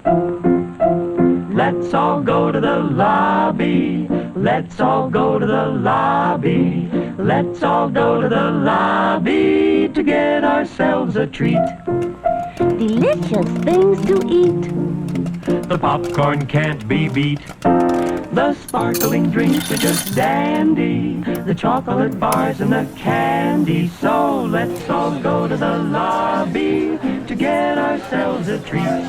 Let's all go to the lobby. Let's all go to the lobby. Let's all go to the lobby to get ourselves a treat. Delicious things to eat. The popcorn can't be beat. The sparkling drinks are just dandy. The chocolate bars and the candy. So let's all go to the lobby to get ourselves a treat.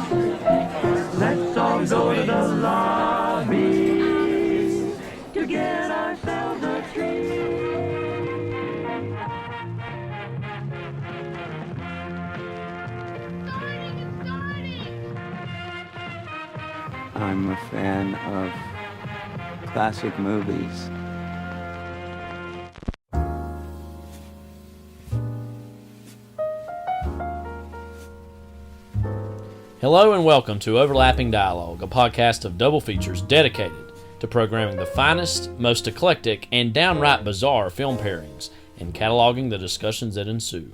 Let's all go to the lobby to get ourselves a treat. I'm a fan of classic movies. Hello and welcome to Overlapping Dialogue, a podcast of double features dedicated to programming the finest, most eclectic, and downright bizarre film pairings and cataloging the discussions that ensue.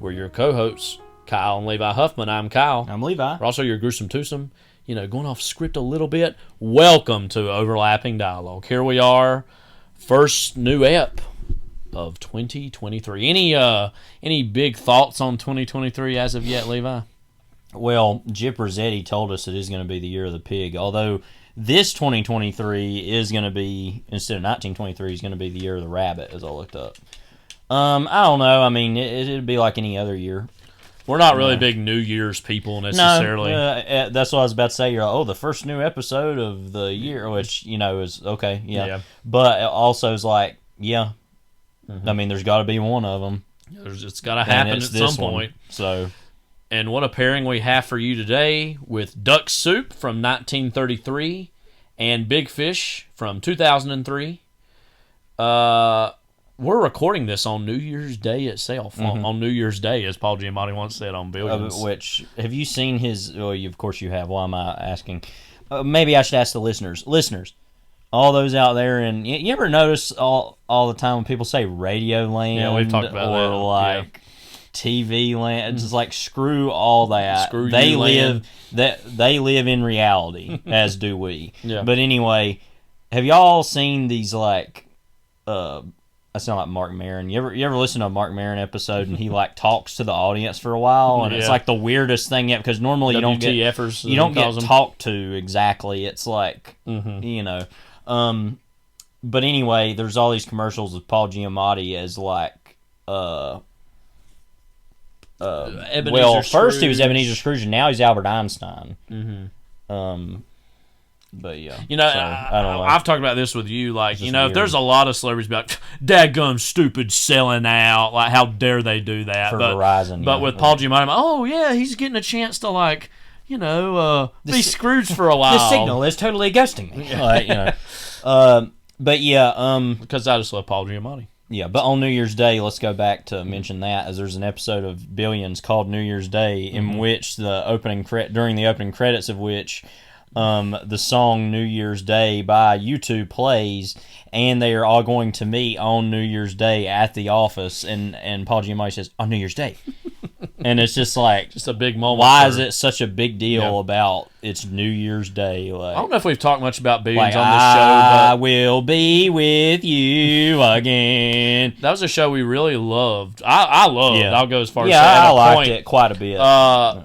We're your co-hosts, Kyle and Levi Huffman. I'm Kyle. I'm Levi. We're also your gruesome twosome. Going off script a little bit. Welcome to Overlapping Dialogue. Here we are, first new ep of 2023. Any big thoughts on 2023 as of yet, Levi? Well, Jip Rossetti told us it is going to be the year of the pig, although this 2023 is going to be, instead of 1923, is going to be the year of the rabbit, as I looked up. I don't know. I mean, it'd be like any other year. We're not really big New Year's people necessarily. No, that's what I was about to say. You're like, the first new episode of the year, which, is okay, yeah. But also is like, I mean, there's got to be one of them. It's got to happen at some point. So... And what a pairing we have for you today with Duck Soup from 1933 and Big Fish from 2003. We're recording this on New Year's Day itself. On New Year's Day, as Paul Giamatti once said on Billions. Which, have you seen his... Well, of course you have. Why am I asking? Maybe I should ask the listeners. Listeners, all those out there, and you ever notice all the time when people say Radio Land? Yeah, we've talked about that. Or like... TV land, it's just like screw all that. Screw they you, live land. they live in reality, as do we. Yeah. But anyway, have y'all seen these like? I sound like Mark Maron. You ever listen to a Mark Maron episode and he like talks to the audience for a while, and it's like the weirdest thing yet, because normally you don't get talked to exactly. It's like But anyway, there's all these commercials with Paul Giamatti as like first he was Ebenezer Scrooge, and now he's Albert Einstein. But yeah, I don't know. I've talked about this with you. Like, if there's a lot of celebrities about dadgum stupid selling out, like how dare they do that? For Verizon, but with Paul Giamatti, he's getting a chance to be Scrooge for a while. The signal is totally ghosting me. But yeah, because I just love Paul Giamatti. Yeah, but on New Year's Day, let's go back to mention that, as there's an episode of Billions called New Year's Day, in which during the opening credits of which the song New Year's Day by U2 plays, and they are all going to meet on New Year's Day at the office, and Paul Giamatti says, on New Year's Day. And it's just like... Just a big moment. Why is it such a big deal about it's New Year's Day? Like, I don't know if we've talked much about Billions on this show. I will be with you again. That was a show we really loved. I loved. Yeah. I'll go as far as I liked it quite a bit.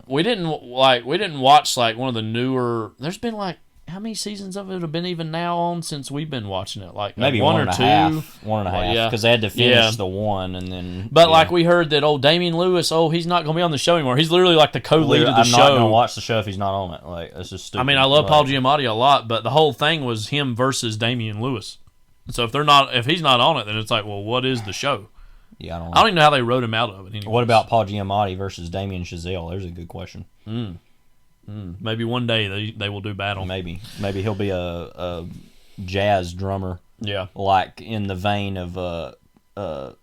We didn't watch like one of the newer. There's been like, how many seasons of it have been even now on since we've been watching it? Like maybe one or two. 1.5. Because they had to finish the one, and then. But like we heard that Damian Lewis, he's not going to be on the show anymore. He's literally like the co-lead of the show. I'm not going to watch the show if he's not on it. Like, that's just stupid. I mean, I love Paul Giamatti a lot, but the whole thing was him versus Damian Lewis. So if he's not on it, then it's like, well, what is the show? Yeah, I don't know. I don't even know how they wrote him out of it. Anyways. What about Paul Giamatti versus Damien Chazelle? There's a good question. Maybe one day they will do battle. Maybe he'll be a jazz drummer. Yeah, like in the vein of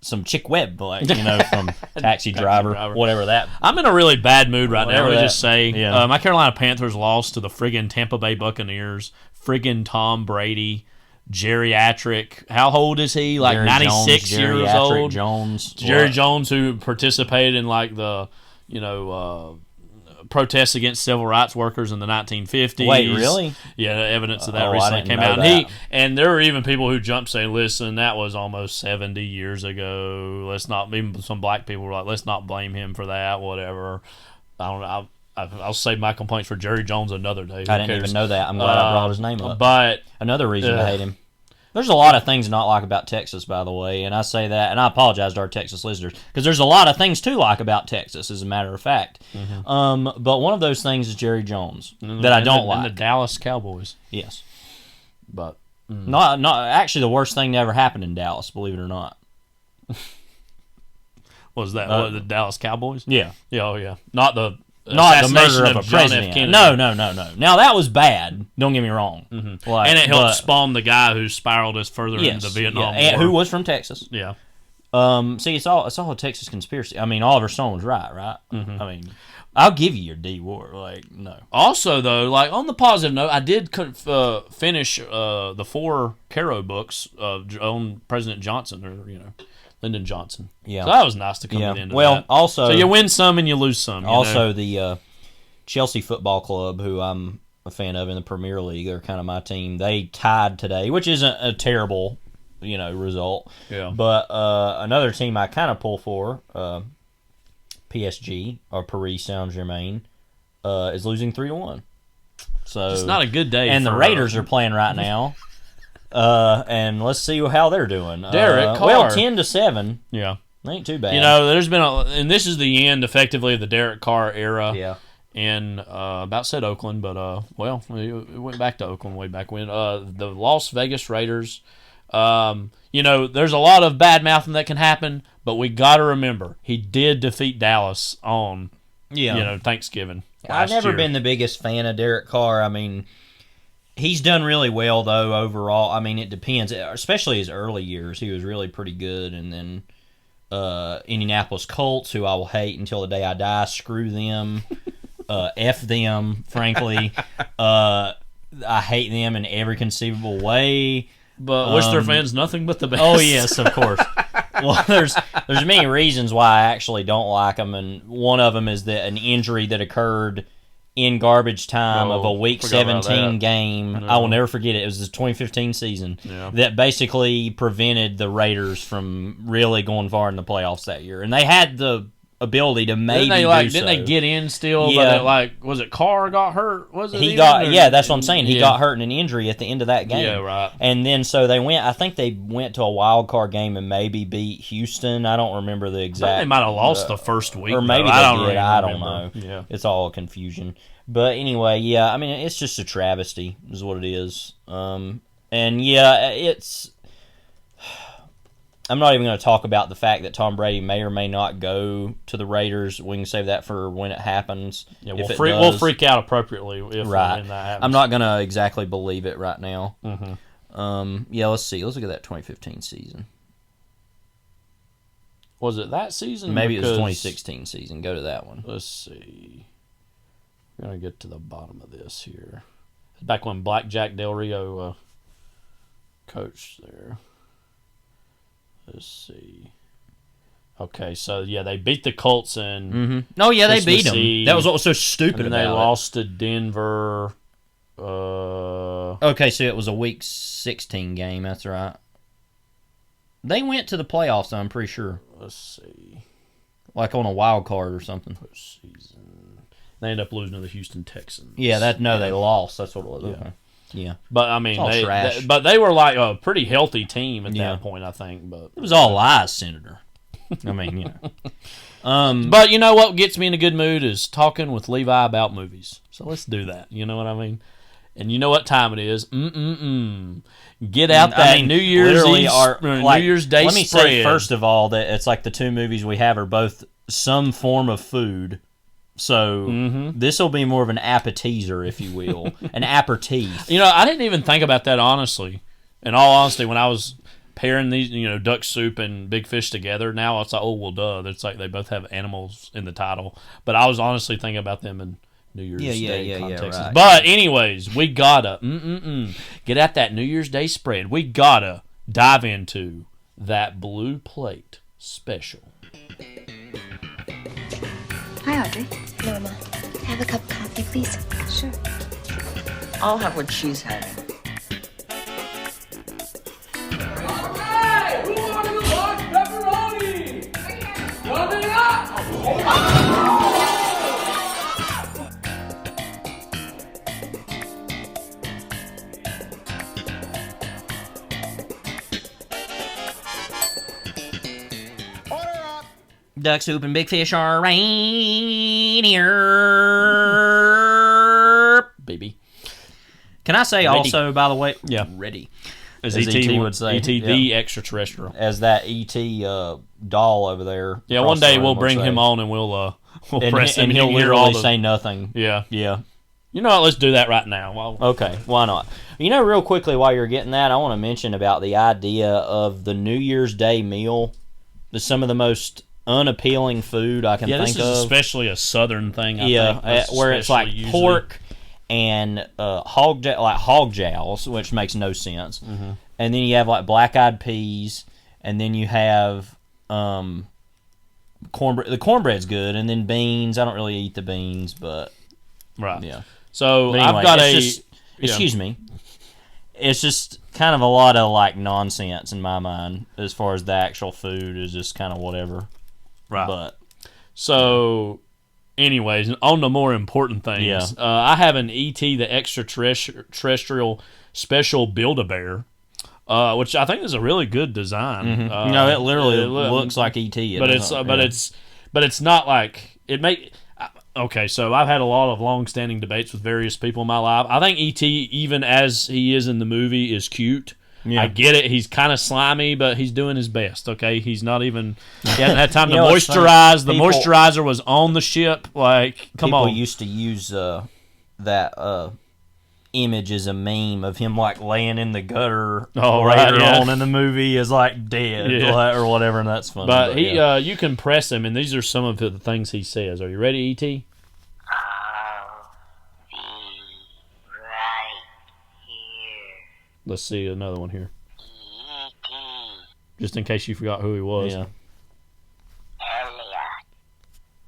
some Chick Webb, from Taxi Driver, whatever that. I'm in a really bad mood right now. Let me just say, yeah. My Carolina Panthers lost to the friggin' Tampa Bay Buccaneers. Friggin' Tom Brady, geriatric. How old is he? Like Jerry 96 Jones, years old. Jones. Jerry Jones, who participated in like the protests against civil rights workers in the 1950s. Wait, really? Yeah, evidence of that I recently didn't came know out. that. And there were even people who jumped saying, "Listen, that was almost 70 years ago. Let's not." Even some black people were like, "Let's not blame him for that. Whatever." I don't know. I'll save my complaints for Jerry Jones another day. Who I didn't cares? even know that. I'm glad I brought his name up. But Another reason to hate him. There's a lot of things not like about Texas, by the way, and I say that, and I apologize to our Texas listeners, because there's a lot of things to like about Texas, as a matter of fact. But one of those things is Jerry Jones that I don't like. And the Dallas Cowboys. Yes. But Not actually the worst thing that ever happened in Dallas, believe it or not. was that what, the Dallas Cowboys? Yeah. Yeah, oh yeah. Not the murder of a John F. president. Kennedy. No. Now that was bad. Don't get me wrong. Like, And it helped but- spawn the guy who spiraled us further into the Vietnam and War. who was from Texas. Yeah. See, it's all a Texas conspiracy. I mean, Oliver Stone was right? I mean, I'll give you your D War. Like, no. Also, though, like on the positive note, I did finish the 4 Caro books on President Johnson, or Lyndon Johnson. Yeah. So that was nice to come to the end of Well, that. also, So you win some and you lose some. also the Chelsea Football Club, who I'm a fan of in the Premier League, they're kind of my team. They tied today, which isn't a terrible, result. Yeah. But another team I kind of pull for, PSG or Paris Saint-Germain, is losing 3-1. So It's not a good day. and the for, Raiders are playing right now. And let's see how they're doing. Derek Carr. Well, 10-7. Yeah. Ain't too bad. There's been and this is the end, effectively, of the Derek Carr era. Yeah. In about said Oakland, but it went back to Oakland way back when. The Las Vegas Raiders. There's a lot of bad mouthing that can happen, but we got to remember he did defeat Dallas on Thanksgiving. I've never year. been the biggest fan of Derek Carr. I mean, he's done really well, though, overall. I mean, it depends. Especially his early years, he was really pretty good. And then Indianapolis Colts, who I will hate until the day I die, screw them. F them, frankly. I hate them in every conceivable way. But wish their fans nothing but the best. Oh, yes, of course. Well, there's many reasons why I actually don't like them, and one of them is that an injury that occurred in garbage time of a Week forgot about 17 that. game. No. I will never forget it. It was the 2015 season that basically prevented the Raiders from really going far in the playoffs that year. And they had the ability to maybe Didn't they get in still? Yeah. But was it Carr got hurt? Was it? That's what I'm saying. He got hurt in an injury at the end of that game. Yeah, right. And then so I think they went to a wild card game and maybe beat Houston. I don't remember the exact. They might have lost the first week, or maybe though. they I don't did. really I don't remember. know. Yeah. It's all confusion. But anyway, yeah. I mean, it's just a travesty, is what it is. And yeah, it's. I'm not even going to talk about the fact that Tom Brady may or may not go to the Raiders. We can save that for when it happens. Yeah, if we'll freak out appropriately if right. when that happens. I'm not going to exactly believe it right now. Mm-hmm. Yeah, let's see. Let's look at that 2015 season. Was it that season? Maybe it was Because- 2016 season. Go to that one. Let's see. We're going to get to the bottom of this here. Back when Blackjack Del Rio coached there. Let's see. Okay, so yeah, they beat the Colts and Oh yeah, they Christmas beat them. Eve, That was what was so stupid and about they it. lost to Denver. Okay, so it was a Week 16 game. That's right. They went to the playoffs. I'm pretty sure, Let's see. like on a wild card or something. Postseason. They ended up losing to the Houston Texans. Yeah, they lost. That's what it was. Yeah. Okay. Yeah, But I mean, all trash. but they were like a pretty healthy team at Yeah. that point, I think. But it was all lies, Senator. I mean, But you know what gets me in a good mood is talking with Levi about movies. So let's do that. You know what I mean? And you know what time it is? Get out that New Year's literally Eve, New Year's Day Let me spread. say first of all that it's like the two movies we have are both some form of food. So this will be more of an appetizer, if you will, an aperitif. You know, I didn't even think about that, honestly. In all honesty, when I was pairing these, duck soup and big fish together, now it's like, oh, well, duh. It's like they both have animals in the title. But I was honestly thinking about them in New Year's Day context. right. But anyways, we gotta get at that New Year's Day spread. We gotta dive into that Blue Plate special. Hi, Audrey. Mama, have have a cup of coffee, please? Sure. I'll have what she's having. Hey, who wanted a large pepperoni? Coming up! Duck Soup and Big Fish are right here, baby. Can I say Ready. also, by the way, Yeah. ready, As E.T. would say, E.T. yeah. the extraterrestrial. as that E.T. Doll over there. Yeah, across one day the room we'll would bring say. him on and we'll and, press him. and he'll hear all literally the, say nothing. Yeah. Yeah. You know what? Let's do that right now. Well, Okay, why not? You know, real quickly while you're getting that, I want to mention about the idea of the New Year's Day meal. It's some of the most unappealing food I can yeah, think this is of. especially a southern thing. I Yeah, think. That's where it's like especially pork and hog jowls, which makes no sense. Mm-hmm. And then you have like black-eyed peas, and then you have cornbread. The cornbread's good, and then beans. I don't really eat the beans, but right. yeah. So But anyway, I've got excuse me. It's just kind of a lot of like nonsense in my mind as far as the actual food is just kind of whatever. Right. But So, anyways, on the more important things, Yeah. I have an E.T. the extraterrestrial special Build-A-Bear, which I think is a really good design. no, it literally it looks like E.T. but it's not like it make. Okay, so I've had a lot of long-standing debates with various people in my life. I think E.T., even as he is in the movie, is cute. Yeah. I get it. He's kind of slimy, but he's doing his best. Okay, he's not even. He hasn't had time to You know what's funny? moisturize. The People- moisturizer was on the ship. Like, come People on. used to use that image as a meme of him like laying in the gutter Oh, right, later yeah. on in the movie as like dead Yeah. like, or whatever, and that's funny. but he, yeah. you can press him, and these are some of the things he says. Are you ready, E.T.? Let's see another one here. Just in case you forgot who he was. Yeah.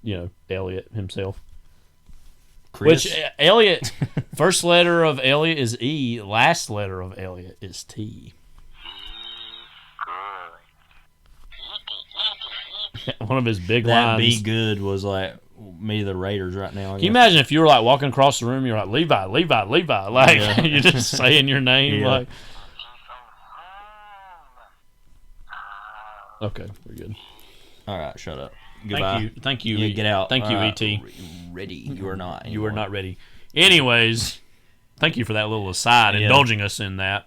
You know, Elliot himself. Chris. Which Elliot, first letter of Elliot is E, last letter of Elliot is T. One of his big that lines. be good was like me the Raiders right now. I Can you guess. imagine if you were like walking across the room, you're like Levi, Levi, Levi, like Yeah. you're just saying your name, Yeah. like. Okay, we're good. All right, shut up. Goodbye. Thank you. Yeah, E- get out. Thank you, All E.T. Ready? You are not. You were anymore. not ready. Anyways, thank you for that little aside, Yeah. indulging us in that.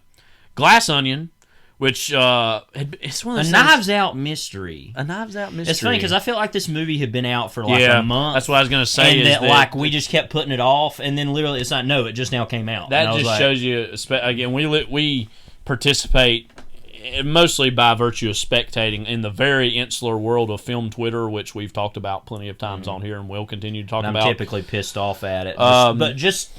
Glass Onion, which it's one of A those Knives Out mystery. a Knives Out mystery. It's funny because I feel like this movie had been out for like yeah, a month. that's what I was gonna say. and is that like we just kept putting it off, and then literally it's like, no, it just now came out. And that I was just like, shows you again. We participate mostly by virtue of spectating in the very insular world of film Twitter, which we've talked about plenty of times on here, and will continue to talk and I'm about. typically pissed off at it, Um, but just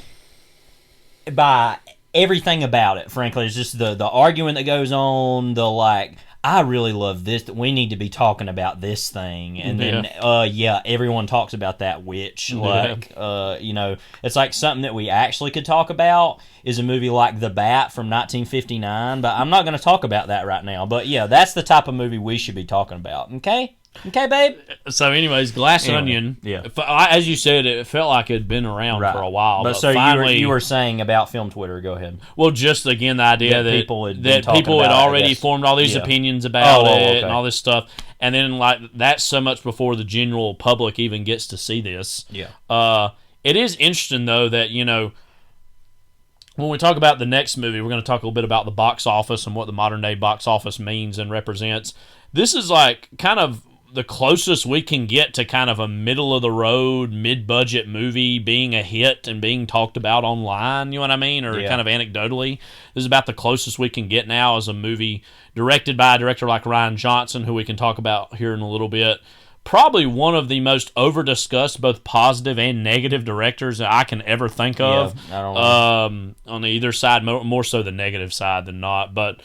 by everything about it, frankly, it's just the arguing that goes on. The like, I really love this. We need to be talking about this thing, and then everyone talks about that. Which like, you know, it's like something that we actually could talk about is a movie like The Bat from 1959. But I'm not going to talk about that right now. But yeah, that's the type of movie we should be talking about. Okay. Okay, babe. So, anyways, Glass Anyway, Onion. yeah. As you said, it felt like it had been around for a while. But But so finally, you were saying about film Twitter. Go ahead. well, just again the idea That that people had been talking people had about it, I already guess. formed all these Yeah. opinions about Oh, it okay. and all this stuff, and then like that's so much before the general public even gets to see this. Yeah. It is interesting though that when we talk about the next movie, we're going to talk a little bit about the box office and what the modern day box office means and represents. This is like kind of the closest we can get to kind of a middle of the road, mid budget movie being a hit and being talked about online, you know what I mean? Or Yeah. kind of anecdotally. This is about the closest we can get now as a movie directed by a director like Ryan Johnson, who we can talk about here in a little bit. Probably one of the most over-discussed, both positive and negative directors that I can ever think of. Yeah, I don't know. On either side, more so the negative side than not. But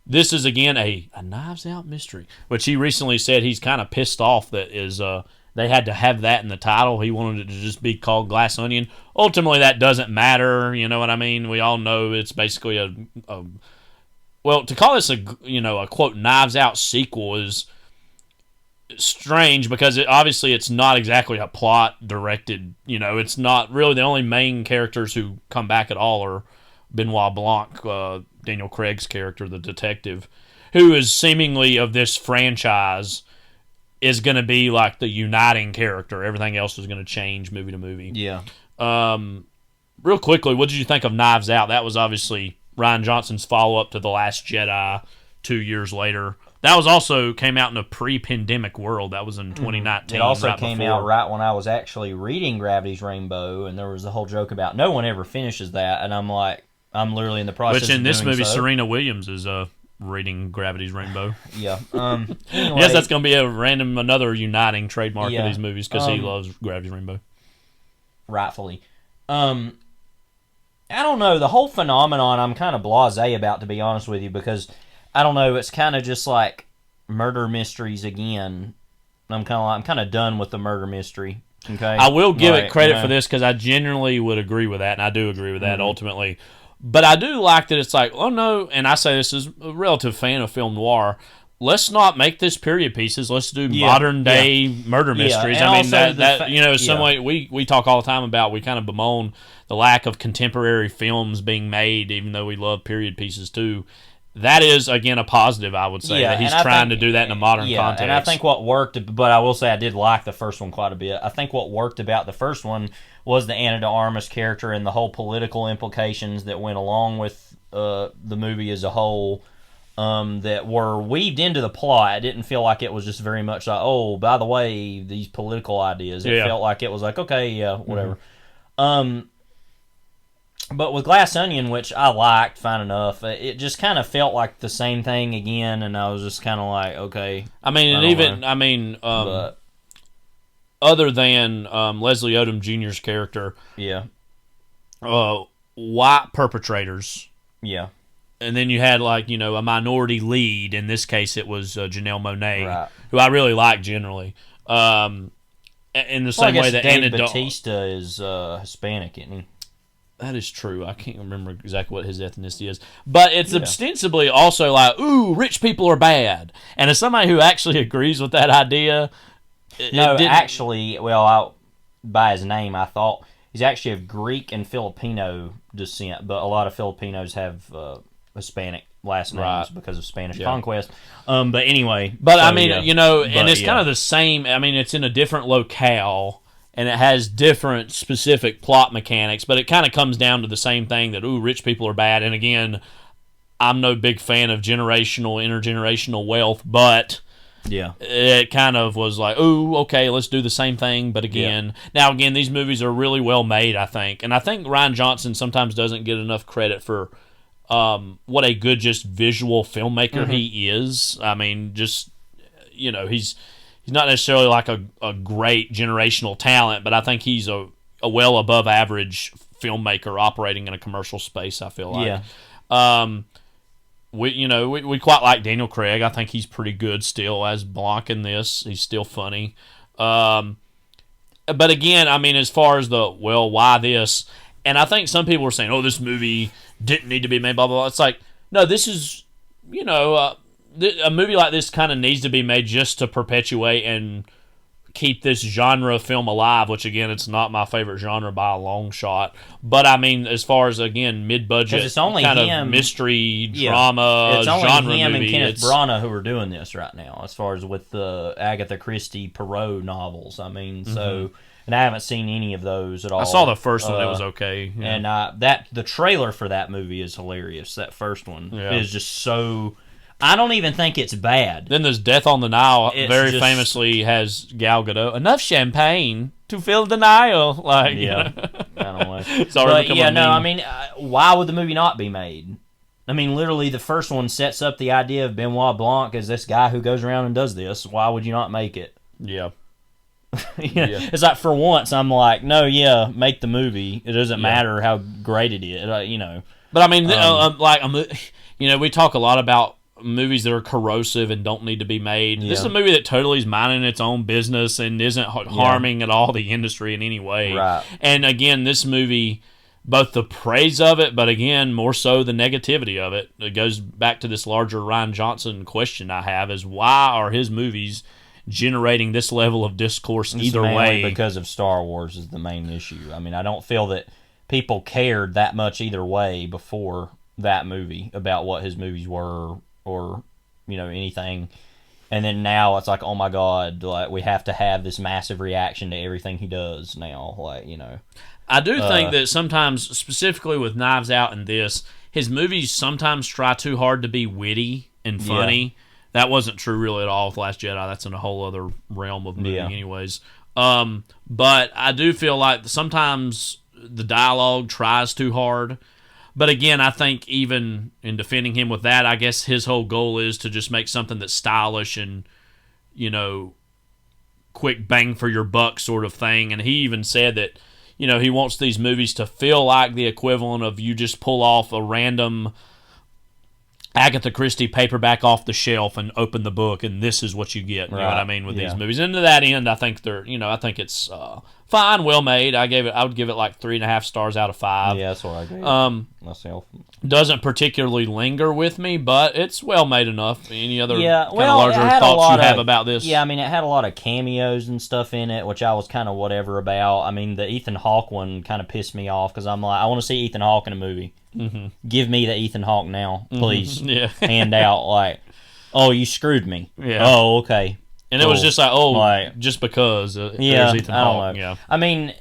this is, again, a Knives Out mystery, which he recently said he's kind of pissed off that is they had to have that in the title. He wanted it to just be called Glass Onion. Ultimately, that doesn't matter. You know what I mean? We all know it's basically well, to call this a quote Knives Out sequel is strange because obviously it's not exactly a plot directed. It's not really the only main characters who come back at all are Benoit Blanc, Daniel Craig's character, the detective, who is seemingly of this franchise is going to be like the uniting character. Everything else is going to change movie to movie. Yeah. Real quickly, what did you think of Knives Out? That was obviously Rian Johnson's follow-up to The Last Jedi 2 years later. That was also came out in a pre-pandemic world. That was in 2019. It also right came before. out right when I was actually reading Gravity's Rainbow, and there was the whole joke about no one ever finishes that, and I'm like, I'm literally in the process. Which in of this doing movie, so. Serena Williams is reading Gravity's Rainbow. Yeah. Anyway, Yes, that's going to be another uniting trademark Yeah. of these movies because he loves Gravity's Rainbow. rightfully. I don't know. The whole phenomenon I'm kind of blasé about, to be honest with you, because I don't know. It's kind of just like murder mysteries again. I'm kind of done with the murder mystery. Okay, I will give it credit you know. for this because I genuinely would agree with that, and I do agree with that ultimately. But I do like that it's like, oh no, and I say this as a relative fan of film noir. Let's not make this period pieces. Let's do modern day murder mysteries. and I mean, also that some way we talk all the time about. We kind of bemoan the lack of contemporary films being made, even though we love period pieces too. That is again a positive, I would say, that he's trying to do that in a modern context. And I think what worked, but I will say I did like the first one quite a bit. I think what worked about the first one was the Ana de Armas character and the whole political implications that went along with the movie as a whole. That were weaved into the plot. It didn't feel like it was just very much like, oh, by the way, these political ideas. It felt like it was like, okay, yeah, whatever. But with Glass Onion, which I liked, fine enough, it just kind of felt like the same thing again, and I was just kind of like, okay. But other than Leslie Odom Jr.'s character, white perpetrators, and then you had a minority lead. In this case, it was Janelle Monáe, who I really like generally. In the same way that Dave Bautista is Hispanic, isn't he? That is true. I can't remember exactly what his ethnicity is. But it's ostensibly also like, ooh, rich people are bad. And as somebody who actually agrees with that idea... Actually, by his name, I thought he's actually of Greek and Filipino descent, but a lot of Filipinos have Hispanic last names because of Spanish conquest. But anyway... But, and it's kind of the same... I mean, it's in a different locale... And it has different specific plot mechanics, but it kind of comes down to the same thing that, ooh, rich people are bad. And again, I'm no big fan of intergenerational wealth, but it kind of was like, ooh, okay, let's do the same thing. But again, these movies are really well made, I think. And I think Rian Johnson sometimes doesn't get enough credit for what a good just visual filmmaker he is. I mean, just, he's not necessarily like a great generational talent, but I think he's a well above average filmmaker operating in a commercial space, I feel like. We quite like Daniel Craig. I think he's pretty good still as Blanc in this. He's still funny. But again, I mean, as far as why this? And I think some people were saying, oh, this movie didn't need to be made, blah, blah, blah. It's like, no, this is, a movie like this kind of needs to be made just to perpetuate and keep this genre of film alive, which, again, it's not my favorite genre by a long shot. But, I mean, as far as, again, mid-budget it's only kind him, of mystery, drama, it's only genre him movie. and Kenneth Branagh who are doing this right now, as far as with the Agatha Christie Poirot novels. I mean, so... And I haven't seen any of those at all. I saw the first one. It was okay. Yeah. And the trailer for that movie is hilarious. That first one is just so... I don't even think it's bad. Then there's Death on the Nile. Famously has Gal Gadot. Enough champagne to fill the Nile. I don't know. I mean, why would the movie not be made? I mean, literally, the first one sets up the idea of Benoit Blanc as this guy who goes around and does this. Why would you not make it? Yeah. It's like, for once, I'm like, no, make the movie. It doesn't matter how great it is, But I mean, we talk a lot about movies that are corrosive and don't need to be made. Yeah. This is a movie that totally is minding its own business and isn't harming at all the industry in any way. Right. And again, this movie, both the praise of it, but again, more so the negativity of it. It goes back to this larger Rian Johnson question I have: is why are his movies generating this level of discourse It's either mainly way? because of Star Wars is the main issue. I mean, I don't feel that people cared that much either way before that movie about what his movies were or anything. And then now it's like, oh my God, like we have to have this massive reaction to everything he does now. Like, I do think that sometimes, specifically with Knives Out and this, his movies sometimes try too hard to be witty and funny. Yeah. That wasn't true really at all with Last Jedi. That's in a whole other realm of movie anyways. But I do feel like sometimes the dialogue tries too hard. But again, I think even in defending him with that, I guess his whole goal is to just make something that's stylish and, quick bang for your buck sort of thing. And he even said that, he wants these movies to feel like the equivalent of you just pull off a random Agatha Christie paperback off the shelf and open the book, and this is what you get. You know what I mean with these movies. And to that end, I think I think it's fine, well made. I would give it like 3.5 stars out of 5. Yeah, that's what I agree. Myself. Doesn't particularly linger with me, but it's well made enough. Any other kind of it larger had thoughts you have about this? Yeah, I mean, it had a lot of cameos and stuff in it, which I was kind of whatever about. I mean, the Ethan Hawke one kind of pissed me off because I'm like, I want to see Ethan Hawke in a movie. Mm-hmm. Give me the Ethan Hawke now, please. Mm-hmm. Yeah. Hand out like, oh, you screwed me. Yeah. Oh, okay. And it was just like, just because there's Ethan I don't Hawke. know. Yeah. I mean,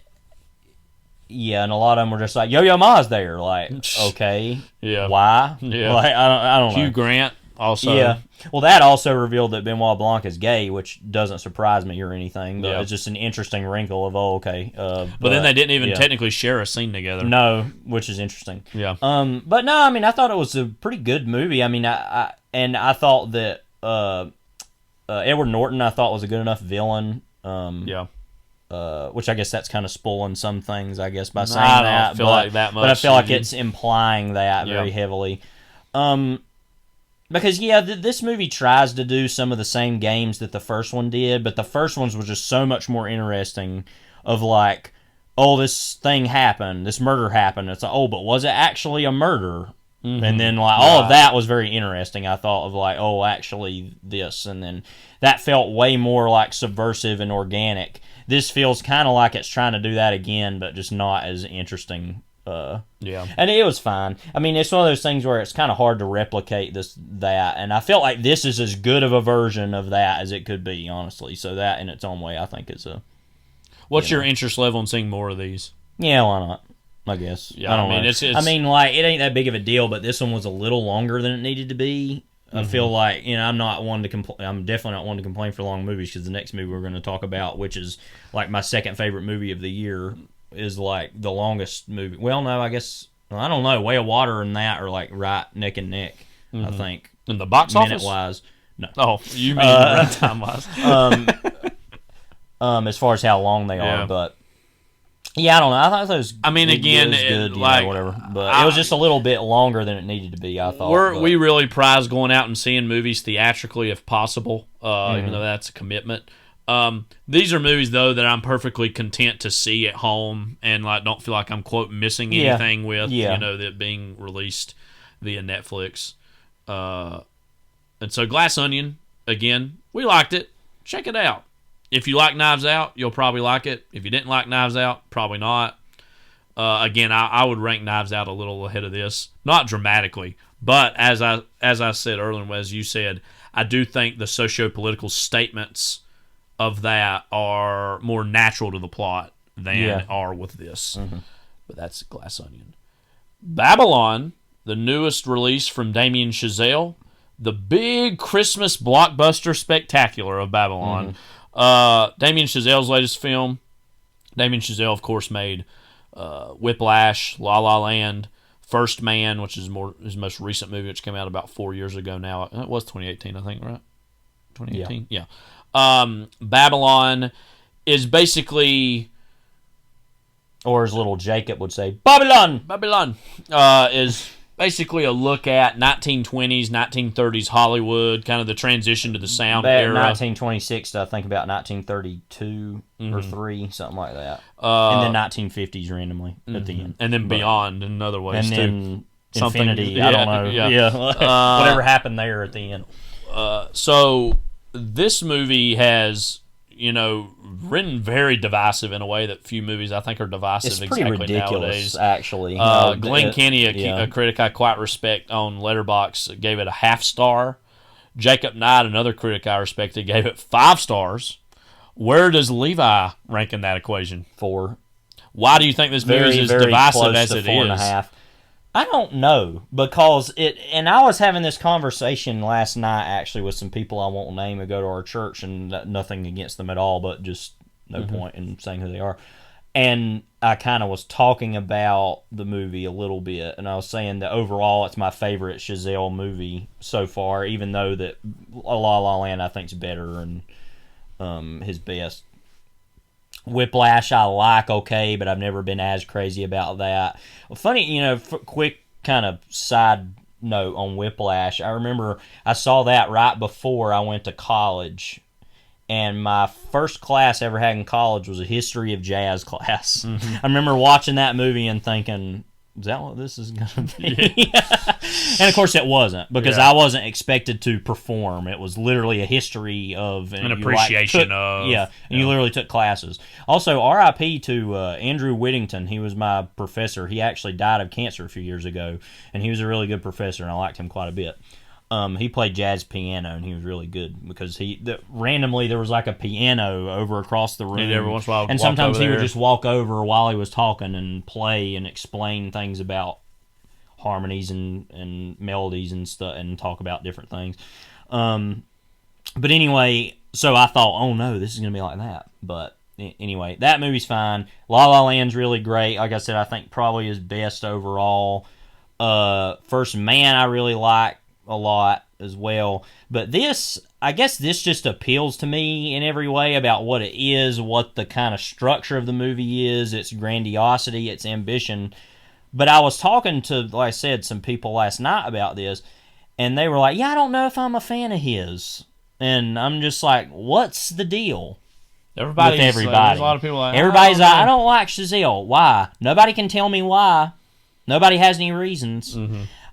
yeah, and a lot of them were just like, Yo-Yo Ma's there. Like, okay. Yeah. Why? Yeah. Like, I don't know. Hugh Grant also. Yeah. Well, that also revealed that Benoit Blanc is gay, which doesn't surprise me or anything. But it's just an interesting wrinkle of, okay. But then they didn't even technically share a scene together. No, which is interesting. Yeah. But no, I mean, I thought it was a pretty good movie. I mean, I thought that Edward Norton, I thought was a good enough villain. Which I guess that's kind of spoiling some things, I guess, by saying I that. don't feel like that much. But I feel like it's implying that very heavily. Because, this movie tries to do some of the same games that the first one did, but the first ones was just so much more interesting of like, oh, this thing happened, this murder happened. It's like, oh, but was it actually a murder? Mm-hmm. And then, like, all of that was very interesting, I thought, of like, oh, actually this. And then that felt way more like subversive and organic. This feels kind of like it's trying to do that again, but just not as interesting. And it was fine. I mean, it's one of those things where it's kind of hard to replicate that, and I felt like this is as good of a version of that as it could be, honestly. So that, in its own way, I think is a. What's your interest level in seeing more of these? Yeah, why not? I guess. Yeah, I don't know. It's I mean, like, it ain't that big of a deal, but this one was a little longer than it needed to be. I feel like, I'm not one to complain. I'm definitely not one to complain for long movies, because the next movie we're going to talk about, which is like my second favorite movie of the year, is like the longest movie. Well, no, I guess, I don't know. Way of Water and that are like right neck and neck, I think. In the box office? Minute-wise. No. Oh, you mean runtime-wise. As far as how long they are, but yeah, I don't know. I thought those. I mean, again, good, like, whatever. But it was just a little bit longer than it needed to be, I thought. We really prize going out and seeing movies theatrically if possible, even though that's a commitment. These are movies, though, that I'm perfectly content to see at home and like don't feel like I'm, quote, missing anything with, that being released via Netflix. And so Glass Onion, again, we liked it. Check it out. If you like Knives Out, you'll probably like it. If you didn't like Knives Out, probably not. Again, I would rank Knives Out a little ahead of this. Not dramatically, but as I said earlier, and as you said, I do think the socio-political statements of that are more natural to the plot than are with this. But that's Glass Onion. Babylon, the newest release from Damien Chazelle, the big Christmas blockbuster spectacular of Babylon. Damien Chazelle's latest film. Damien Chazelle, of course, made Whiplash, La La Land, First Man, which is his most recent movie, which came out about 4 years ago now. It was 2018, I think, right? 2018? Yeah. Babylon is basically... Or as little Jacob would say, Babylon! Babylon is basically a look at 1920s, 1930s Hollywood, kind of the transition to the sound Back era. 1926 to I think about 1932 or 3, something like that. And then 1950s randomly at the end. And then beyond in other ways, and too. then Something- infinity, I don't know. yeah. Whatever happened there at the end. So this movie has, written very divisive in a way that few movies I think are divisive It's pretty exactly ridiculous, nowadays. actually. Glenn Kenny, a critic I quite respect on Letterboxd, gave it a 0.5 star. Jacob Knight, another critic I respected, gave it 5 stars. Where does Levi rank in that equation? 4. Why do you think this movie is as very divisive close as to it 4.5. is? I don't know, because and I was having this conversation last night actually with some people I won't name who go to our church, and nothing against them at all, but just no point in saying who they are. And I kind of was talking about the movie a little bit, and I was saying that overall it's my favorite Chazelle movie so far, even though that La La Land I think is better and his best. Whiplash I like okay, but I've never been as crazy about that. Well, funny, quick kind of side note on Whiplash. I remember I saw that right before I went to college, and my first class I ever had in college was a history of jazz class. I remember watching that movie and thinking, is that what this is going to be? And of course it wasn't, because I wasn't expected to perform. It was literally a history of An appreciation of. Yeah, and you literally took classes. Also, R.I.P. to Andrew Whittington. He was my professor. He actually died of cancer a few years ago, and he was a really good professor, and I liked him quite a bit. He played jazz piano, and he was really good because randomly there was like a piano over across the room. And every once in a while, and sometimes he would just walk over while he was talking and play and explain things about harmonies and melodies and stuff, and talk about different things. But anyway, so I thought, oh no, this is gonna be like that. But anyway, that movie's fine. La La Land's really great. Like I said, I think probably his best overall. First Man I really like a lot as well, but I guess this just appeals to me in every way about what it is, what the kind of structure of the movie is, its grandiosity, its ambition. But I was talking to, like I said, some people last night about this, and they were like, yeah, I don't know if I'm a fan of his. And I'm just like, what's the deal? Everybody. There's a lot of people like, everybody's like, I don't like Chazelle. Why? Nobody can tell me why. Nobody has any reasons.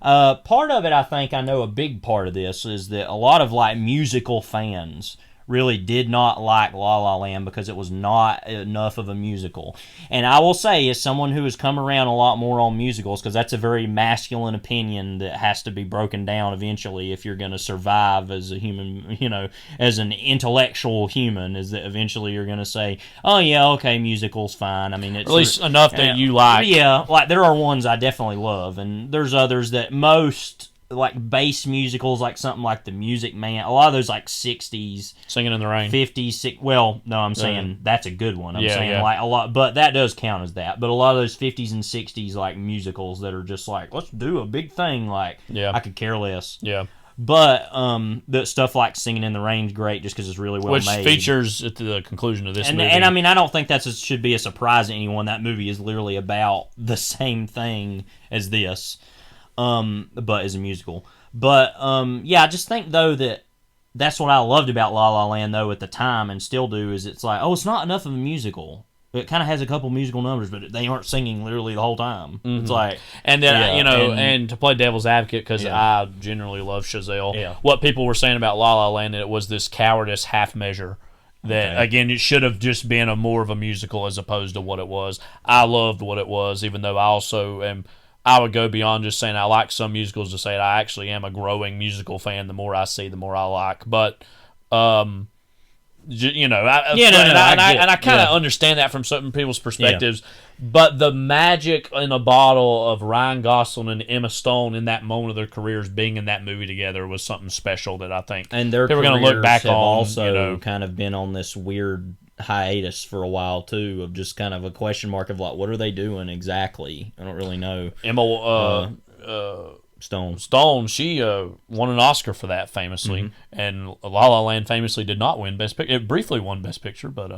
Part of it, I think, I know a big part of this is that a lot of musical fans really did not like La La Land because it was not enough of a musical. And I will say, as someone who has come around a lot more on musicals, because that's a very masculine opinion that has to be broken down eventually if you're going to survive as a human, as an intellectual human, is that eventually you're going to say, oh yeah, okay, musical's fine. I mean, it's at least enough that you like. Yeah, there are ones I definitely love, and there's others that most bass musicals, like something like The Music Man, a lot of those 60s, Singing in the Rain, 50s. Well, no, I'm saying that's a good one. I'm saying yeah. a lot, but that does count as that. But a lot of those 50s and 60s musicals that are just let's do a big thing. I could care less. Yeah. But the stuff like Singing in the Rain's great just because it's really well made. Which made. features at the conclusion of this movie. And I mean, I don't think should be a surprise to anyone. That movie is literally about the same thing as this. But as a musical. But, I just think, though, that's what I loved about La La Land, though, at the time, and still do, is it's it's not enough of a musical. It kind of has a couple musical numbers, but they aren't singing literally the whole time. It's and then, and to play devil's advocate, because I generally love Chazelle, what people were saying about La La Land, it was this cowardice half measure. That, again, it should have just been more of a musical as opposed to what it was. I loved what it was, even though I also I would go beyond just saying I like some musicals to say that I actually am a growing musical fan. The more I see, the more I like. But, I kind of understand that from certain people's perspectives. Yeah. But the magic in a bottle of Ryan Gosling and Emma Stone in that moment of their careers being in that movie together was something special that I think and their people are going to look back have on. Also, kind of been on this weird hiatus for a while too, of just kind of a question mark of what are they doing exactly? I don't really know. Emma Stone, she won an Oscar for that famously, and La La Land famously did not win Best Picture. It briefly won Best Picture, but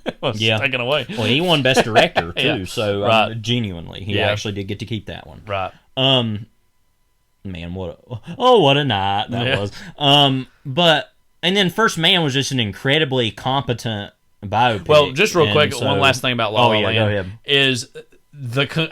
it was taken away. Well, he won Best Director too, so right. Genuinely, he actually did get to keep that one. Right. Man, what a night that was. But and then First Man was just an incredibly competent biopic. Well, just real quick, so, one last thing about La La Land go ahead. is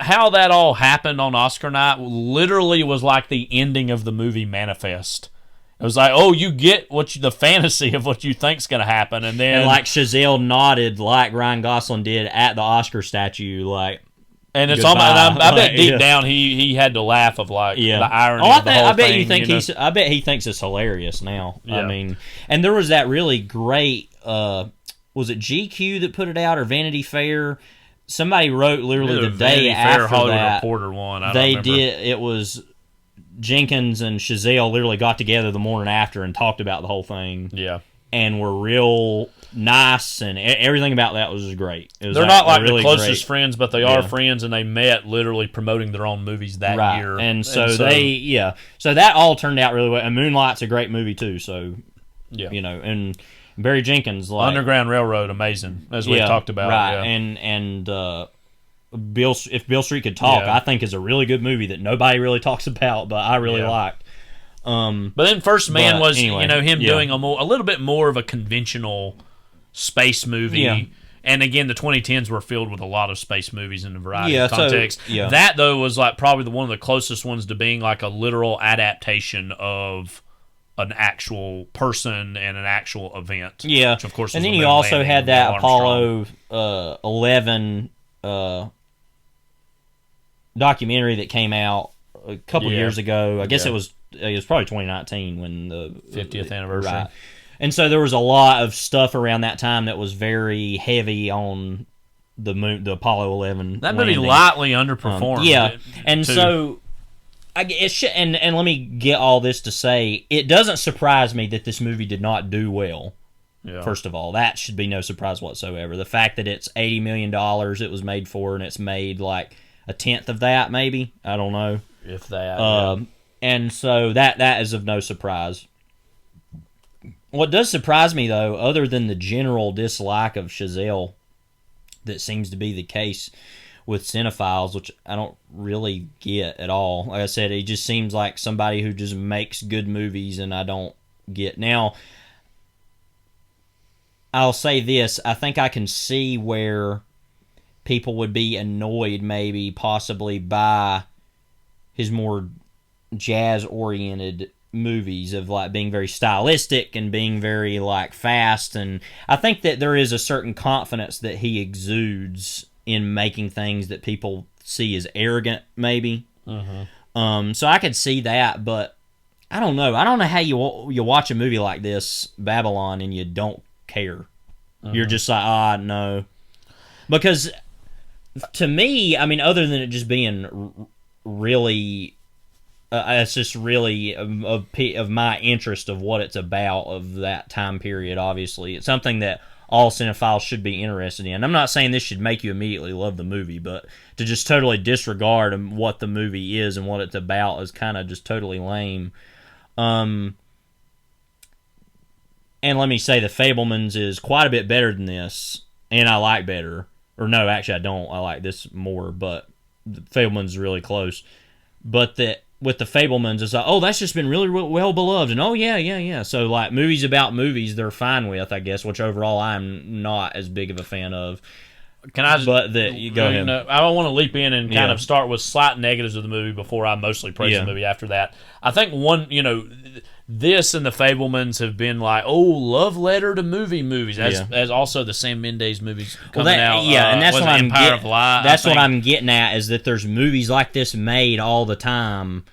how that all happened on Oscar night literally was like the ending of the movie Manifest. It was like, oh, you get the fantasy of what you think's going to happen, and then like Chazelle nodded like Ryan Gosling did at the Oscar statue, like. And it's goodbye. almost, I bet deep down he had to laugh of like the irony of the whole thing. I bet he thinks it's hilarious now. Yeah. I mean, and there was that really great. Was it GQ that put it out or Vanity Fair? Somebody wrote literally the day after Hollywood that. Reporter one. They did. It was Jenkins and Chazelle literally got together the morning after and talked about the whole thing. Yeah, and were real nice, and everything about that was just great. It was They're not like really the closest great friends, but they are friends, and they met literally promoting their own movies that year. And so so that all turned out really well. And Moonlight's a great movie too. So and Barry Jenkins, like Underground Railroad, amazing as we talked about. Right, yeah. and If Beale Street Could Talk, I think is a really good movie that nobody really talks about, but I really liked. But then First Man was anyway, him doing a little bit more of a conventional space movie. Yeah. And again, the 2010s were filled with a lot of space movies in a variety of so, contexts. That, though, was like probably one of the closest ones to being like a literal adaptation of an actual person and an actual event. Yeah. Which, of course, was and then the you moon also landing had of that Armstrong. Apollo 11 documentary that came out a couple years ago. I guess it was probably 2019 when the 50th anniversary. Right. And so there was a lot of stuff around that time that was very heavy on the Apollo 11. That movie landing. lightly underperformed. And so and let me get all this to say, it doesn't surprise me that this movie did not do well. Yeah. First of all, that should be no surprise whatsoever. The fact that it's $80 million it was made for, and it's made like a tenth of that, maybe, I don't know, if that. And so that is of no surprise. What does surprise me, though, other than the general dislike of Chazelle that seems to be the case with cinephiles, which I don't really get at all. Like I said, he just seems like somebody who just makes good movies, and I don't get. Now, I'll say this. I think I can see where people would be annoyed, maybe, possibly, by his more jazz-oriented movies of like being very stylistic and being very like fast, and I think that there is a certain confidence that he exudes in making things that people see as arrogant, maybe. So I could see that, but I don't know how you watch a movie like this, Babylon, and you don't care. You're just like, no, because to me, I mean, other than it just being really it's just really of my interest of what it's about of that time period. Obviously, it's something that all cinephiles should be interested in. I'm not saying this should make you immediately love the movie, but to just totally disregard what the movie is and what it's about is kind of just totally lame. And let me say, The Fabelmans is quite a bit better than this, and I like better. Or no, actually I don't. I like this more, but The Fabelmans is really close. But with The Fabelmans, it's like, oh, that's just been really well beloved, and oh, yeah. So, like, movies about movies, they're fine with, I guess, which overall I'm not as big of a fan of. Can I just, but you go ahead. I want to leap in and kind of start with slight negatives of the movie before I mostly praise the movie after that. I think this and The Fabelmans have been like, love letter to movies, as also the Sam Mendes movies coming out. Yeah, and that's what I'm Empire of Light. That's what I'm getting at, is that there's movies like this made all the time.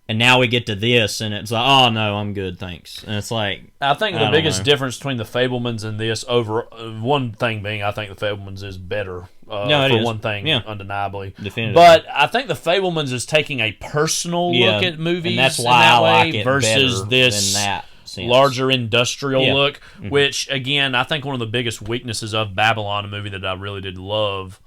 And now we get to this, and it's like, oh, no, I'm good, thanks. And it's like, I think the biggest difference between The Fabelmans and this, one thing being, I think The Fabelmans is better. One thing, undeniably. Definitively. But I think The Fabelmans is taking a personal look at movies, and that's why I like it versus better this than that sense. Larger industrial look, which, again, I think one of the biggest weaknesses of Babylon, a movie that I really did love,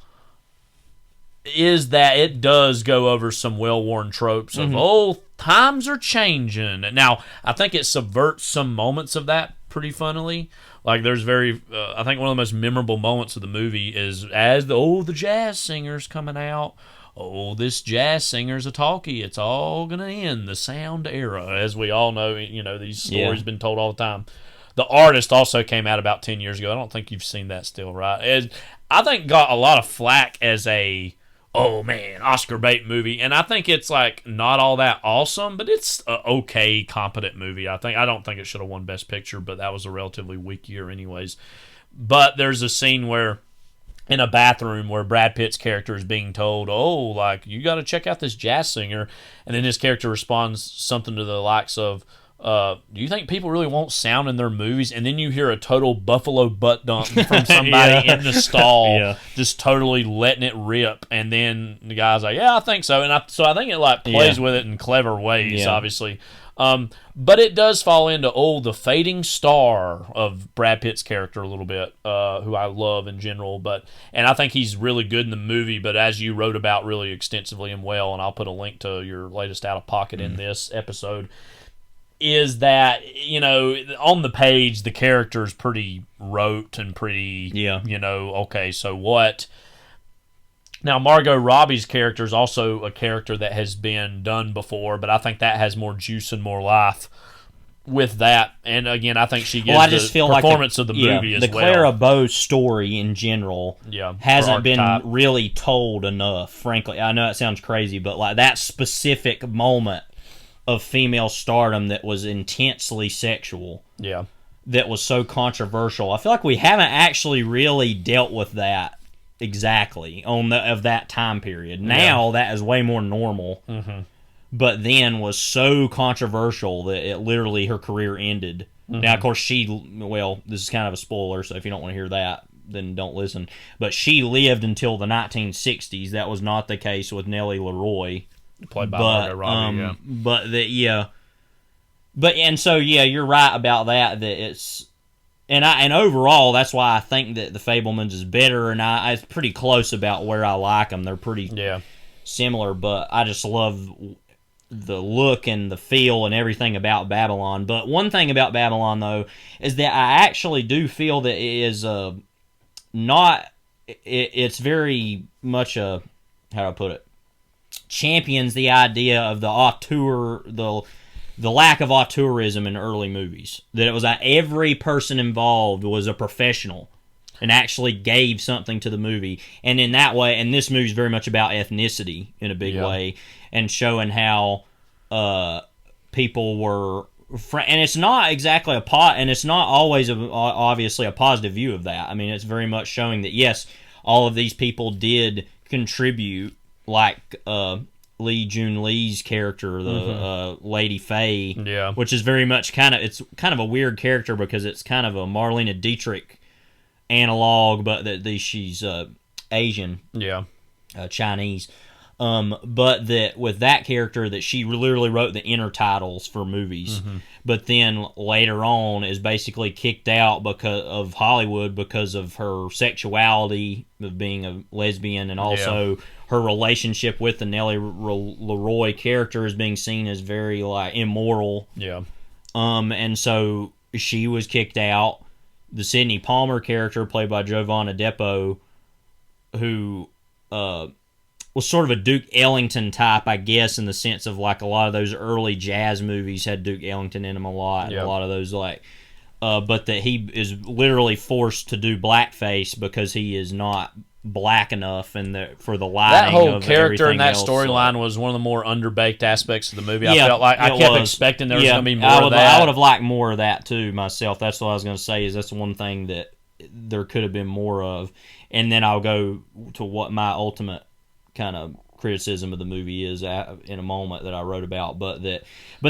is that it does go over some well-worn tropes of, times are changing. Now, I think it subverts some moments of that pretty funnily. Like, there's I think one of the most memorable moments of the movie is as the jazz singer's coming out oh, this jazz singer's a talkie. It's all going to end the sound era. As we all know, these stories been told all the time. The Artist also came out about 10 years ago. I don't think you've seen that still, right? I think got a lot of flack as a, oh man, Oscar bait movie. And I think it's like not all that awesome, but it's a okay, competent movie. I don't think it should have won Best Picture, but that was a relatively weak year anyways. But there's a scene where in a bathroom where Brad Pitt's character is being told, oh, like, you got to check out this jazz singer. And then his character responds something to the likes of, do you think people really want sound in their movies? And then you hear a total buffalo butt dump from somebody in the stall, just totally letting it rip. And then the guy's like, yeah, I think so. And I think it like plays with it in clever ways, obviously. But it does fall into, the fading star of Brad Pitt's character a little bit, who I love in general. And I think he's really good in the movie, but as you wrote about really extensively and well, and I'll put a link to your latest Out of Pocket in this episode, is that, on the page, the character's pretty rote and pretty, okay, so what? Now, Margot Robbie's character is also a character that has been done before, but I think that has more juice and more life with that. And again, I think she gives the performance of the movie as well. The Clara Bow story in general hasn't been really told enough, frankly. I know it sounds crazy, but like that specific moment of female stardom that was intensely sexual, that was so controversial. I feel like we haven't actually really dealt with that exactly of that time period. Now that is way more normal, but then was so controversial that it literally her career ended. Now, of course, this is kind of a spoiler, so if you don't want to hear that, then don't listen. But she lived until the 1960s. That was not the case with Nellie Leroy. Played by Margot Robbie, you're right about that. That it's and overall, that's why I think that The Fabelmans is better, and it's pretty close about where I like them. They're pretty similar, but I just love the look and the feel and everything about Babylon. But one thing about Babylon, though, is that I actually do feel that it is it's very much how do I put it? Champions the idea of the auteur, the lack of auteurism in early movies. That it was every person involved was a professional and actually gave something to the movie. And in that way, and this movie is very much about ethnicity in a big way, and showing how people were, and it's not exactly and it's not always obviously a positive view of that. I mean, it's very much showing that yes, all of these people did contribute. Like Lee Jun Lee's character, the Lady Faye, which is very much it's kind of a weird character because it's kind of a Marlene Dietrich analog, but that she's Asian, Chinese. But that with that character, that she literally wrote the inner titles for movies, but then later on is basically kicked out because of Hollywood because of her sexuality of being a lesbian, and also her relationship with the Nellie Leroy character is being seen as very like immoral. And so she was kicked out. The Sidney Palmer character, played by Jovan Adepo, who was sort of a Duke Ellington type, I guess, in the sense of like a lot of those early jazz movies had Duke Ellington in them a lot. And a lot of those but that he is literally forced to do blackface because he is not black enough for the lighting. That whole of character in that else. storyline was one of the more underbaked aspects of the movie. I felt like I kept expecting there was going to be more of that. I would have liked more of that too myself. That's what I was going to say. Is that's one thing that there could have been more of. And then I'll go to what my ultimate kind of criticism of the movie is in a moment that I wrote about. But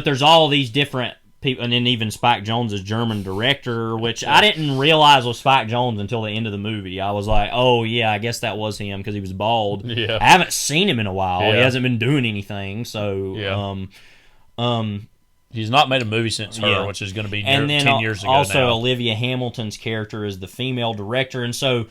there's all these different people, and then even Spike Jonze's German director, which I didn't realize was Spike Jonze until the end of the movie. I was like, oh yeah, I guess that was him because he was bald. I haven't seen him in a while. He hasn't been doing anything, so he's not made a movie since Her, which is going to be 10 years ago also now. Olivia Hamilton's character is the female director, and so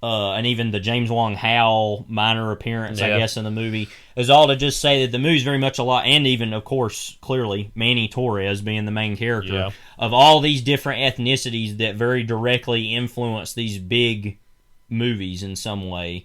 and even the James Wong Howe minor appearance, I guess, in the movie, is all to just say that the movie's very much a lot, and even, of course, clearly, Manny Torres being the main character, of all these different ethnicities that very directly influence these big movies in some way,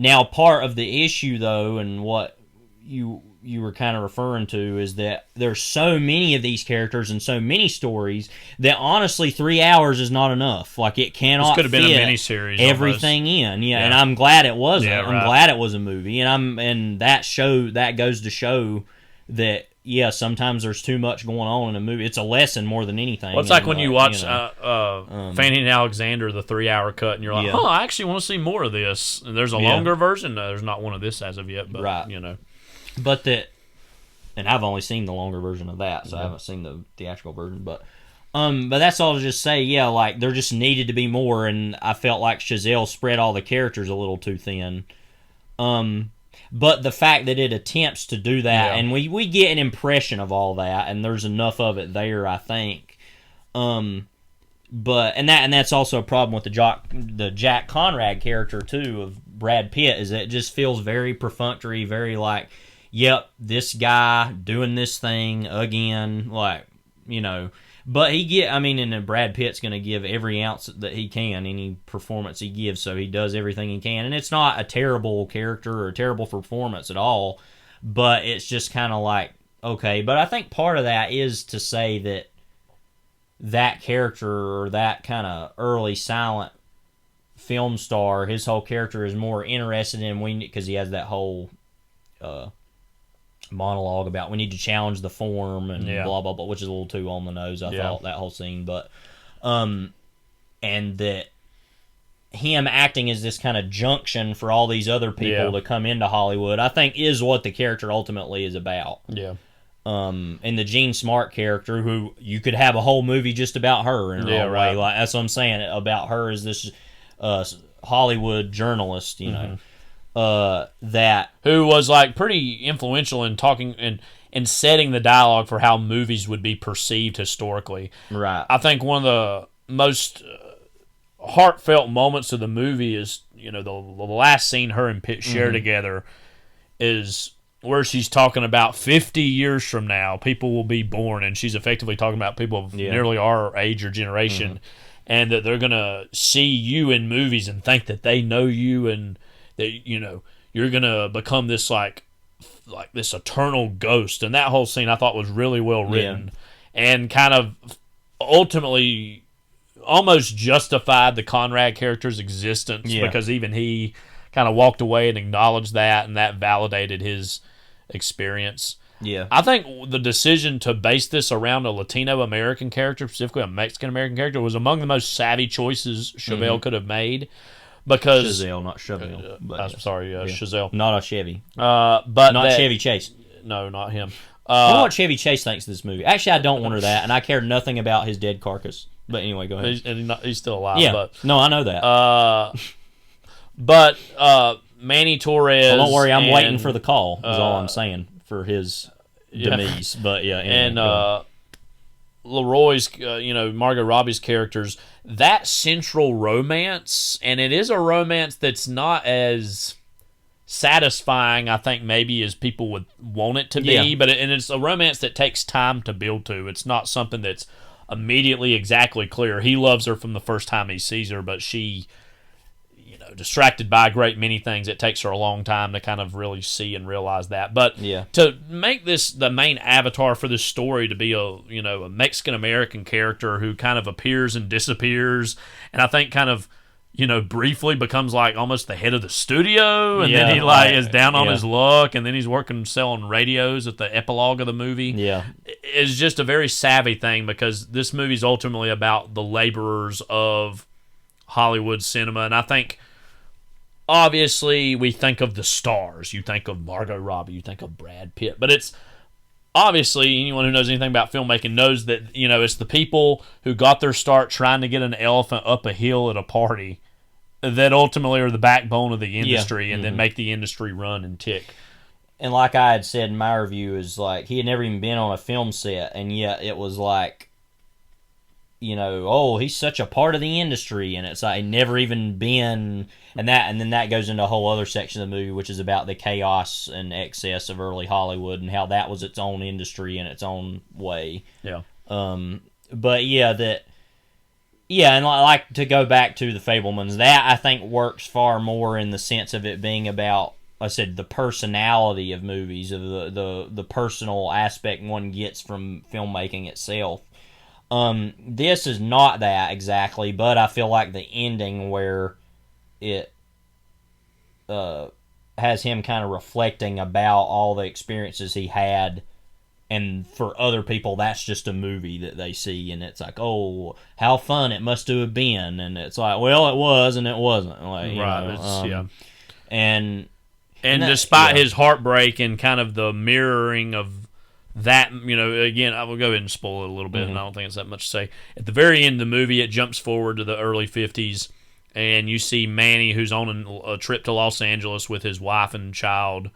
Now, part of the issue, though, and what you were kind of referring to, is that there's so many of these characters and so many stories that honestly 3 hours is not enough. Like, it cannot This could have been a fit miniseries everything in. Yeah, and I'm glad it wasn't. Yeah, I'm right. glad it was a movie, and that goes to show that sometimes there's too much going on in a movie. It's a lesson more than anything. Well, it's like when you watch know. Fanny and Alexander, the 3-hour cut, and you're like, I actually want to see more of this. And there's a longer version. No, there's not one of this as of yet, but Right. you know. But and I've only seen the longer version of that, so I haven't seen the theatrical version. But that's all to just say, like, there just needed to be more, and I felt like Chazelle spread all the characters a little too thin. But the fact that it attempts to do that, and we get an impression of all that, and there's enough of it there, I think. But that's also a problem with the Jack Conrad character too of Brad Pitt, is that it just feels very perfunctory, very like, yep, this guy doing this thing again, like, you know. But and Brad Pitt's going to give every ounce that he can, any performance he gives, so he does everything he can. And it's not a terrible character or a terrible performance at all, but it's just kind of like, okay. But I think part of that is to say that character, or that kind of early silent film star, his whole character is more interested in, because he has that whole monologue about we need to challenge the form and blah blah blah, which is a little too on the nose, I thought, that whole scene. But and that him acting as this kind of junction for all these other people to come into Hollywood, I think, is what the character ultimately is about. And the Jean Smart character, who you could have a whole movie just about her in a way, like, that's what I'm saying about her, as this Hollywood journalist, you know. That who was like pretty influential in talking and setting the dialogue for how movies would be perceived historically. Right. I think one of the most heartfelt moments of the movie is, you know, the last scene her and Pitt share together is where she's talking about 50 years from now people will be born, and she's effectively talking about people of nearly our age or generation, and that they're gonna see you in movies and think that they know you, and that, you know, you're gonna become this like this eternal ghost. And that whole scene I thought was really well written, and kind of ultimately almost justified the Conrad character's existence, because even he kind of walked away and acknowledged that, and that validated his experience. I think the decision to base this around a Latino American character, specifically a Mexican American character, was among the most savvy choices Chazelle could have made. Because Chazelle, not Chevelle. I'm sorry, Chazelle. Not a Chevy. But not Chevy Chase. No, not him. I wonder what Chevy Chase thinks of this movie. Actually, I don't wonder that, and I care nothing about his dead carcass. But anyway, go ahead. He's still alive. Yeah. But, no, I know that. But Manny Torres. Well, don't worry, I'm waiting for the call. Is all I'm saying for his demise. But anyway, Leroy's, Margot Robbie's characters, that central romance, and it is a romance that's not as satisfying, I think, maybe as people would want it to be, but it's a romance that takes time to build to. It's not something that's immediately exactly clear. He loves her from the first time he sees her, but she, distracted by a great many things, it takes her a long time to kind of really see and realize that. But to make this the main avatar for this story to be a Mexican American character who kind of appears and disappears, and I think kind of briefly becomes like almost the head of the studio, and then he is down on his luck, and then he's working selling radios at the epilogue of the movie. It's just a very savvy thing, because this movie's ultimately about the laborers of Hollywood cinema, and I think obviously we think of the stars. You think of Margot Robbie, you think of Brad Pitt, but it's obviously, anyone who knows anything about filmmaking knows that it's the people who got their start trying to get an elephant up a hill at a party that ultimately are the backbone of the industry, and then make the industry run and tick. And like I had said in my review, is like he had never even been on a film set, and yet it was like, he's such a part of the industry, and it's like never even been, and then that goes into a whole other section of the movie, which is about the chaos and excess of early Hollywood and how that was its own industry in its own way. But that Yeah, and like to go back to the Fabelmans, that I think works far more in the sense of it being about, like I said, the personality of movies, of the personal aspect one gets from filmmaking itself. This is not that exactly, but I feel like the ending where it has him kind of reflecting about all the experiences he had. And for other people, that's just a movie that they see, and it's like, oh, how fun it must have been, and it's like, well, it was, and it wasn't, like, Right? And despite his heartbreak and kind of the mirroring of that, again, I will go ahead and spoil it a little bit, and I don't think it's that much to say. At the very end of the movie, it jumps forward to the early 50s, and you see Manny, who's on a trip to Los Angeles with his wife and child.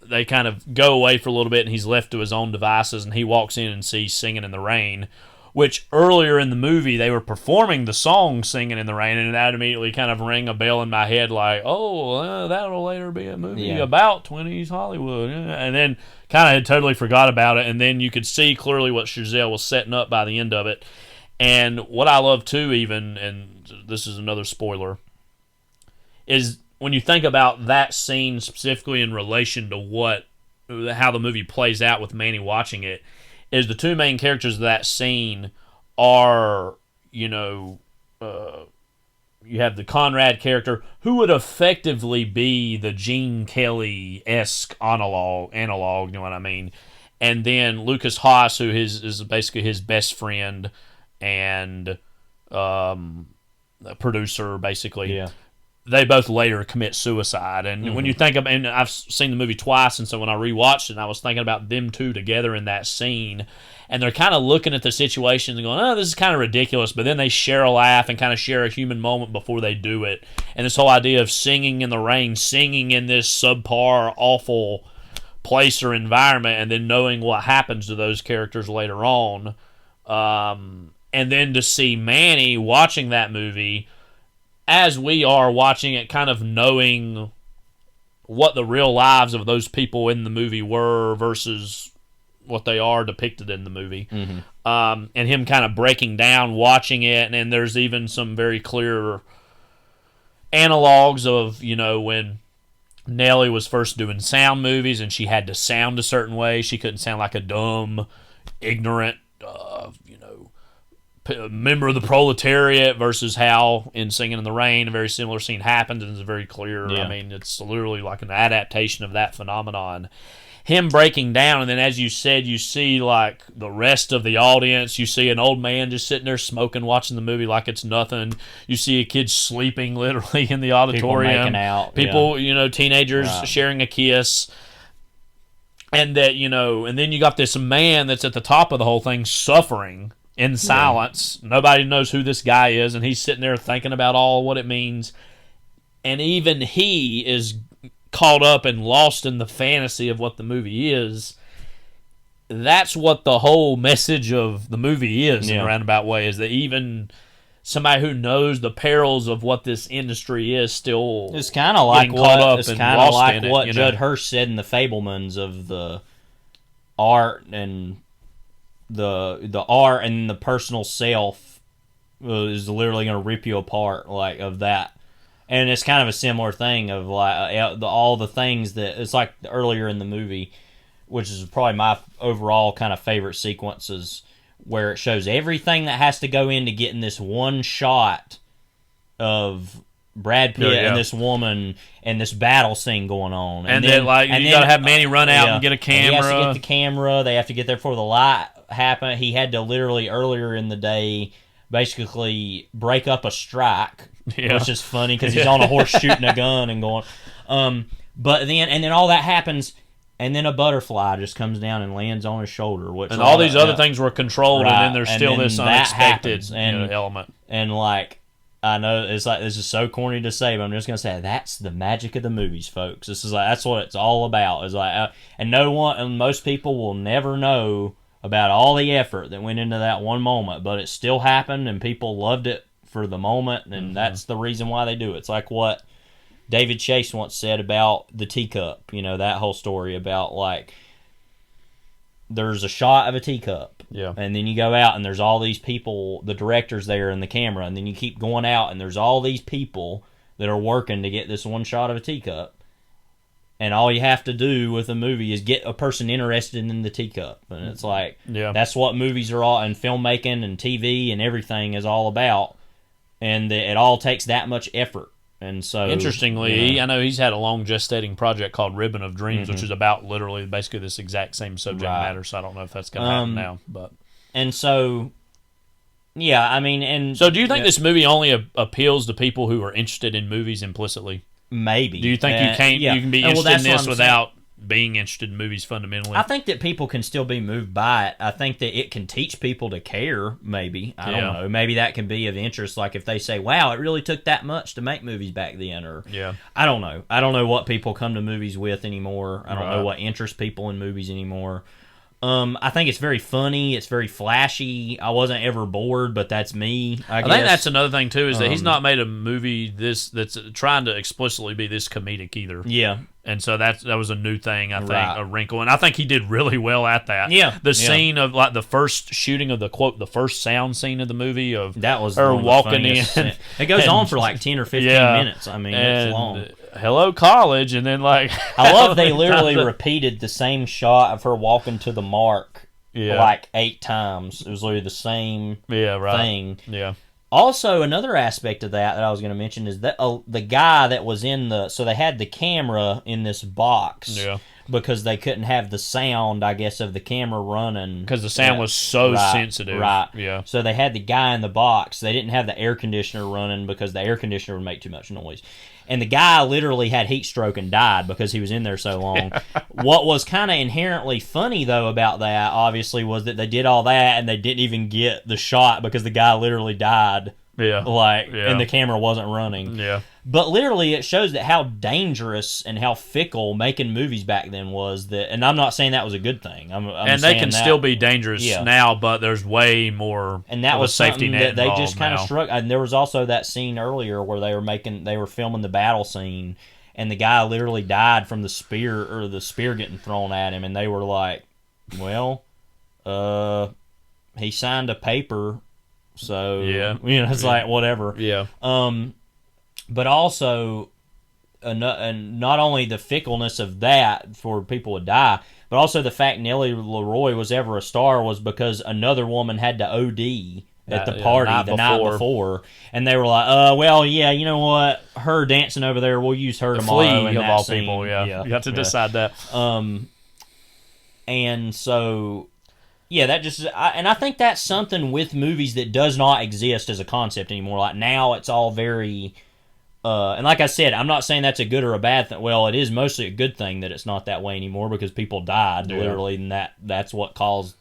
They kind of go away for a little bit, and he's left to his own devices, and he walks in and sees Singing in the Rain, which earlier in the movie they were performing the song Singing in the Rain, and that immediately kind of rang a bell in my head like, oh, that'll later be a movie about 20s Hollywood. And then kind of had totally forgot about it, and then you could see clearly what Chazelle was setting up by the end of it. And what I love too, even, and this is another spoiler, is when you think about that scene specifically in relation to how the movie plays out with Manny watching it, is the two main characters of that scene are, you have the Conrad character, who would effectively be the Gene Kelly-esque analog, you know what I mean? And then Lucas Haas, who is basically his best friend and producer, basically. Yeah. They both later commit suicide. And when you think of, and I've seen the movie twice, and so when I rewatched it, I was thinking about them two together in that scene, and they're kind of looking at the situation and going, oh, this is kind of ridiculous, but then they share a laugh and kind of share a human moment before they do it. And this whole idea of singing in the rain, singing in this subpar, awful place or environment, and then knowing what happens to those characters later on. And then to see Manny watching that movie, as we are watching it, kind of knowing what the real lives of those people in the movie were versus what they are depicted in the movie. And him kind of breaking down, watching it, and then there's even some very clear analogs of, when Nellie was first doing sound movies and she had to sound a certain way. She couldn't sound like a dumb, ignorant, member of the proletariat versus how in Singing in the Rain a very similar scene happens, and it's very clear. I mean, it's literally like an adaptation of that phenomenon. Him breaking down, and then as you said, you see like the rest of the audience. You see an old man just sitting there smoking, watching the movie like it's nothing. You see a kid sleeping literally in the auditorium. People making out. People, teenagers sharing a kiss. And that, and then you got this man that's at the top of the whole thing suffering in silence. Nobody knows who this guy is, and he's sitting there thinking about all what it means. And even he is caught up and lost in the fantasy of what the movie is. That's what the whole message of the movie is in a roundabout way, is that even somebody who knows the perils of what this industry is still it's kind of like what it, Judd Hirsch said in The Fabelmans, of the art and the art and the personal self is literally going to rip you apart, like, of that. And it's kind of a similar thing of like all the things that it's like earlier in the movie, which is probably my overall kind of favorite sequences, where it shows everything that has to go into getting this one shot of Brad Pitt and this woman and this battle scene going on. And then like you got to have Manny run out and get a camera. And he has to get the camera. They have to get there before the light happen. He had to literally earlier in the day basically break up a strike, which is funny because he's on a horse shooting a gun and going. But then all that happens, and then a butterfly just comes down and lands on his shoulder. And all these other things were controlled, and then there's still this unexpected element. And like, I know it's like, this is so corny to say, but I'm just gonna say that's the magic of the movies, folks. This is like, that's what it's all about. Is like, and most people will never know about all the effort that went into that one moment, but it still happened, and people loved it for the moment, and that's the reason why they do it. It's like what David Chase once said about the teacup, that whole story about like there's a shot of a teacup. Yeah. And then you go out and there's all these people, the director's there and the camera, and then you keep going out and there's all these people that are working to get this one shot of a teacup. And all you have to do with a movie is get a person interested in the teacup. And it's like, that's what movies are all, and filmmaking and TV and everything is all about. And it all takes that much effort. And so, interestingly, I know he's had a long gestating project called Ribbon of Dreams, which is about literally basically this exact same subject matter. So I don't know if that's going to happen now. But and so, yeah, I mean, and so do you think this movie only appeals to people who are interested in movies implicitly? Maybe. Do you think you can be interested in this without being interested in movies fundamentally? I think that people can still be moved by it. I think that it can teach people to care, maybe. I don't know. Maybe that can be of interest, like if they say, wow, it really took that much to make movies back then, or I don't know. I don't know what people come to movies with anymore. I don't know what interests people in movies anymore. I think it's very funny. It's very flashy. I wasn't ever bored, but that's me. I guess. think that's another thing too, is that he's not made a movie that's trying to explicitly be this comedic either. Yeah. And so that was a new thing, I think, a wrinkle, and I think he did really well at that. Yeah, the scene of like the first shooting of the first sound scene of the movie of that was her walking in. It goes on for like 10 or 15 minutes. I mean, it's long. Hello, college, and then like I love they literally repeated the same shot of her walking to the mark like 8 times. It was literally the same thing. Yeah. Also, another aspect of that I was going to mention is that the guy that was so they had the camera in this box because they couldn't have the sound, I guess, of the camera running. Because the sound was so sensitive. Right. Yeah. So they had the guy in the box. They didn't have the air conditioner running because the air conditioner would make too much noise. And the guy literally had heat stroke and died because he was in there so long. What was kind of inherently funny, though, about that, obviously, was that they did all that and they didn't even get the shot because the guy literally died. Yeah. And the camera wasn't running. Yeah. But literally, it shows that how dangerous and how fickle making movies back then was. And I'm not saying that was a good thing. And they can still be dangerous now, but there's way more. And that was a safety net that they just kind of struck. And there was also that scene earlier where they were filming the battle scene, and the guy literally died from the spear getting thrown at him, and they were like, "Well, he signed a paper." So it's like whatever. Yeah. But also, and not only the fickleness of that for people to die, but also the fact Nellie Leroy was ever a star was because another woman had to OD at the party the night before, and they were like, well, yeah, you know what? Her dancing over there, we'll use her tomorrow. In of all scene. People, you have to decide that. And so. Yeah, that just and I think that's something with movies that does not exist as a concept anymore. Like now, it's all very, and like I said, I'm not saying that's a good or a bad thing. Well, it is mostly a good thing that it's not that way anymore because people died literally, and that's what caused.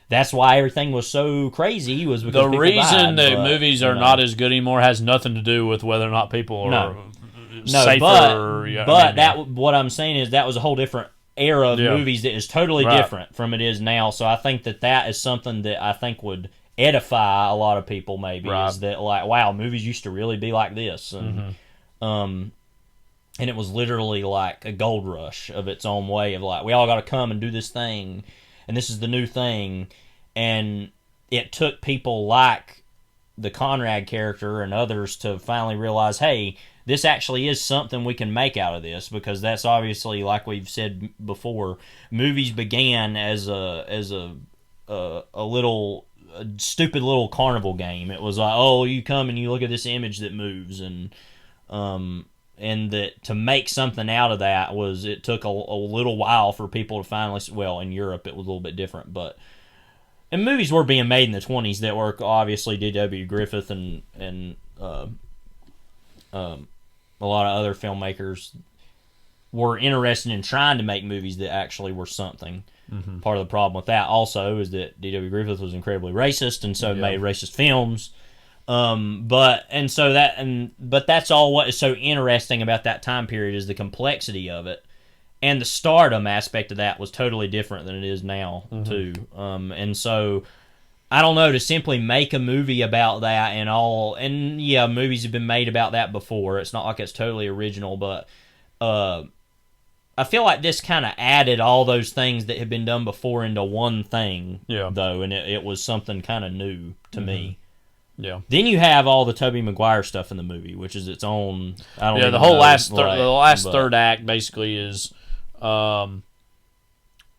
That's why everything was so crazy was because the people reason died, that movies are not as good anymore has nothing to do with whether or not people are safer. But what I'm saying is that was a whole different era of movies that is totally different from it is now. So I think that is something that I think would edify a lot of people maybe is that like, wow, movies used to really be like this. And and it was literally like a gold rush of its own way of like, we all got to come and do this thing and this is the new thing. And it took people like the Conrad character and others to finally realize, hey, this actually is something we can make out of this, because that's obviously, like we've said before, movies began as a stupid little carnival game. It was like, oh, you come and you look at this image that moves, and that to make something out of that it took a little while for people to finally, well, in Europe it was a little bit different, and movies were being made in the 1920s that were obviously D.W. Griffith and a lot of other filmmakers were interested in trying to make movies that actually were something. Mm-hmm. Part of the problem with that also is that D.W. Griffith was incredibly racist, and so made racist films. But that's all what is so interesting about that time period is the complexity of it, and the stardom aspect of that was totally different than it is now too. And so. I don't know, to simply make a movie about that and yeah, movies have been made about that before. It's not like it's totally original, but I feel like this kind of added all those things that had been done before into one thing, though, and it was something kind of new to me. Yeah. Then you have all the Tobey Maguire stuff in the movie, which is its own. I don't. Yeah, even the whole know, last third act basically is all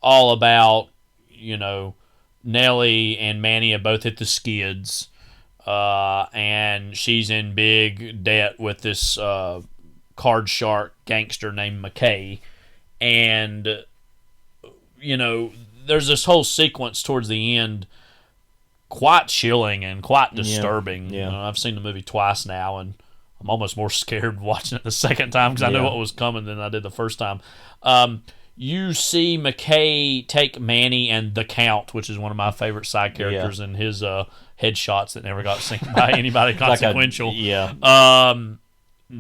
about, you know, Nellie and Manny have both hit the skids, and she's in big debt with this card shark gangster named McKay. And, you know, there's this whole sequence towards the end, quite chilling and quite disturbing. Yeah. You know, I've seen the movie twice now, and I'm almost more scared watching it the second time because I knew what was coming than I did the first time. You see McKay take Manny and the Count, which is one of my favorite side characters in his headshots that never got seen by anybody consequential.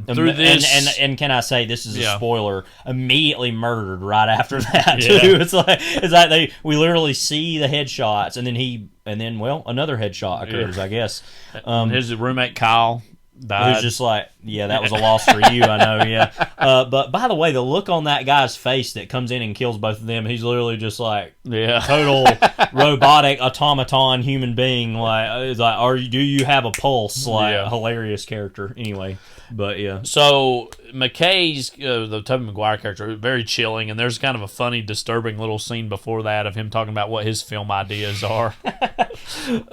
Through this, and can I say this is a spoiler? Immediately murdered right after that too. It's like we literally see the headshots, and then another headshot occurs. I guess his roommate Kyle died. Who's just like, that was a loss for you. I know, But by the way, the look on that guy's face that comes in and kills both of them, he's literally just like total robotic automaton human being. Like, it's like, do you have a pulse? Like, hilarious character. Anyway. But so McKay's the Tobey Maguire character, very chilling, and there's kind of a funny, disturbing little scene before that of him talking about what his film ideas are,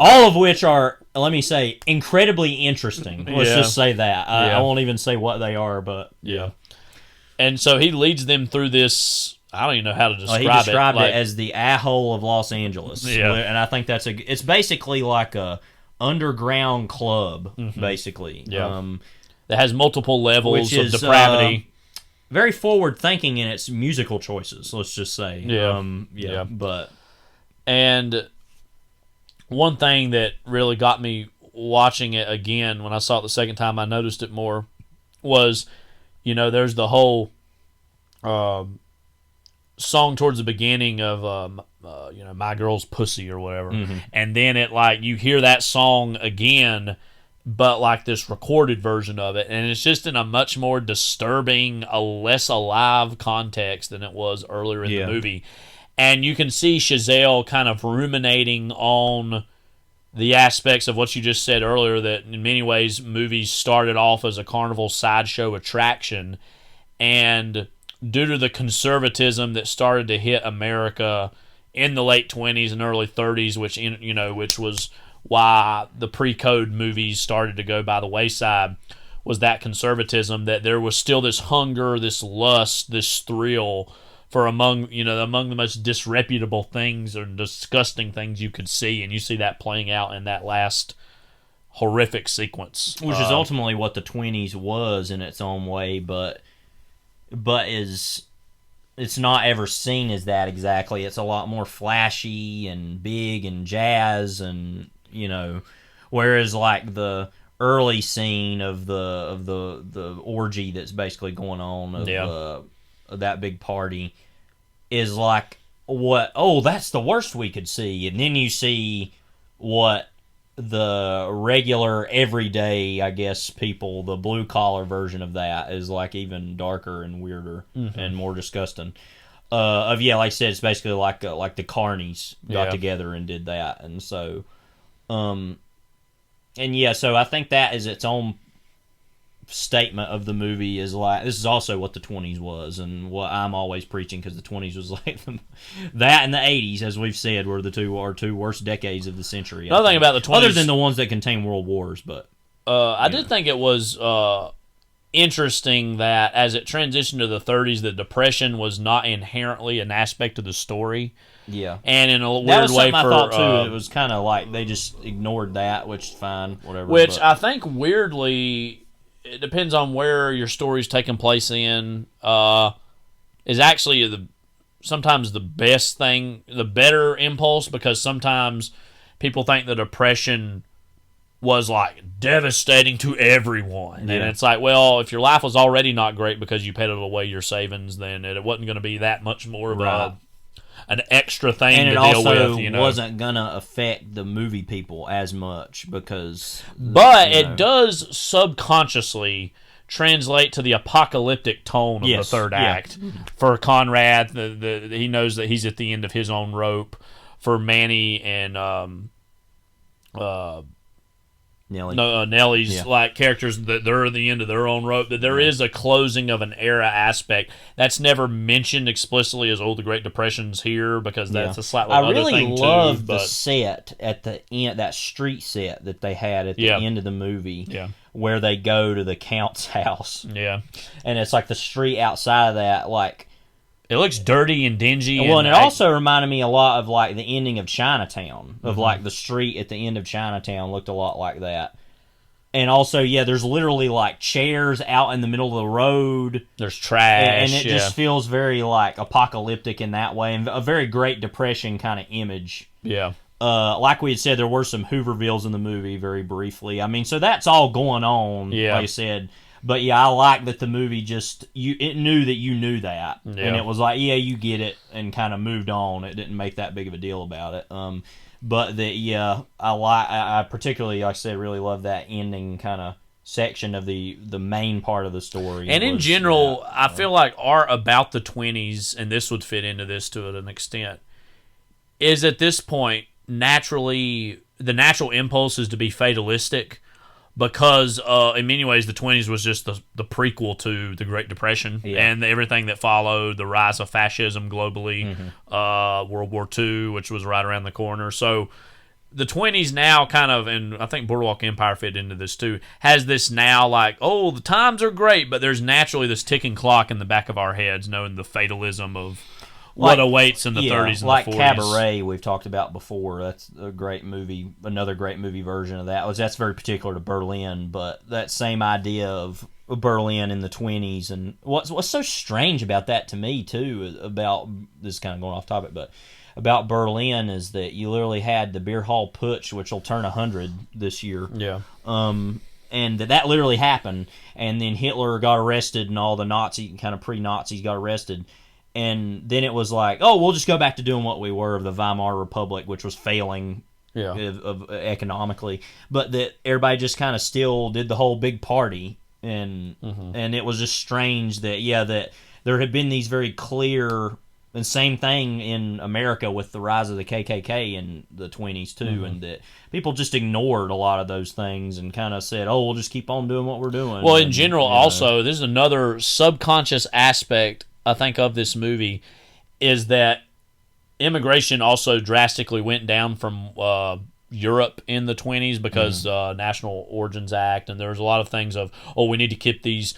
all of which are, let me say, incredibly interesting. Let's just say that. I won't even say what they are, but And so he leads them through this. I don't even know how to describe it. He described it as the a-hole of Los Angeles. Yeah, and I think it's basically like a underground club, basically. Yeah. That has multiple levels of depravity. Very forward-thinking in its musical choices, let's just say. But and one thing that really got me watching it again, when I saw it the second time, I noticed it more, was, you know, there's the whole song towards the beginning of, you know, My Girl's Pussy or whatever. And then you hear that song again, but like this recorded version of it, and it's just in a much more disturbing, a less alive context than it was earlier in the movie. And you can see Chazelle kind of ruminating on the aspects of what you just said earlier, that in many ways movies started off as a carnival sideshow attraction, and due to the conservatism that started to hit America in the late 20s and early 30s, which was why the pre-code movies started to go by the wayside, was that conservatism, that there was still this hunger, this lust, this thrill for among the most disreputable things or disgusting things you could see, and you see that playing out in that last horrific sequence. Which is ultimately what the 20s was in its own way, but it's not ever seen as that exactly. It's a lot more flashy and big and jazz, and whereas like the early scene of the orgy that's basically going on of that big party is like, that's the worst we could see. And then you see what the regular everyday, I guess, people, the blue collar version of that is like even darker and weirder and more disgusting. Like I said, it's basically like the carnies got together and did that. And so so I think that is its own statement of the movie, is like, this is also what the 20s was, and what I'm always preaching, because the 20s was like that, and the 80s, as we've said, were the two worst decades of the century. Another thing about the 20s, other than the ones that contain world wars, but I did think it was interesting that as it transitioned to the 30s, the Depression was not inherently an aspect of the story. Yeah, and in a weird that was way, I thought too, it was kind of like they just ignored that, which is fine, whatever. Which I think weirdly, it depends on where your story's taking place in, is actually sometimes the best thing, the better impulse, because sometimes people think the Depression was like devastating to everyone. And it's like, well, if your life was already not great because you peddled away your savings, then it wasn't going to be that much more of an extra thing to deal with. And it also wasn't going to affect the movie people as much because... But it does subconsciously translate to the apocalyptic tone of the third act. For Conrad, he knows that he's at the end of his own rope. For Manny and Nellie's like characters, that they're at the end of their own rope. That there is a closing of an era aspect that's never mentioned explicitly as the Great Depression's here, because that's a slightly other thing too. I really love the set at the end, that street set that they had at the end of the movie, where they go to the Count's house. Yeah, and it's like the street outside of that, like. It looks dirty and dingy. Well, and it also reminded me a lot of like the ending of Chinatown, of like the street at the end of Chinatown looked a lot like that. And also, there's literally like chairs out in the middle of the road. There's trash. And it just feels very like apocalyptic in that way, and a very Great Depression kind of image. Yeah. Like we had said, there were some Hoovervilles in the movie very briefly. I mean, so that's all going on, like I said. But I like that the movie it knew that you knew that, and it was like, you get it, and kind of moved on. It didn't make that big of a deal about it. But I particularly, like I said, really love that ending kind of section of the main part of the story. And in general, I feel like art about the 20s, and this would fit into this to an extent, is at this point naturally the natural impulse is to be fatalistic. Because in many ways, the 20s was just the prequel to the Great Depression and everything that followed, the rise of fascism globally, World War II, which was right around the corner. So the 20s now kind of, and I think Boardwalk Empire fit into this too, has this now like, the times are great, but there's naturally this ticking clock in the back of our heads, knowing the fatalism of what awaits in the 30s and the 40s. Like Cabaret, we've talked about before. That's a great movie, another great movie version of that. That's very particular to Berlin, but that same idea of Berlin in the 20s. And what's so strange about that to me, too, about, this is kind of going off topic, but about Berlin is that you literally had the beer hall putsch, which will turn 100 this year. Yeah. And that literally happened. And then Hitler got arrested, and all the Nazi, kind of pre-Nazis got arrested. And then it was like, we'll just go back to doing what we were of the Weimar Republic, which was failing economically. But that everybody just kind of still did the whole big party. And it was just strange that, that there had been these very clear, and same thing in America with the rise of the KKK in the 20s too, and that people just ignored a lot of those things and kind of said, we'll just keep on doing what we're doing. Well, in general, also, this is another subconscious aspect I think of this movie, is that immigration also drastically went down from Europe in the 20s because National Origins Act, and there was a lot of things of, we need to keep these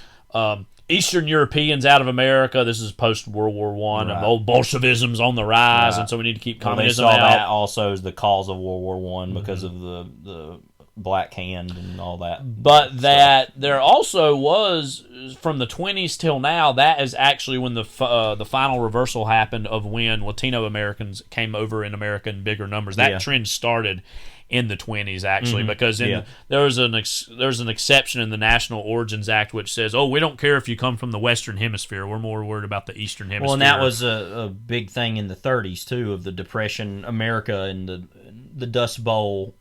Eastern Europeans out of America. This is post World War I, and old Bolshevism's on the rise, and so we need to keep communism out. They saw that also as the cause of World War I because of the Black Hand and all that. But that there also was, from the 20s till now, that is actually when the final reversal happened of when Latino Americans came over in America in bigger numbers. That trend started in the 20s, actually, because there's an exception in the National Origins Act which says, we don't care if you come from the Western Hemisphere. We're more worried about the Eastern Hemisphere. Well, and that was a big thing in the 30s, too, of the Depression, America, and the Dust Bowl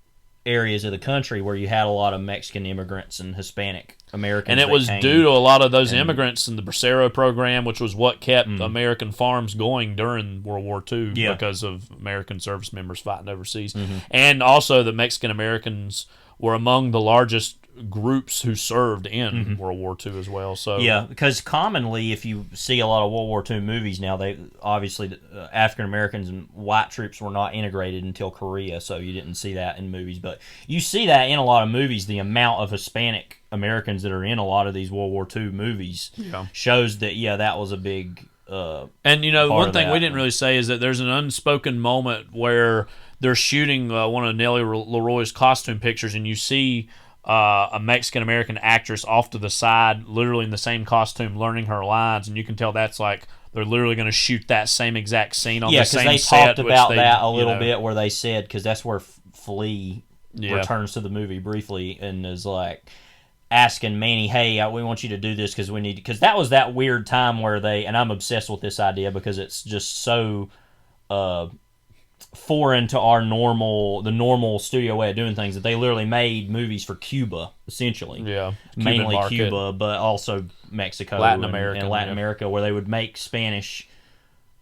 areas of the country where you had a lot of Mexican immigrants and Hispanic Americans. And it was due to a lot of those immigrants and the Bracero program, which was what kept American farms going during World War II because of American service members fighting overseas. And also the Mexican Americans were among the largest groups who served in World War II as well. So because commonly, if you see a lot of World War II movies now, they obviously African Americans and white troops were not integrated until Korea, so you didn't see that in movies. But you see that in a lot of movies. The amount of Hispanic Americans that are in a lot of these World War II movies shows that that was a big. And one thing we didn't really say is that there's an unspoken moment where they're shooting one of Nellie Leroy's costume pictures, and you see a Mexican-American actress off to the side, literally in the same costume, learning her lines, and you can tell that's like they're literally going to shoot that same exact scene on the same set. Yeah, because they talked about that a little bit, where they said, because that's where Flea returns to the movie briefly and is like asking Manny, hey, we want you to do this because we need, because that was that weird time where they, and I'm obsessed with this idea because it's just so foreign to the normal studio way of doing things. That they literally made movies for Cuba, essentially. Yeah, mainly market. Cuba, but also Mexico, Latin and America, Latin America, where they would make Spanish.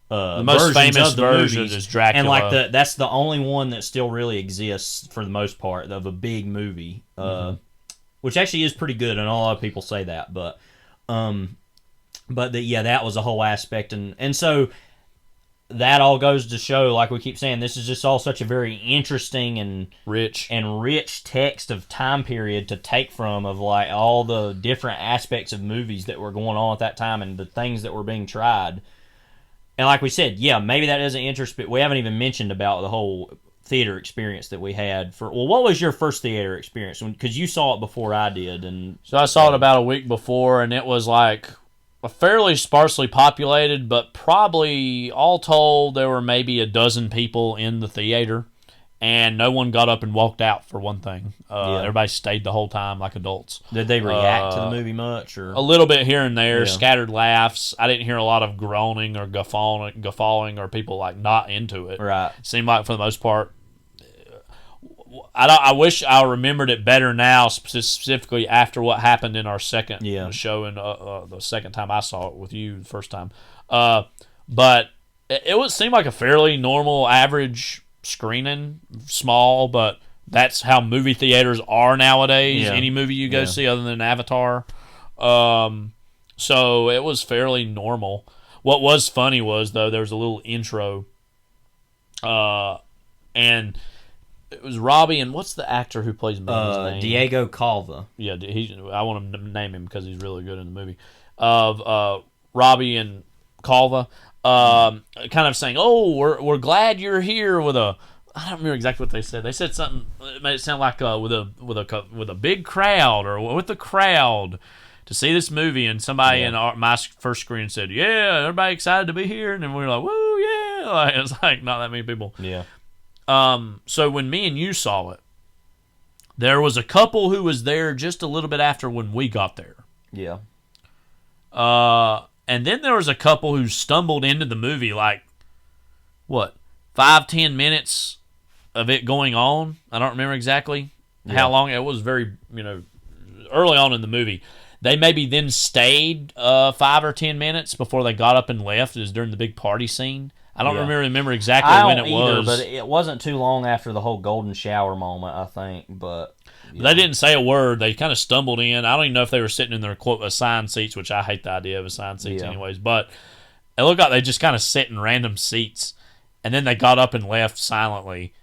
The most famous version is Dracula, and like that's the only one that still really exists for the most part of a big movie, which actually is pretty good, and a lot of people say that, but that was a whole aspect, and so that all goes to show, like we keep saying, this is just all such a very interesting and rich text of time period to take from, of like all the different aspects of movies that were going on at that time and the things that were being tried. And like we said, yeah, maybe that doesn't interest, but we haven't even mentioned about the whole theater experience that we had. What was your first theater experience? Because you saw it before I did. And so I saw it about a week before, and it was like a fairly sparsely populated, but probably all told there were maybe a dozen people in the theater, and no one got up and walked out, for one thing. Everybody stayed the whole time like adults. Did they react to the movie much? Or a little bit here and there, scattered laughs. I didn't hear a lot of groaning or guffawing or people like not into it. Right. It seemed like for the most part, I wish I remembered it better now, specifically after what happened in our second show and the second time I saw it with you the first time. But it would seem like a fairly normal, average screening, small, but that's how movie theaters are nowadays. Yeah. Any movie you go see other than Avatar. So it was fairly normal. What was funny was, though, there was a little intro, and it was Robbie, and what's the actor who plays Benny's name? Diego Calva. Yeah, I want to name him because he's really good in the movie. Of Robbie and Calva, kind of saying, "Oh, we're glad you're here," with a, I don't remember exactly what they said. They said something. It made it sound like with a big crowd, or with the crowd to see this movie. And somebody in my first screen said, "Yeah, everybody excited to be here," and then we were like, "Woo, yeah!" Like, it's like not that many people. Yeah. So when me and you saw it, there was a couple who was there just a little bit after when we got there. Yeah. And then there was a couple who stumbled into the movie like, 5-10 minutes of it going on. I don't remember exactly how long. It was very, early on in the movie. They maybe then stayed 5 or 10 minutes before they got up and left. It was during the big party scene. I don't remember exactly when it was. But it wasn't too long after the whole golden shower moment, I think. But they didn't say a word. They kind of stumbled in. I don't even know if they were sitting in their, quote, assigned seats, which I hate the idea of assigned seats anyways. But it looked like they just kind of sat in random seats. And then they got up and left silently.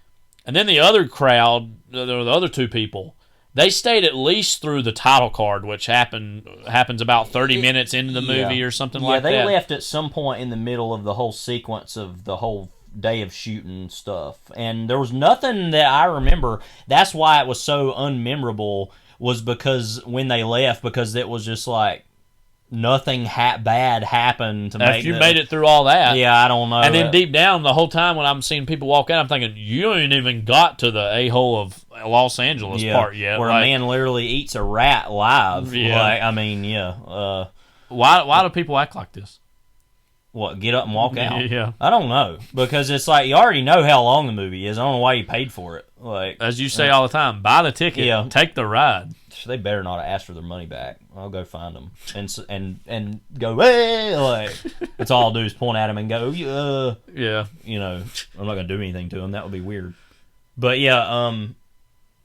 And then the other crowd, the other two people, they stayed at least through the title card, which happens about 30 minutes into the movie or something like that. Yeah, they left at some point in the middle of the whole sequence of the whole day of shooting stuff. And there was nothing that I remember. That's why it was so unmemorable, was because when they left, because it was just like nothing bad happened to make you made it through all that. Yeah, I don't know. And then deep down, the whole time when I'm seeing people walk out, I'm thinking, you ain't even got to the a-hole of Los Angeles part yet. Where a man literally eats a rat live. Yeah. Why do people act like this? What, get up and walk out? Yeah. I don't know. Because it's like, you already know how long the movie is. I don't know why you paid for it. Like, as you say all the time, buy the ticket, take the ride. They better not have asked for their money back. I'll go find them and go, hey, like, that's all I'll do is point at them and go, yeah. I'm not going to do anything to them. That would be weird. But yeah,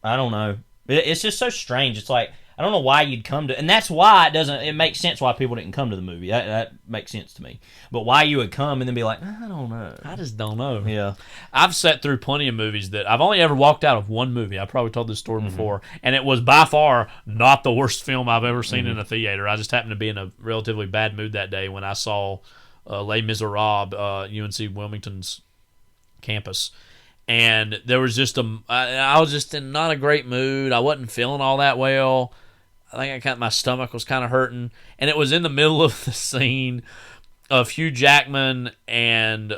I don't know. It's just so strange. It's like, I don't know why you'd come to, and that's why it makes sense why people didn't come to the movie. That makes sense to me. But why you would come and then be like, I don't know. I just don't know. Yeah. I've sat through plenty of movies that I've only ever walked out of one movie. I probably told this story before, and it was by far not the worst film I've ever seen in a theater. I just happened to be in a relatively bad mood that day when I saw Les Miserables, UNC Wilmington's campus. And there was just I was just in not a great mood. I wasn't feeling all that well. I think my stomach was kind of hurting, and it was in the middle of the scene of Hugh Jackman and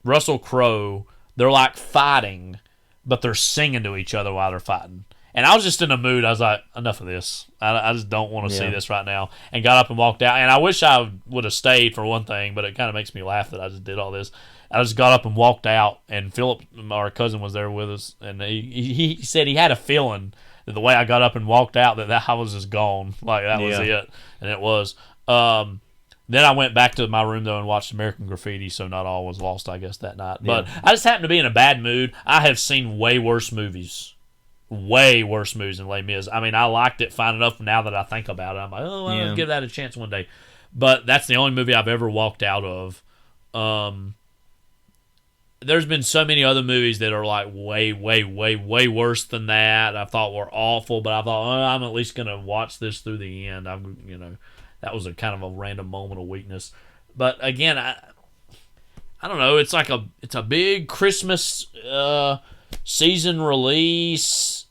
Russell Crowe. They're like fighting, but they're singing to each other while they're fighting, And I was just in a mood. I was like, enough of this. I just don't want to see Yeah. this right now. And got up and walked out. And I wish I would have stayed for one thing, but it kind of makes me laugh that I just did all this. I just got up and walked out, and Philip, our cousin, was there with us, and he said he had a feeling that the way I got up and walked out that I was just gone. Like, that was it. And it was. Then I went back to my room, though, and watched American Graffiti, so not all was lost, I guess, that night. But I just happened to be in a bad mood. I have seen way worse movies than Les Mis. I mean, I liked it fine enough now that I think about it. I'm like, oh, I'll give that a chance one day. But that's the only movie I've ever walked out of. There's been so many other movies that are like way worse than that. I thought were awful, but I thought, oh, I'm at least going to watch this through the end. That was a kind of a random moment of weakness. But again, I don't know. It's like it's a big Christmas season release.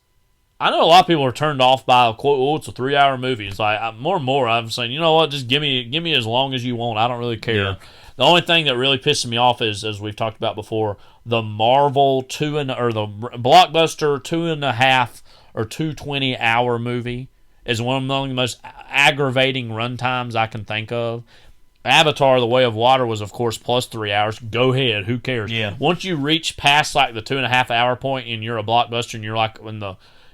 I know a lot of people are turned off by quote, oh, it's a 3-hour movie. It's like more and more I'm saying, you know what, just give me as long as you want. I don't really care. Yeah. The only thing that really pisses me off is, as we've talked about before, the Marvel the blockbuster 2.5 or 220-hour movie is one of the most aggravating runtimes I can think of. Avatar: The Way of Water was, of course, plus 3 hours. Go ahead, who cares? Yeah. Once you reach past like the 2.5 hour point and you're a blockbuster and you're like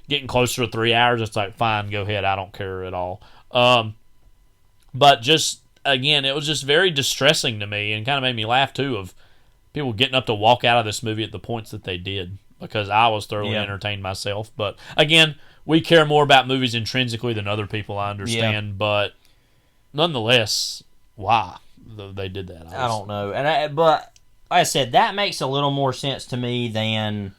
getting closer to 3 hours, it's like, fine, go ahead, I don't care at all. But just again, it was just very distressing to me and kind of made me laugh too of people getting up to walk out of this movie at the points that they did, because I was thoroughly entertained myself. But again, we care more about movies intrinsically than other people, I understand, but nonetheless, why they did that? I don't know. But like I said, that makes a little more sense to me than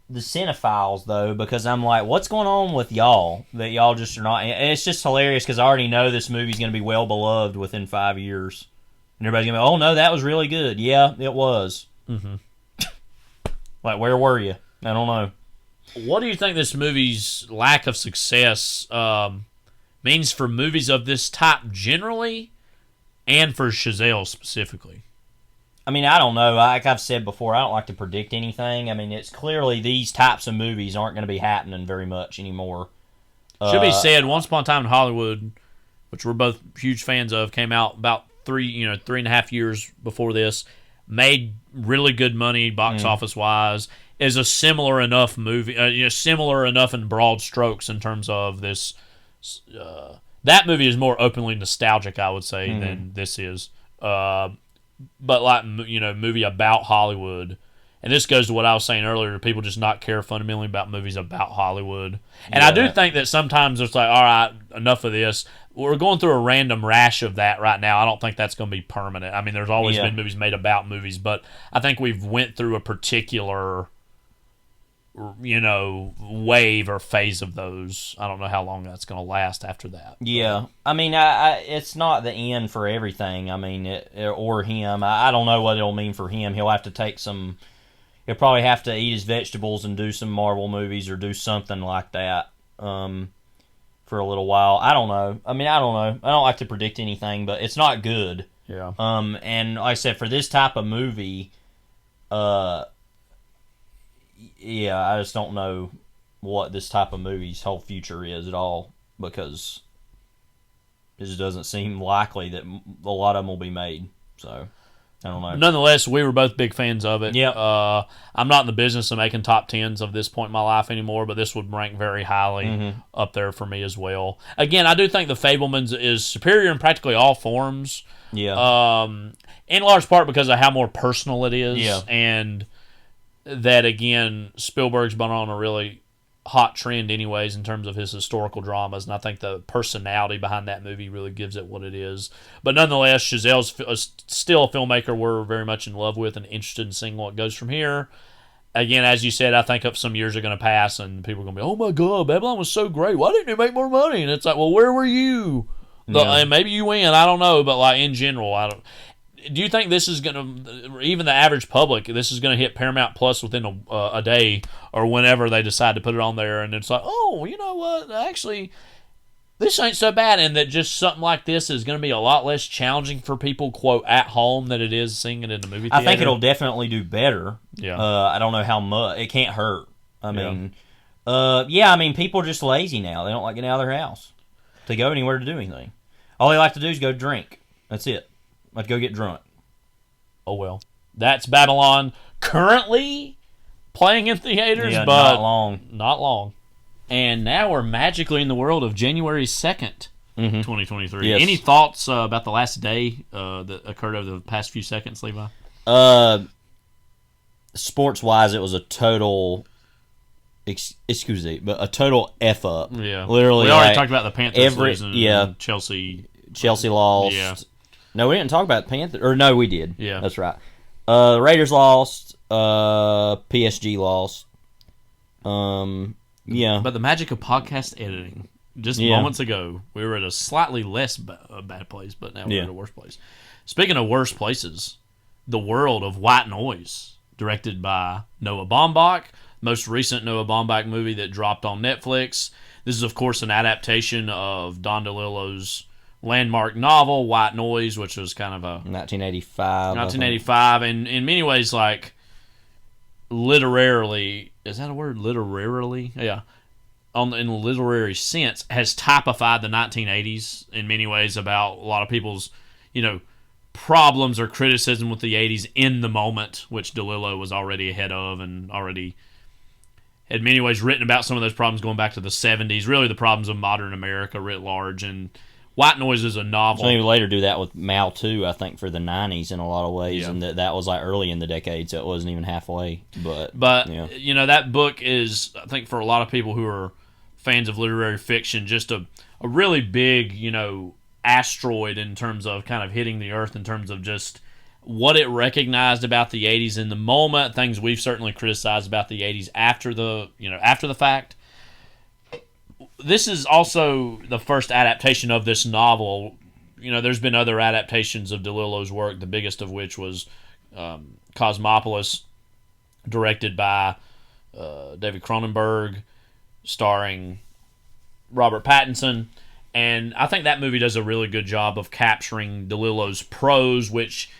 the cinephiles, though, because I'm like, what's going on with y'all that y'all just are not? And it's just hilarious because I already know this movie's going to be well beloved within 5 years, and everybody's going to be, oh no, that was really good. Yeah, it was. Mm-hmm. Like, where were you? I don't know. What do you think this movie's lack of success means for movies of this type generally, and for Chazelle specifically? I mean, I don't know. Like I've said before, I don't like to predict anything. I mean, it's clearly these types of movies aren't going to be happening very much anymore. Should be said, Once Upon a Time in Hollywood, which we're both huge fans of, came out about 3.5 years before this, made really good money box office wise. Is a similar enough movie, similar enough in broad strokes in terms of this. That movie is more openly nostalgic, I would say, than this is. But like, movie about Hollywood, and this goes to what I was saying earlier, people just not care fundamentally about movies about Hollywood. And I do think that sometimes it's like, all right, enough of this. We're going through a random rash of that right now. I don't think that's going to be permanent. I mean, there's always been movies made about movies, but I think we've went through a particular wave or phase of those. I don't know how long that's going to last after that. Yeah. I mean, it's not the end for everything. I mean, or him. I don't know what it'll mean for him. He'll have to take some... He'll probably have to eat his vegetables and do some Marvel movies or do something like that for a little while. I don't know. I mean, I don't know. I don't like to predict anything, but it's not good. Yeah. And like I said, for this type of movie... yeah, I just don't know what this type of movie's whole future is at all, because it just doesn't seem likely that a lot of them will be made. So, I don't know. Nonetheless, we were both big fans of it. Yeah. I'm not in the business of making top 10s of this point in my life anymore, but this would rank very highly up there for me as well. Again, I do think The Fabelmans is superior in practically all forms. Yeah. In large part because of how more personal it is. Yeah. And that, again, Spielberg's been on a really hot trend anyways in terms of his historical dramas, and I think the personality behind that movie really gives it what it is. But nonetheless, Chazelle's still a filmmaker we're very much in love with and interested in seeing what goes from here. Again, as you said, I think some years are going to pass and people are going to be, oh my God, Babylon was so great. Why didn't it make more money? And it's like, well, where were you? And maybe you win. I don't know. But like in general, do you think this is going to, even the average public, this is going to hit Paramount Plus within a day or whenever they decide to put it on there, and it's like, oh, you know what, actually, this ain't so bad, and that just something like this is going to be a lot less challenging for people, quote, at home than it is seeing it in the movie theater? I think it'll definitely do better. Yeah. I don't know how much. It can't hurt. I mean, Yeah, I mean, people are just lazy now. They don't like getting out of their house to go anywhere to do anything. All they like to do is go drink. That's it. Like, go get drunk. Oh, well. That's Babylon currently playing in theaters, Yeah, but not long. Not long. And now we're magically in the world of January 2nd, 2023. Yes. Any thoughts about the last day that occurred over the past few seconds, Levi? Sports-wise, it was a total... excuse me, but a total F up. Yeah. Literally. We already like, talked about the Panthers losing. Yeah. Chelsea lost. Yeah. No, we didn't talk about Panthers. Or no, we did. Yeah. That's right. The Raiders lost. PSG lost. Yeah. But the magic of podcast editing. Just moments ago, we were at a slightly less bad place, but now we're at a worse place. Speaking of worse places, The World of White Noise, directed by Noah Baumbach. Most recent Noah Baumbach movie that dropped on Netflix. This is, of course, an adaptation of Don DeLillo's landmark novel, White Noise, which was kind of a... 1985. 1985, and in many ways, like, literarily... Is that a word? Literarily? Yeah. In the literary sense, has typified the 1980s in many ways about a lot of people's, problems or criticism with the 80s in the moment, which DeLillo was already ahead of and already... had in many ways written about some of those problems going back to the 70s, really the problems of modern America writ large. And White Noise is a novel. So he would later do that with Mao too, I think, for the 90s in a lot of ways. Yeah. And that was like early in the decade, so it wasn't even halfway. But that book is, I think, for a lot of people who are fans of literary fiction, just a really big, asteroid in terms of kind of hitting the earth in terms of just what it recognized about the 80s in the moment, things we've certainly criticized about the 80s after the fact. This is also the first adaptation of this novel. There's been other adaptations of DeLillo's work, the biggest of which was Cosmopolis, directed by David Cronenberg, starring Robert Pattinson. And I think that movie does a really good job of capturing DeLillo's prose, which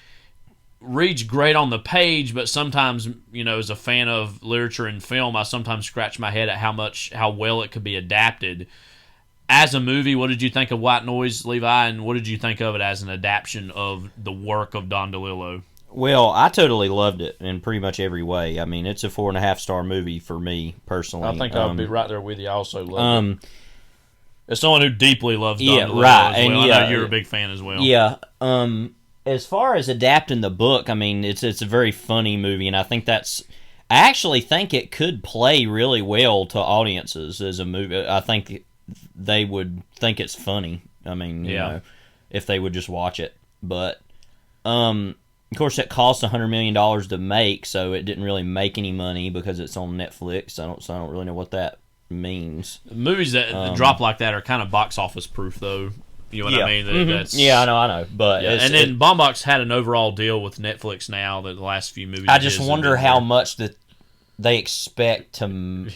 reads great on the page, but sometimes, as a fan of literature and film, I sometimes scratch my head at how well it could be adapted. As a movie, what did you think of White Noise, Levi, and what did you think of it as an adaptation of the work of Don DeLillo? Well, I totally loved it in pretty much every way. I mean, it's a 4.5-star movie for me, personally. I think I'll be right there with you. I also love it. As someone who deeply loves Don DeLillo right. as well, And I know you're a big fan as well. Yeah. As far as adapting the book, I mean, it's a very funny movie, and I actually think it could play really well to audiences as a movie. I think they would think it's funny. I mean, if they would just watch it. But, of course, it cost $100 million to make, so it didn't really make any money because it's on Netflix. So I don't really know what that means. Movies that drop like that are kind of box office proof, though. You know what I mean? That's, I know. But and then Baumbach's had an overall deal with Netflix now that the last few movies. I just wonder how much that they expect to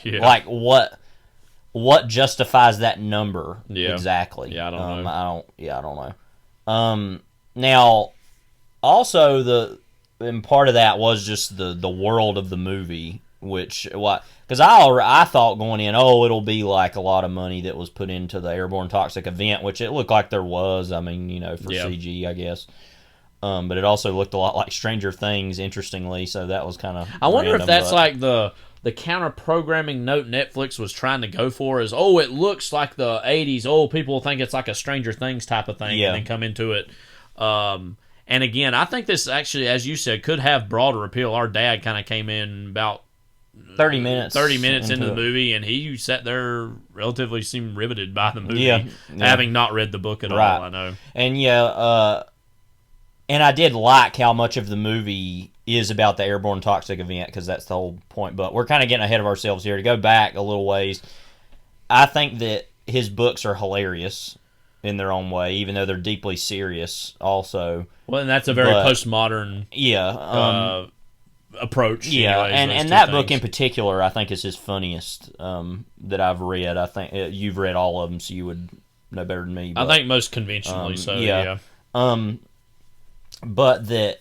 like what justifies that number exactly. Yeah, I don't know. I don't know. Now, also and part of that was just the world of the movie, which because I thought going in, it'll be like a lot of money that was put into the airborne toxic event, which it looked like there was. I mean, for CG, I guess. But it also looked a lot like Stranger Things, interestingly. So that was kind of. I wonder if that's like the counter programming note Netflix was trying to go for is, it looks like the 80s. People think it's like a Stranger Things type of thing, and then come into it. And again, I think this actually, as you said, could have broader appeal. Our dad kind of came in about 30 minutes into the movie, and he sat there relatively seemed riveted by the movie, having not read the book at all, I know. And and I did like how much of the movie is about the airborne toxic event, because that's the whole point. But we're kind of getting ahead of ourselves here. To go back a little ways, I think that his books are hilarious in their own way, even though they're deeply serious also. Well, and that's a very postmodern approach. Yeah, and that book in particular, I think, is his funniest that I've read. I think you've read all of them, so you would know better than me. But, I think most conventionally but that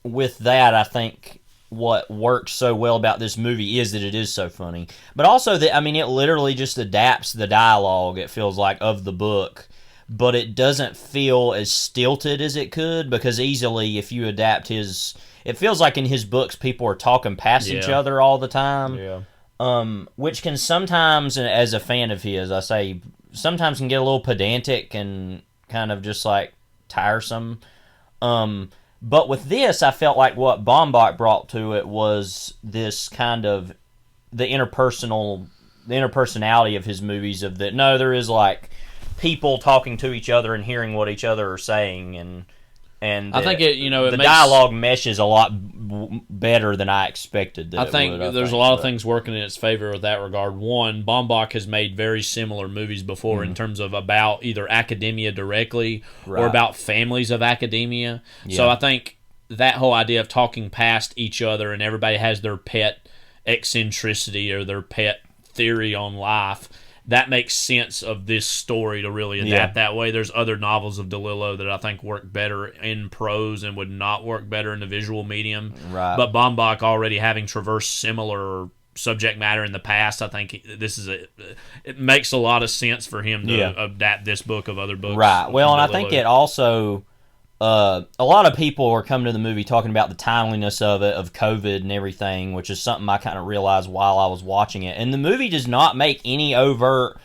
with that, I think what works so well about this movie is that it is so funny, but also that it literally just adapts the dialogue. It feels like of the book, but it doesn't feel as stilted as it could, because easily if you adapt his, it feels like in his books people are talking past each other all the time. Yeah. Which can sometimes, as a fan of his, I say sometimes can get a little pedantic and kind of just like tiresome. But with this, I felt like what Baumbach brought to it was this kind of the interpersonality of his movies, of that, no, there is like people talking to each other and hearing what each other are saying, and I think it the makes, dialogue meshes a lot better than I expected. I think there's a lot of things working in its favor with that regard. One, Baumbach has made very similar movies before in terms of about either academia directly or about families of academia. Yeah. So I think that whole idea of talking past each other and everybody has their pet eccentricity or their pet theory on life, that makes sense of this story to really adapt that way. There's other novels of DeLillo that I think work better in prose and would not work better in the visual medium. Right. But Baumbach, already having traversed similar subject matter in the past, I think it makes a lot of sense for him to adapt this book of other books. Right. Well, and I think it also, a lot of people are coming to the movie talking about the timeliness of it, of COVID and everything, which is something I kind of realized while I was watching it. And the movie does not make any overt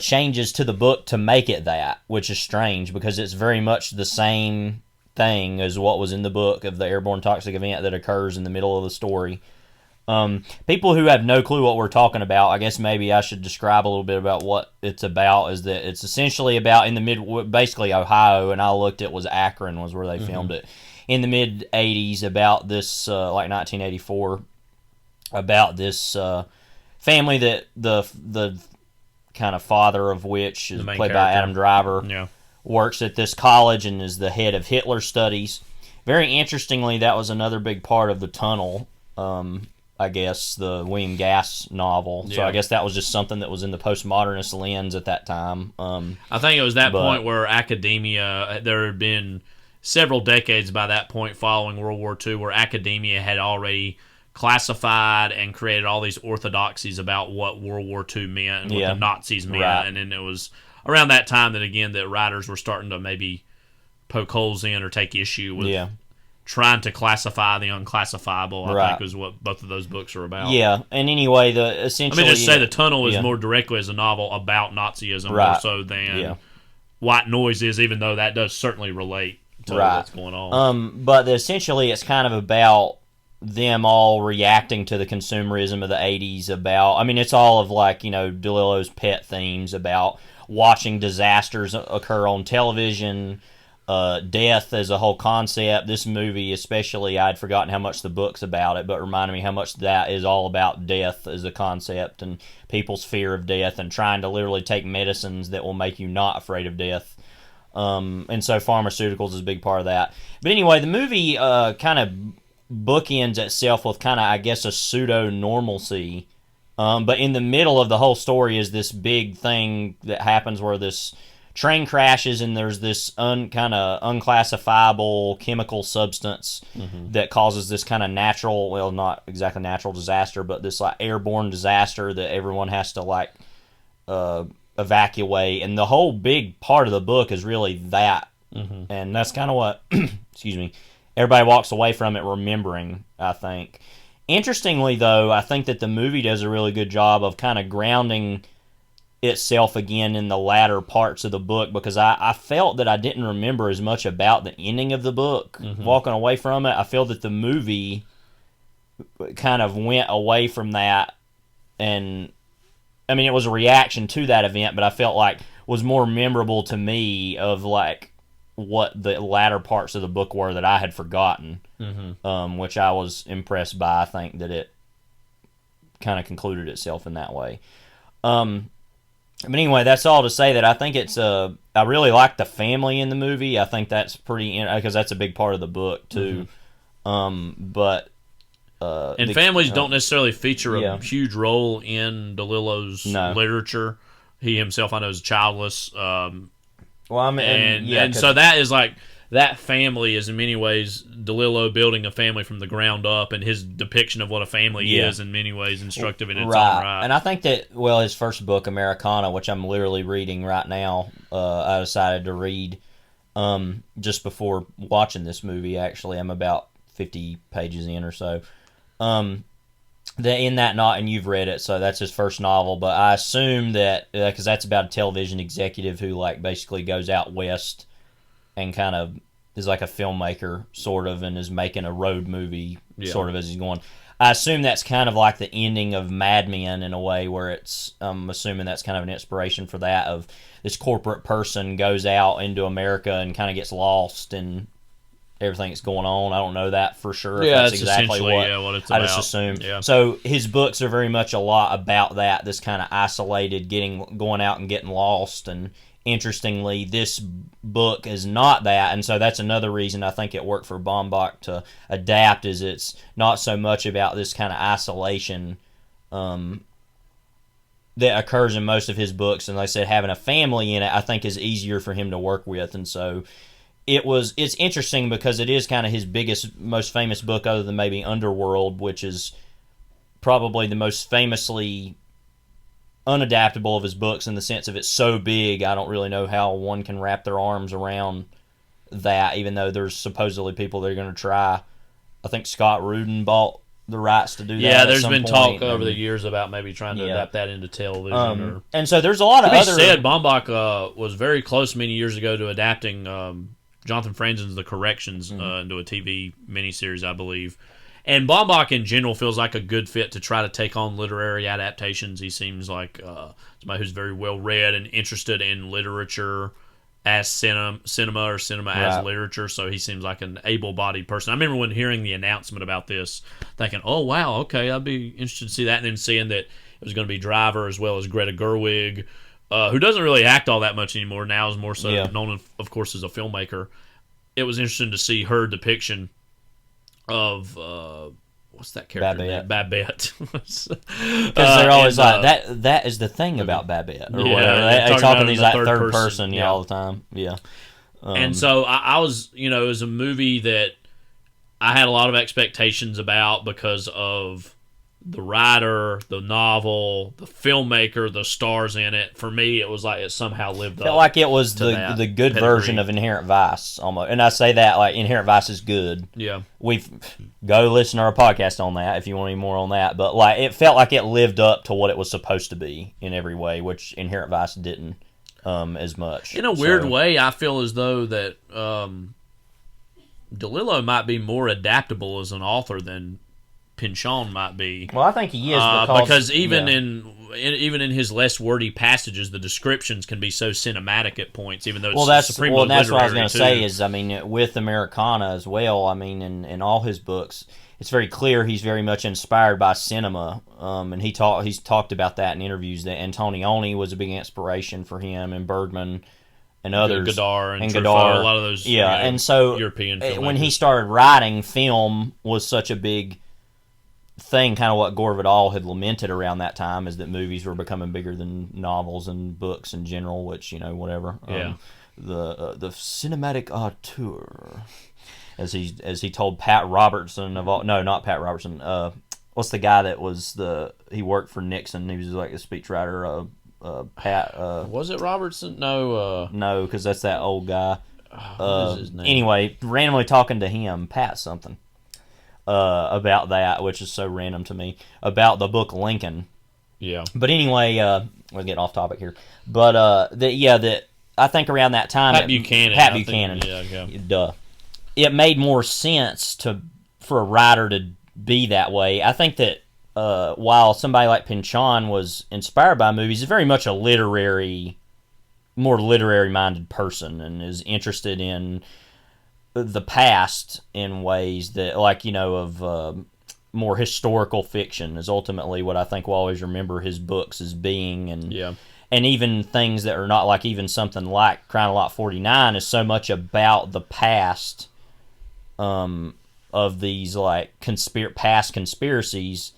changes to the book to make it that, which is strange, because it's very much the same thing as what was in the book of the airborne toxic event that occurs in the middle of the story. People who have no clue what we're talking about, I guess maybe I should describe a little bit about what it's about. Is that it's essentially about basically Ohio, and I looked at was Akron was where they filmed it in the mid '80s, about this like 1984, about this family that the kind of father of which is played by Adam Driver, works at this college and is the head of Hitler studies. Very interestingly, that was another big part of the Tunnel. I guess the William Gass novel. So I guess that was just something that was in the postmodernist lens at that time. I think it was that point where academia, there had been several decades by that point following World War II where academia had already classified and created all these orthodoxies about what World War II meant and what the Nazis meant. Right. And then it was around that time that, again, that writers were starting to maybe poke holes in or take issue with trying to classify the unclassifiable, I think, is what both of those books are about. Yeah, and anyway, essentially... Let me just say The Tunnel is more directly as a novel about Nazism more so than White Noise is, even though that does certainly relate to what's going on. But essentially it's kind of about them all reacting to the consumerism of the 80s, it's all of DeLillo's pet themes about watching disasters occur on television, death as a whole concept. This movie especially, I'd forgotten how much the book's about it, but reminded me how much that is all about death as a concept and people's fear of death and trying to literally take medicines that will make you not afraid of death. And so pharmaceuticals is a big part of that. But anyway, the movie kind of bookends itself with kind of, I guess, a pseudo-normalcy. But in the middle of the whole story is this big thing that happens where this train crashes and there's this kind of unclassifiable chemical substance that causes this kind of natural, well, not exactly natural disaster, but this like airborne disaster that everyone has to evacuate. And the whole big part of the book is really that. And that's kind of what, excuse me, everybody walks away from it remembering, I think. Interestingly, though, I think that the movie does a really good job of kind of grounding itself again in the latter parts of the book, because I felt that I didn't remember as much about the ending of the book walking away from it. I feel that the movie kind of went away from that, and it was a reaction to that event, but I felt like was more memorable to me of like what the latter parts of the book were that I had forgotten, which I was impressed by. I think that it kind of concluded itself in that way. But anyway, that's all to say that I think it's I really like the family in the movie. I think that's pretty, because that's a big part of the book too. But families don't necessarily feature a huge role in DeLillo's literature. He himself, I know, is childless. So that is like that family is in many ways DeLillo building a family from the ground up, and his depiction of what a family is in many ways instructive in its own right. And I think that, his first book, Americana, which I'm literally reading right now, I decided to read just before watching this movie, actually. I'm about 50 pages in or so. In that not, and you've read it, so that's his first novel, but I assume that, because that's about a television executive who, like, basically goes out west and kind of is like a filmmaker, sort of, and is making a road movie, sort of, as he's going. I assume that's kind of like the ending of Mad Men in a way, where it's, I'm assuming that's kind of an inspiration for that, of this corporate person goes out into America and kind of gets lost and everything that's going on. I don't know that for sure. Yeah, that's exactly what it's I about. just assume. Yeah. So his books are very much a lot about that, this kind of isolated, going out and getting lost. And interestingly, this book is not that, and so that's another reason I think it worked for Baumbach to adapt, is it's not so much about this kind of isolation that occurs in most of his books. And like I said, having a family in it, I think, is easier for him to work with. And so it's interesting because it is kind of his biggest, most famous book, other than maybe Underworld, which is probably the most famously unadaptable of his books, in the sense of it's so big, I don't really know how one can wrap their arms around that, even though there's supposedly people that are going to try. I think Scott Rudin bought the rights to do that. Yeah, there's been talk over the years about maybe trying to adapt that into television. And so there's a lot of other... said, Baumbach was very close many years ago to adapting Jonathan Franzen's The Corrections into a TV miniseries, I believe. And Baumbach in general feels like a good fit to try to take on literary adaptations. He seems like somebody who's very well read and interested in literature as cinema as literature. So he seems like an able-bodied person. I remember when hearing the announcement about this, thinking, "Oh wow, okay, I'd be interested to see that." And then seeing that it was going to be Driver as well as Greta Gerwig, who doesn't really act all that much anymore. Now is more so known, of course, as a filmmaker. It was interesting to see her depiction of what's that character name? Babette. Because they're always like that is the thing about Babette, or whatever. They talk in these like third person all the time. Yeah. And so I was, it was a movie that I had a lot of expectations about because of the writer, the novel, the filmmaker, the stars in it. For me, it was like it somehow lived up. Felt like it was the good version of Inherent Vice, almost. And I say that like Inherent Vice is good. Yeah, we've go listen to our podcast on that if you want any more on that. But like it felt like it lived up to what it was supposed to be in every way, which Inherent Vice didn't as much. In a weird way, I feel as though that DeLillo might be more adaptable as an author than Pynchon might be. Well, I think he is because even in his less wordy passages, the descriptions can be so cinematic at points. Even though it's supremely that's what I was going to say. Is with Americana as well. In all his books, it's very clear he's very much inspired by cinema. And he's talked about that in interviews. That Antonioni was a big inspiration for him, and Bergman and others, Godard and Truffaut, a lot of those. And so European filmmakers. When he started writing, film was such a big thing, kind of what Gore Vidal had lamented around that time, is that movies were becoming bigger than novels and books in general, which, whatever. The cinematic auteur, as he told Pat Robertson not Pat Robertson. What's the guy that he worked for Nixon? He was like a speechwriter. Pat. Was it Robertson? No. No, because that's that old guy. What is his name? Anyway, randomly talking to him, Pat something. About that, which is so random to me, about the book Lincoln. Yeah. But anyway, we're getting off topic here. But I think around that time, Pat Buchanan. Yeah. Duh. It made more sense for a writer to be that way. I think that while somebody like Pynchon was inspired by movies, he's very much a more literary-minded person, and is interested in the past in ways that, of more historical fiction is ultimately what I think we'll always remember his books as being, and even things that are not, like even something like Crime of Lot 49 is so much about the past of these like past conspiracies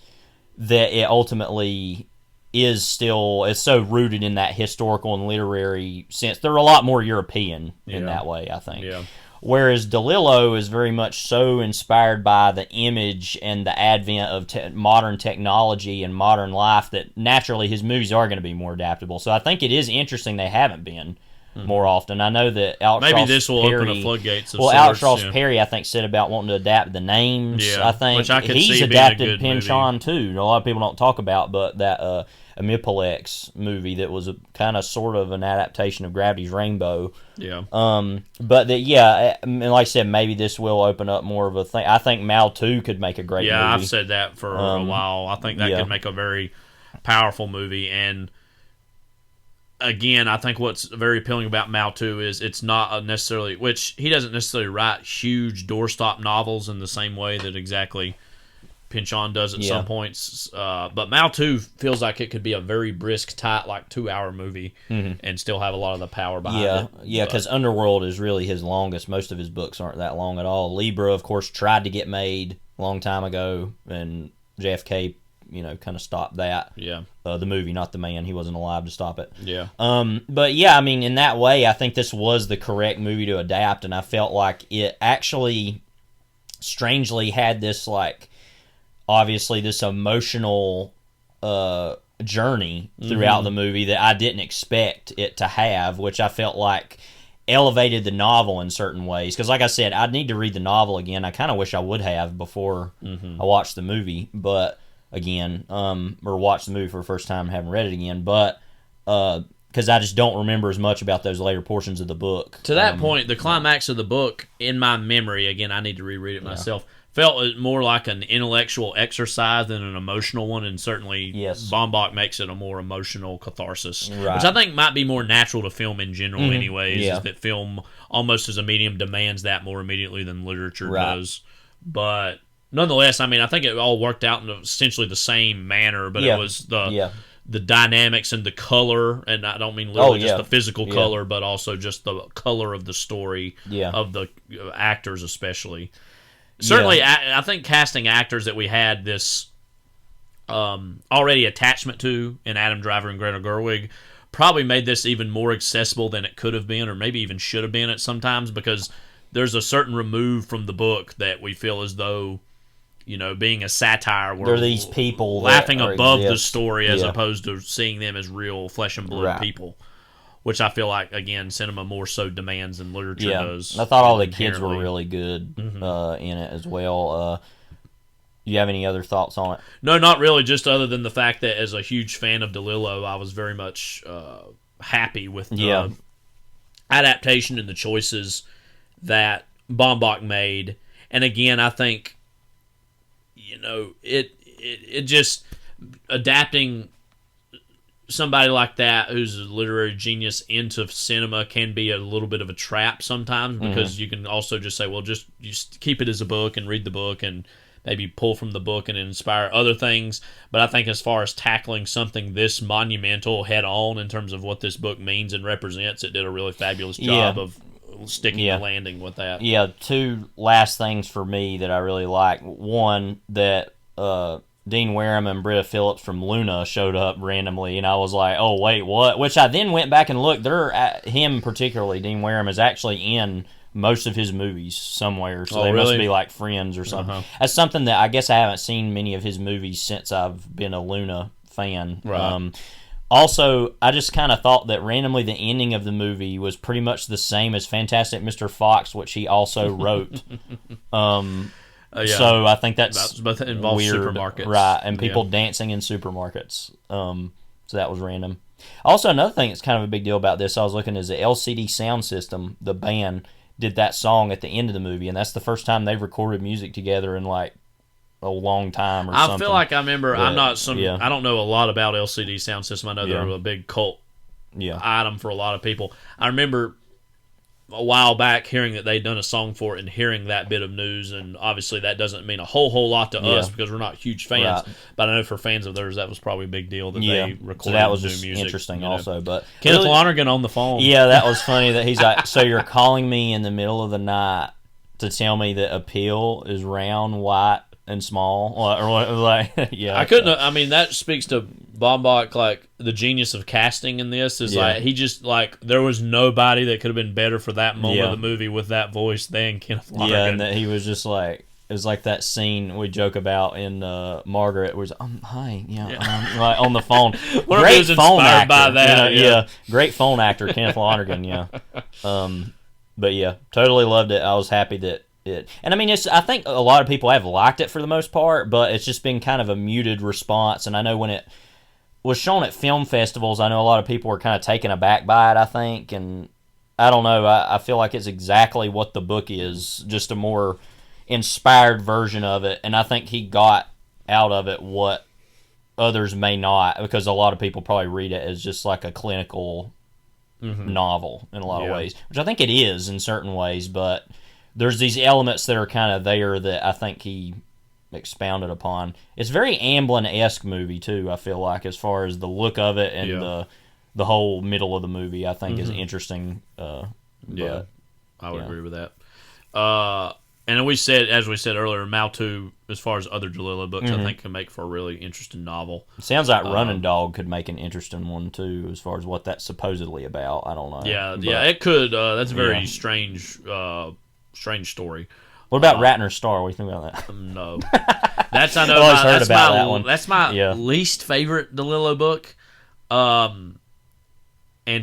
that it ultimately is still, it's so rooted in that historical and literary sense. They're a lot more European in that way, I think. Yeah. Whereas DeLillo is very much so inspired by the image and the advent of modern technology and modern life that naturally his movies are going to be more adaptable. So I think it is interesting they haven't been more often. I know that Alex Maybe Ross this will Perry, open a floodgates of Alex sorts, Ross Perry, I think, said about wanting to adapt the names. Yeah, I think which I could he's see being a adapted good movie. Pinchon too. A lot of people don't talk about, but that Amipolex movie that was a kind of sort of an adaptation of Gravity's Rainbow. Yeah. But like I said, maybe this will open up more of a thing. I think Mal 2 could make a great movie. Yeah, I've said that for a while. I think that yeah. could make a very powerful movie. And again, I think what's very appealing about Mal 2 is it's not necessarily, which he doesn't necessarily write huge doorstop novels in the same way that exactly Pinchon does at some points. But Mal 2 feels like it could be a very brisk, tight, like 2-hour movie and still have a lot of the power behind it. Yeah, because Underworld is really his longest. Most of his books aren't that long at all. Libra, of course, tried to get made a long time ago, and JFK, kind of stopped that. Yeah. The movie, not the man. He wasn't alive to stop it. Yeah. But yeah, I mean, in that way, I think this was the correct movie to adapt, and I felt like it actually strangely had this, like, obviously this emotional journey throughout the movie that I didn't expect it to have, which I felt like elevated the novel in certain ways. Because like I said, I'd need to read the novel again. I kind of wish I would have before I watched the movie, but again, or watched the movie for the first time and haven't read it again, but because I just don't remember as much about those later portions of the book. To that point, the climax of the book, in my memory, again, I need to reread it myself, felt more like an intellectual exercise than an emotional one, and certainly Baumbach makes it a more emotional catharsis, which I think might be more natural to film in general anyways, is that film almost as a medium demands that more immediately than literature does. But nonetheless, I mean, I think it all worked out in essentially the same manner, but it was the dynamics and the color, and I don't mean literally just the physical color, but also just the color of the story of the actors especially. Certainly, I think casting actors that we had this already attachment to in Adam Driver and Greta Gerwig probably made this even more accessible than it could have been, or maybe even should have been at sometimes, because there's a certain remove from the book that we feel as though, being a satire, where they're these people laughing above the story as opposed to seeing them as real flesh and blood people. Which I feel like, again, cinema more so demands than literature does. I thought all the kids were really good in it as well. Do you have any other thoughts on it? No, not really, just other than the fact that as a huge fan of DeLillo, I was very much happy with the adaptation and the choices that Baumbach made. And again, I think, it just adapting somebody like that who's a literary genius into cinema can be a little bit of a trap sometimes, because you can also just say, well, just keep it as a book and read the book and maybe pull from the book and inspire other things. But I think as far as tackling something this monumental head on in terms of what this book means and represents, it did a really fabulous job of sticking the landing with that. Yeah, two last things for me that I really like. One, that Dean Wareham and Britta Phillips from Luna showed up randomly, and I was like, oh, wait, what? Which I then went back and looked. Him particularly, Dean Wareham, is actually in most of his movies somewhere, so they must be like friends or something. That's something that I guess I haven't seen many of his movies since I've been a Luna fan. Right. Also, I just kind of thought that randomly the ending of the movie was pretty much the same as Fantastic Mr. Fox, which he also wrote. So I think that's both involves weird, supermarkets, right? And people dancing in supermarkets. So that was random. Also, another thing that's kind of a big deal about this, I was looking, is the LCD Sound System. The band did that song at the end of the movie, and that's the first time they've recorded music together in like a long time or something. I feel like I remember. But, I don't know a lot about LCD Sound System. I know they're a big cult item for a lot of people. I remember a while back hearing that they'd done a song for it and hearing that bit of news, and obviously that doesn't mean a whole lot to us because we're not huge fans, but I know for fans of theirs that was probably a big deal that they recorded so that was new just music. Interesting also. But Kenneth Lonergan on the phone. Yeah, that was funny that he's like, so you're calling me in the middle of the night to tell me that a pill is round, white, and small, or like, I couldn't. I mean, that speaks to Baumbach, like, the genius of casting in this is, like, he just, like, there was nobody that could have been better for that moment of the movie with that voice than Kenneth Lonergan. Yeah, and that he was just like, it was like that scene we joke about in Margaret, where hi, like on the phone. Great phone actor. By that, great phone actor, Kenneth Lonergan, But yeah, totally loved it. I was happy that it, and I mean, I think a lot of people have liked it for the most part, but it's just been kind of a muted response. And I know when it was shown at film festivals, I know a lot of people were kind of taken aback by it, I think, and I don't know, I feel like it's exactly what the book is, just a more inspired version of it, and I think he got out of it what others may not, because a lot of people probably read it as just like a clinical novel in a lot of ways, which I think it is in certain ways, but there's these elements that are kind of there that I think he expounded upon. It's very Amblin-esque movie too, I feel like, as far as the look of it and the whole middle of the movie, I think is interesting. I would agree with that. And as we said earlier, Mautu, as far as other DeLillo books, I think can make for a really interesting novel. It sounds like Running Dog could make an interesting one too, as far as what that's supposedly about. I don't know. Yeah, it could. That's a very strange story. What about Ratner's Star? What do you think about that? No, that's I know. I've always heard about that one. That's my least favorite DeLillo book. And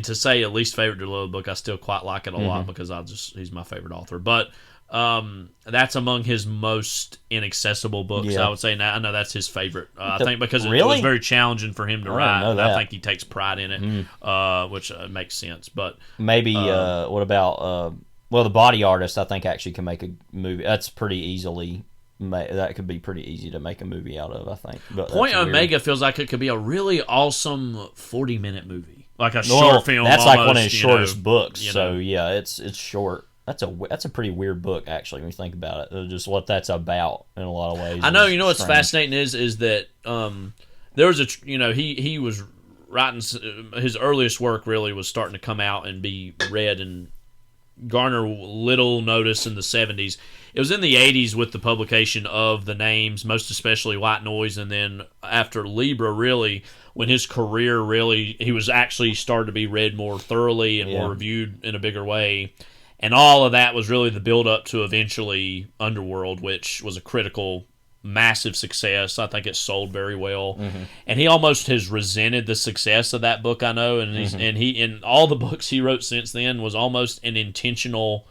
to say a least favorite DeLillo book, I still quite like it a lot because he's my favorite author. But that's among his most inaccessible books, I would say. Now I know that's his favorite. I think because it was very challenging for him to write, and I think he takes pride in it, which makes sense. But maybe what about The Body Artist? I think actually can make a movie. That's pretty easily. That could be pretty easy to make a movie out of, I think. But Point Omega feels like it could be a really awesome 40-minute movie, like a short film. That's almost, like one of his shortest books. So yeah, it's short. That's a pretty weird book, actually, when you think about it. Just what that's about in a lot of ways. I know. You know what's fascinating is that there was he was writing his earliest work really was starting to come out and be read and garner little notice in the 70s. It was in the 80s with the publication of the names, most especially White Noise, and then after Libra, really, when his career really, he was actually started to be read more thoroughly and more reviewed in a bigger way. And all of that was really the build-up to eventually Underworld, which was a critical, massive success. I think it sold very well. And he almost has resented the success of that book, I know. And he in all the books he wrote since then was almost an intentional...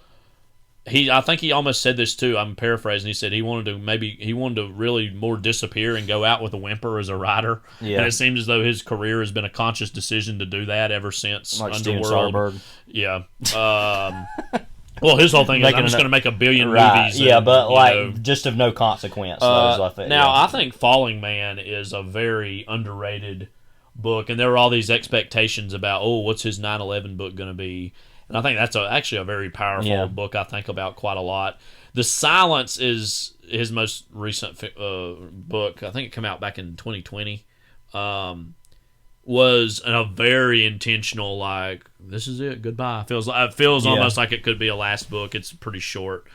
I think he almost said this too. I'm paraphrasing. He said he wanted to really more disappear and go out with a whimper as a writer. Yeah. And it seems as though his career has been a conscious decision to do that ever since like Underworld. Yeah. Well, his whole thing is I'm just going to make a billion movies. Yeah, but just of no consequence. I think Falling Man is a very underrated book, and there were all these expectations about what's his 9/11 book going to be. And I think that's actually a very powerful book I think about quite a lot. The Silence is his most recent book. I think it came out back in 2020. Was a very intentional, like, this is it, goodbye. It feels almost like it could be a last book. It's pretty short.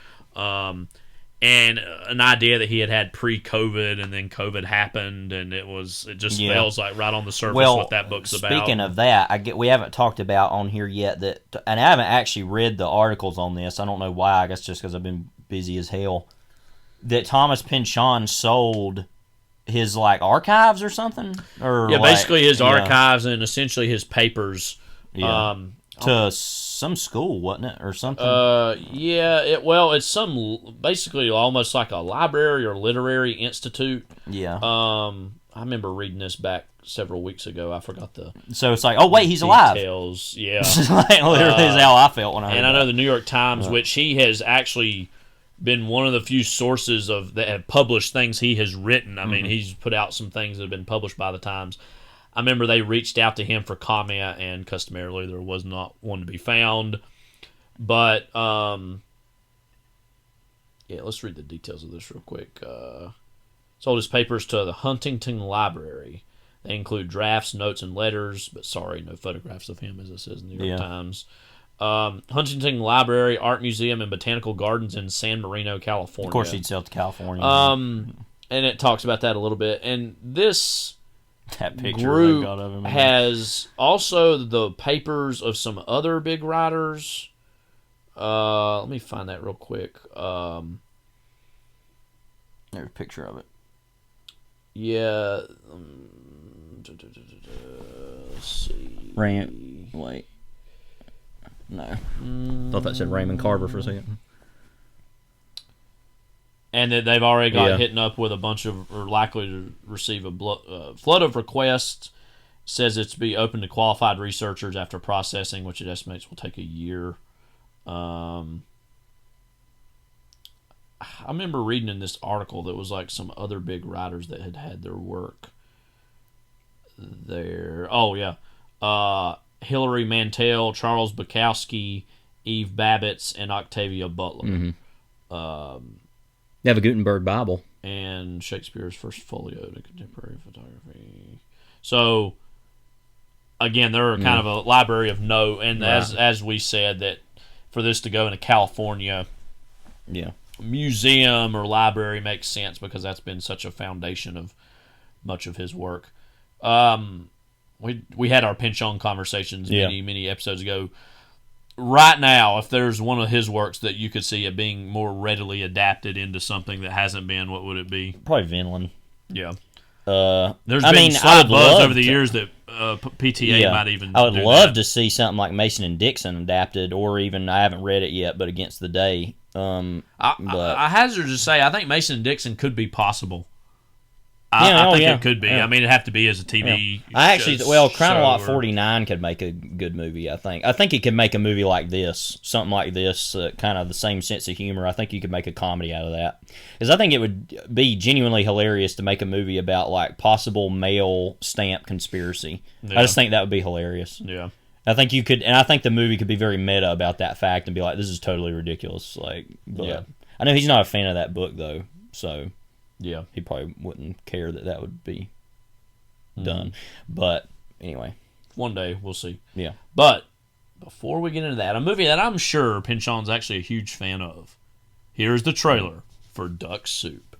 And an idea that he had pre-COVID, and then COVID happened, and it just feels like right on the surface what that book's about. Speaking of that, we haven't talked about on here yet and I haven't actually read the articles on this. I don't know why. I guess just because I've been busy as hell. That Thomas Pynchon sold his archives or something, or basically his archives and essentially his papers. To some school, wasn't it, or something? It's some basically almost like a library or literary institute. Yeah. I remember reading this back several weeks ago. I forgot the. So it's like, oh wait, he's alive. Details. Yeah. Literally is how I felt when I heard that. I know the New York Times, which he has actually been one of the few sources that have published things he has written. I mean, he's put out some things that have been published by the Times. I remember they reached out to him for comment, and customarily there was not one to be found. But, let's read the details of this real quick. Sold his papers to the Huntington Library. They include drafts, notes, and letters, but sorry, no photographs of him, as it says in the New York Times. Huntington Library, Art Museum, and Botanical Gardens in San Marino, California. Of course he'd sell to California. And it talks about that a little bit. And this... That picture they group got of him. has also the papers of some other big writers. Let me find that real quick. There's a picture of it. Yeah. Let's see. Wait. No. Thought that said Raymond Carver for a second. And that they've already got Yeah. hit up with a bunch of, or likely to receive a flood of requests. Says it's to be open to qualified researchers after processing, which it estimates will take a year. I remember reading in this article that was like some other big writers that had their work there. Oh, yeah. Hilary Mantel, Charles Bukowski, Eve Babbitts, and Octavia Butler. They have a Gutenberg Bible. And Shakespeare's first folio to contemporary photography. So, again, they're kind of a library of note. And as we said, that for this to go into California, museum or library makes sense because that's been such a foundation of much of his work. We had our Pinchon conversations many episodes ago. Right now, if there's one of his works that you could see it being more readily adapted into something that hasn't been, what would it be? Probably Vinland. Yeah. There's been slight buzz over the years that PTA might even I would do love that. to see something like Mason and Dixon adapted, or even, I haven't read it yet, but Against the Day. I hazard to say, I think Mason and Dixon could be possible. I think it could be. Yeah. I mean, it'd have to be as a TV I actually, Crown of Lot show 49 could make a good movie, I think. I think he could make a movie like this, something like this, kind of the same sense of humor. I think you could make a comedy out of that. Because I think it would be genuinely hilarious to make a movie about, like, possible mail stamp conspiracy. Yeah. I just think that would be hilarious. Yeah. I think you could, and I think the movie could be very meta about that fact and be like, this is totally ridiculous. Like, but I know he's not a fan of that book, though, so... Yeah. He probably wouldn't care that would be done. But anyway. One day, we'll see. Yeah. But before we get into that, a movie that I'm sure Pinchon's actually a huge fan of. Here's the trailer for Duck Soup.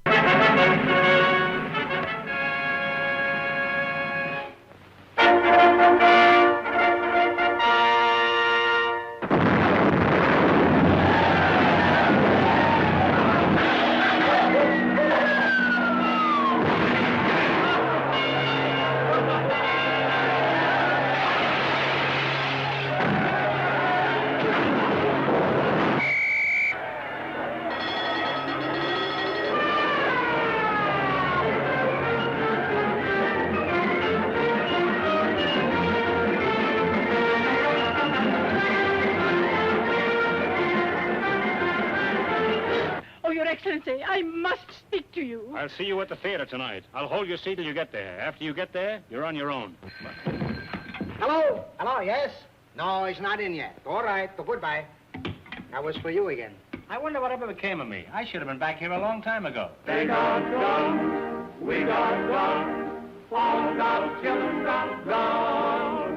Oh, Your Excellency, I must speak to you. I'll see you at the theater tonight. I'll hold your seat till you get there. After you get there, you're on your own. Hello? Hello, yes? No, he's not in yet. All right, well, goodbye. That was for you again. I wonder whatever became of me. I should have been back here a long time ago. They got guns, we got guns, all got children got guns.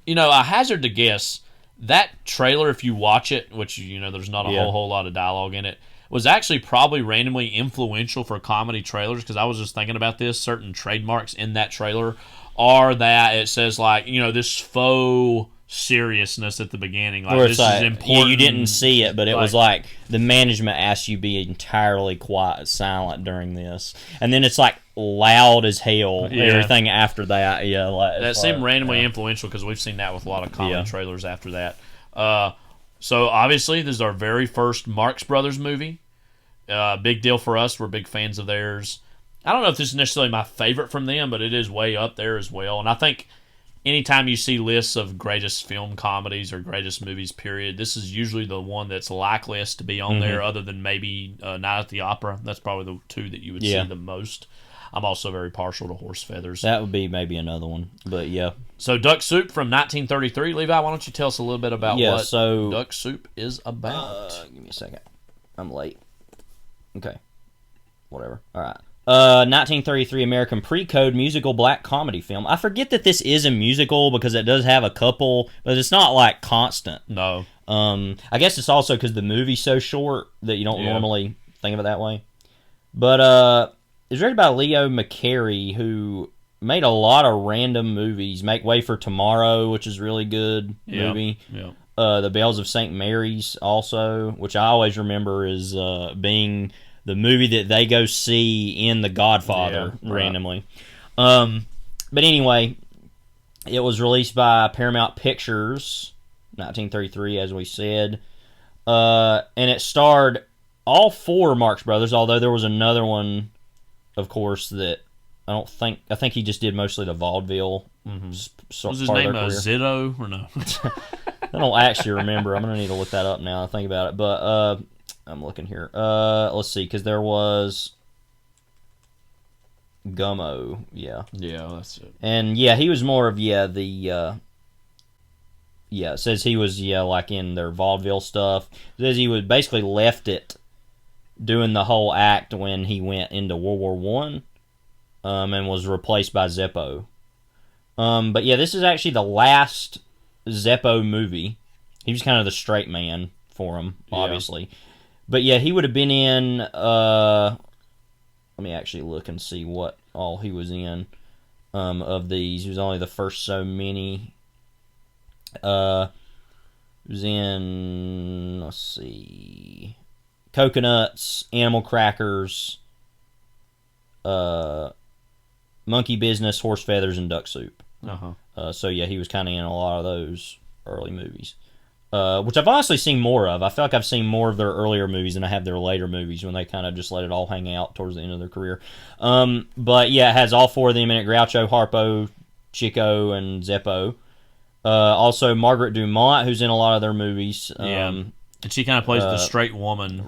You know, I hazard to guess that trailer, if you watch it, which, you know, there's not a whole lot of dialogue in it, was actually probably randomly influential for comedy trailers, because I was just thinking about this. Certain trademarks in that trailer are that it says, like, you know, this faux seriousness at the beginning. Like, this is important. Yeah, you didn't see it, but it was like the management asked you be entirely quiet, silent during this. And then it's like loud as hell, everything after that. Yeah, like, that seemed randomly influential, because we've seen that with a lot of comedy trailers after that. So obviously, this is our very first Marx Brothers movie. Big deal for us. We're big fans of theirs. I don't know if this is necessarily my favorite from them, but it is way up there as well. And I think anytime you see lists of greatest film comedies or greatest movies, period, this is usually the one that's likeliest to be on there, other than maybe Night at the Opera. That's probably the two that you would see the most. I'm also very partial to Horse Feathers. That would be maybe another one, but yeah. So Duck Soup from 1933. Levi, why don't you tell us a little bit about what Duck Soup is about? Give me a second. I'm late. Okay. Whatever. All right. 1933 American pre-code musical black comedy film. I forget that this is a musical because it does have a couple, but it's not like constant. No. I guess it's also because the movie's so short that you don't normally think of it that way. But it's written by Leo McCarey, who made a lot of random movies. Make Way for Tomorrow, which is a really good movie. Yeah. The Bells of St. Mary's also, which I always remember as being the movie that they go see in The Godfather randomly. But anyway, it was released by Paramount Pictures, 1933, as we said. And it starred all four Marx Brothers, although there was another one, of course, that I think he just did mostly the vaudeville. Was his name Zitto or no? I don't actually remember. I'm going to need to look that up now. I think about it. But I'm looking here. Let's see, because there was Gummo. Yeah. Yeah, that's it. And yeah, he was more of it says he was like in their vaudeville stuff. It says he was basically left it doing the whole act when he went into World War One, and was replaced by Zeppo. But yeah, this is actually the last Zeppo movie. He was kind of the straight man for him, obviously. Yeah. But yeah, he would have been in, let me actually look and see what all he was in of these. He was only the first so many. He was in, let's see, Coconuts, Animal Crackers, Monkey Business, Horse Feathers, and Duck Soup. So yeah, he was kind of in a lot of those early movies, which I've honestly seen more of. I feel like I've seen more of their earlier movies than I have their later movies when they kind of just let it all hang out towards the end of their career. But yeah, it has all four of them in it: Groucho, Harpo, Chico, and Zeppo. Also Margaret Dumont, who's in a lot of their movies. And she kind of plays the straight woman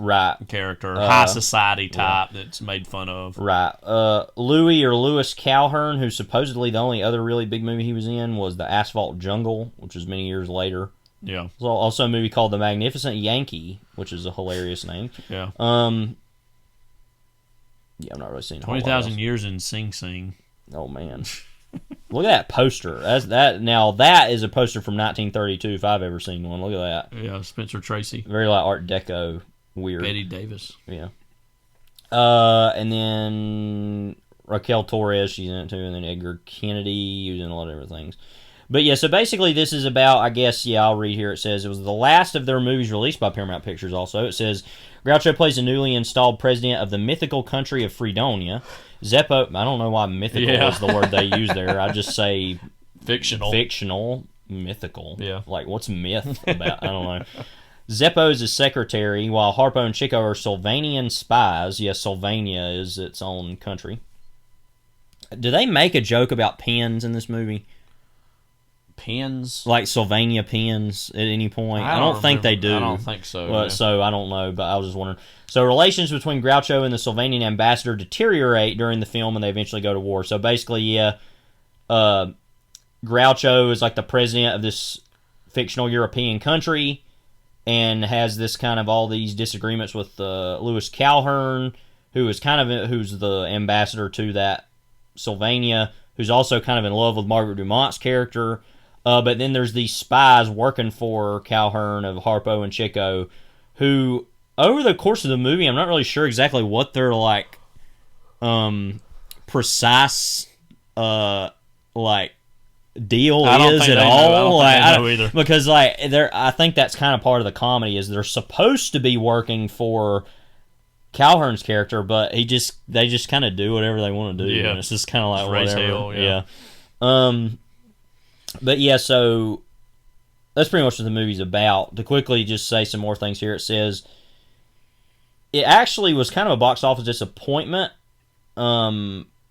character, high society type that's made fun of. Right. Louis Calhern, who's supposedly the only other really big movie he was in, was The Asphalt Jungle, which was many years later. Yeah. There's also a movie called The Magnificent Yankee, which is a hilarious name. Yeah. I'm not really seeing 20,000 Years in Sing Sing. Oh, man. Look at that poster. That is a poster from 1932 if I've ever seen one. Look at that. Yeah, Spencer Tracy. Very like Art Deco, weird. Betty Davis. Yeah. And then Raquel Torres, she's in it too, and then Edgar Kennedy, he was in a lot of different things. But yeah, so basically this is about, I guess, I'll read here. It says, it was the last of their movies released by Paramount Pictures also. It says, Groucho plays a newly installed president of the mythical country of Fredonia. Zeppo, I don't know why mythical is the word they use there. I just say fictional, mythical. Yeah. Like, what's myth about? I don't know. Zeppo is his secretary, while Harpo and Chico are Sylvanian spies. Yes, Sylvania is its own country. Do they make a joke about pens in this movie? Pens? Like Sylvania pens at any point? I don't think they do. I don't think so. Well, so I don't know, but I was just wondering. So relations between Groucho and the Sylvanian ambassador deteriorate during the film, and they eventually go to war. So basically, Groucho is like the president of this fictional European country, and has this kind of all these disagreements with Louis Calhern, who's the ambassador to that Sylvania, who's also kind of in love with Margaret Dumont's character. But then there's these spies working for Calhern of Harpo and Chico, who, over the course of the movie, I'm not really sure exactly what their, like, precise, like, deal is at all. I don't know either. Because, like, I think that's kind of part of the comedy, is they're supposed to be working for Calhern's character, but they just kind of do whatever they want to do. Yeah. And it's just kind of like raise whatever. hell, yeah. But yeah, so that's pretty much what the movie's about. To quickly just say some more things here, it says it actually was kind of a box office disappointment.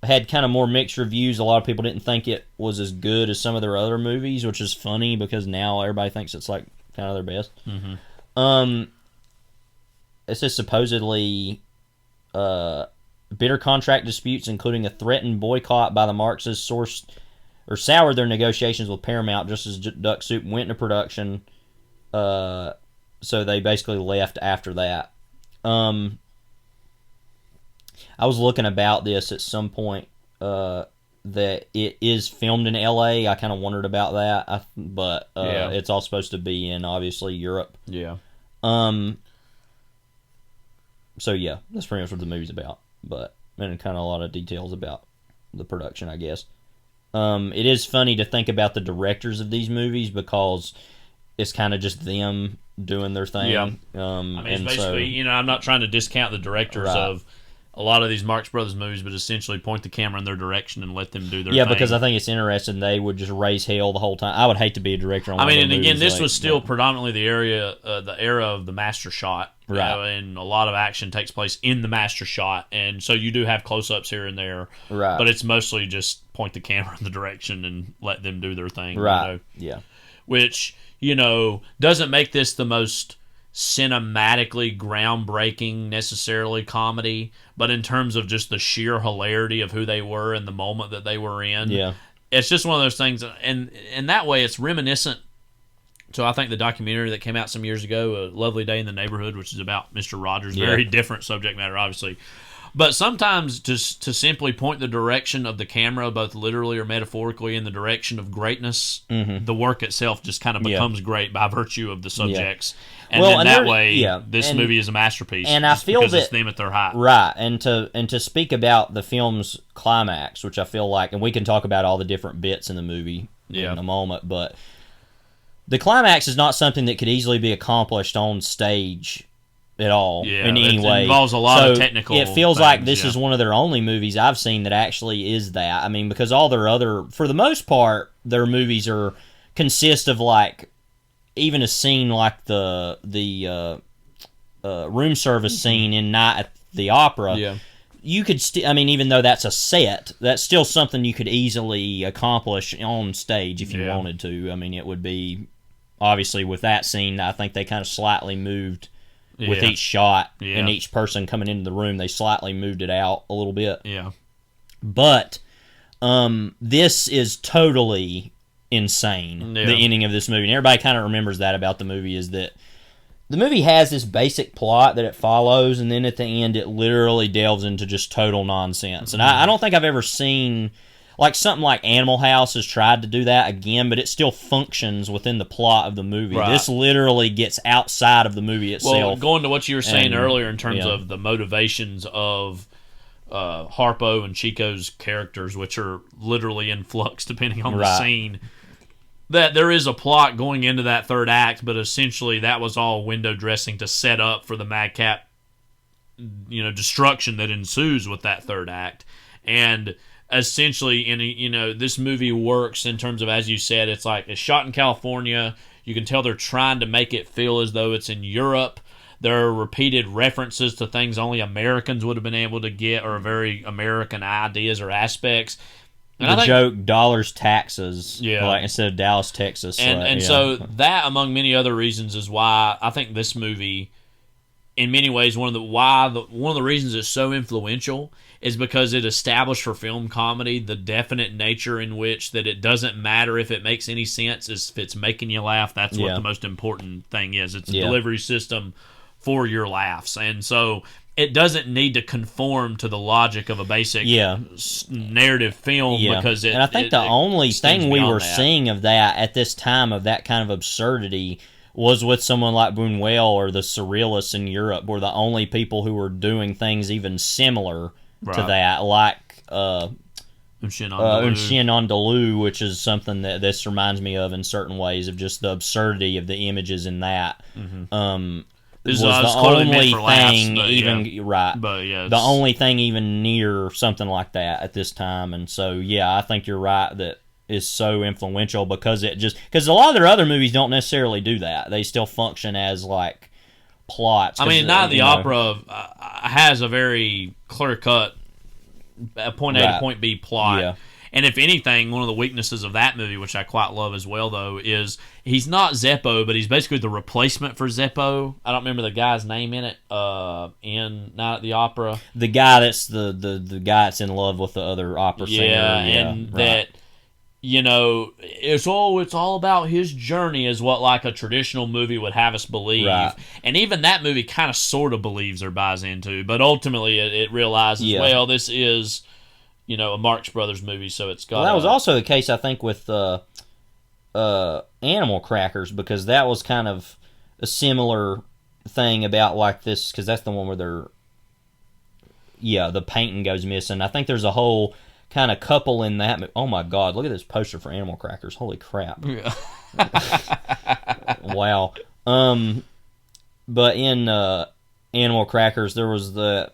had kind of more mixed reviews. A lot of people didn't think it was as good as some of their other movies, which is funny because now everybody thinks it's like kind of their best. It says supposedly bitter contract disputes, including a threatened boycott by the Marxists, soured their negotiations with Paramount just as Duck Soup went into production. So they basically left after that. I was looking about this at some point that it is filmed in L.A. I kind of wondered about that, but it's all supposed to be in, obviously, Europe. Yeah. So, yeah, that's pretty much what the movie's about. And kind of a lot of details about the production, I guess. It is funny to think about the directors of these movies because it's kind of just them doing their thing. Yeah. It's basically, I'm not trying to discount the directors of a lot of these Marx Brothers movies, but essentially point the camera in their direction and let them do their thing. Yeah, because I think it's interesting. They would just raise hell the whole time. I would hate to be a director on one of their movies. This was still predominantly the era of the master shot. Right. And a lot of action takes place in the master shot, and so you do have close-ups here and there. Right. But it's mostly just point the camera in the direction and let them do their thing. Right. Yeah. Which, doesn't make this the most cinematically groundbreaking necessarily comedy, but in terms of just the sheer hilarity of who they were in the moment that they were in, it's just one of those things, and in that way it's reminiscent to, I think, the documentary that came out some years ago, A Lovely Day in the Neighborhood, which is about Mr. Rogers. Very different subject matter, obviously. But sometimes just to simply point the direction of the camera, both literally or metaphorically, in the direction of greatness, the work itself just kind of becomes great by virtue of the subjects. And then that way, this movie is a masterpiece. And I feel because it's them at their height. Right. And to speak about the film's climax, which I feel like, and we can talk about all the different bits in the movie in a moment, but the climax is not something that could easily be accomplished on stage at all in any way. It involves a lot of technical it feels things, like this is one of their only movies I've seen that actually is that. I mean, because all their other, for the most part, their movies consist of like even a scene like the room service scene in Night at the Opera. Yeah. You could even though that's a set, that's still something you could easily accomplish on stage if you wanted to. I mean, it would be, obviously with that scene, I think they kind of slightly moved with each shot and each person coming into the room, they slightly moved it out a little bit. Yeah. But this is totally insane, the ending of this movie. And everybody kind of remembers that about the movie, is that the movie has this basic plot that it follows, and then at the end it literally delves into just total nonsense. And I don't think I've ever seen, like, something like Animal House has tried to do that again, but it still functions within the plot of the movie. Right. This literally gets outside of the movie itself. Well, going to what you were saying earlier in terms of the motivations of Harpo and Chico's characters, which are literally in flux depending on the scene, that there is a plot going into that third act, but essentially that was all window dressing to set up for the madcap, destruction that ensues with that third act. And essentially, this movie works in terms of, as you said, it's shot in California. You can tell they're trying to make it feel as though it's in Europe. There are repeated references to things only Americans would have been able to get, or very American ideas or aspects. And the joke, dollars, taxes, instead of Dallas, Texas. So that, among many other reasons, is why I think this movie, in many ways, one of the reasons it's so influential is because it established for film comedy the definite nature in which that it doesn't matter if it makes any sense, if it's making you laugh. That's what the most important thing is. It's a delivery system for your laughs. And so it doesn't need to conform to the logic of a basic narrative film because it. And I think the only thing we were seeing of that at this time, of that kind of absurdity, was with someone like Buñuel or the Surrealists in Europe, were the only people who were doing things even similar to that, like Un Chien Andalou, which is something that this reminds me of in certain ways, of just the absurdity of the images in that. This was the only thing the only thing even near something like that at this time. And so I think you're right that it's so influential because a lot of their other movies don't necessarily do that. They still function as like plots. I mean, Night at the Opera has a very clear-cut point A to point B plot. Yeah. And if anything, one of the weaknesses of that movie, which I quite love as well, though, is he's not Zeppo, but he's basically the replacement for Zeppo. I don't remember the guy's name in it. In Night at the Opera, the guy that's the guy that's in love with the other opera singer. And that it's all about his journey, is what like a traditional movie would have us believe. Right. And even that movie kind of sort of believes or buys into, but ultimately it realizes, well, this is a Marx Brothers movie, so it's got. Well, that was also the case, I think, with Animal Crackers, because that was kind of a similar thing about like this, because that's the one where the painting goes missing. I think there's a whole kind of couple in that. Oh my God! Look at this poster for Animal Crackers. Holy crap! Yeah. Wow. But in Animal Crackers, there was that.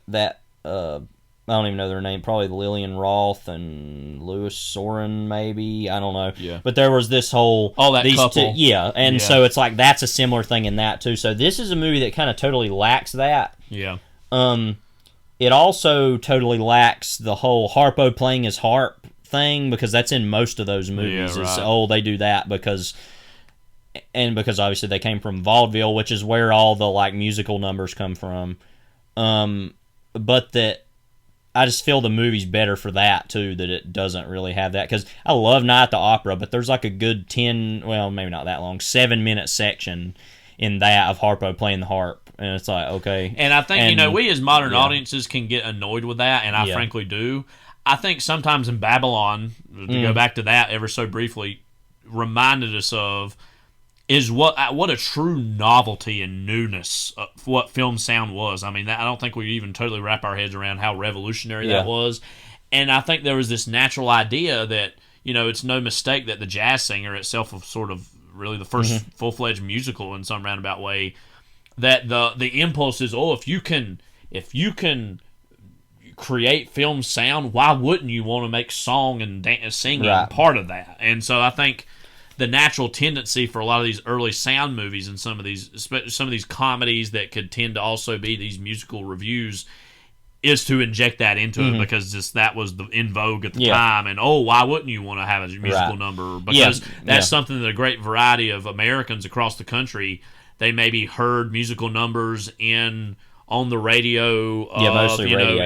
I don't even know their name. Probably Lillian Roth and Louis Soren, maybe. I don't know. Yeah. But there was this whole these couple. So it's like that's a similar thing in that too. So this is a movie that kind of totally lacks that. Yeah. It also totally lacks the whole Harpo playing his harp thing, because that's in most of those movies. Yeah, right. They do that because obviously they came from vaudeville, which is where all the like musical numbers come from. But that. I just feel the movie's better for that, too, that it doesn't really have that. Because I love Night at the Opera, but there's like a good 7-minute section in that of Harpo playing the harp. And it's like, okay. And I think, we as modern audiences can get annoyed with that, and I frankly do. I think sometimes in Babylon, to go back to that ever so briefly, reminded us of is what a true novelty and newness of what film sound was. I mean, I don't think we even totally wrap our heads around how revolutionary that was. And I think there was this natural idea that, it's no mistake that the Jazz Singer itself was sort of really the first full-fledged musical in some roundabout way, that the impulse is, if you can create film sound, why wouldn't you want to make song and singing part of that? And so I think the natural tendency for a lot of these early sound movies and some of these comedies that could tend to also be these musical reviews is to inject that into it, because that was in vogue at the time. And why wouldn't you want to have a musical number? Because that's something that a great variety of Americans across the country, they maybe heard musical numbers on the radio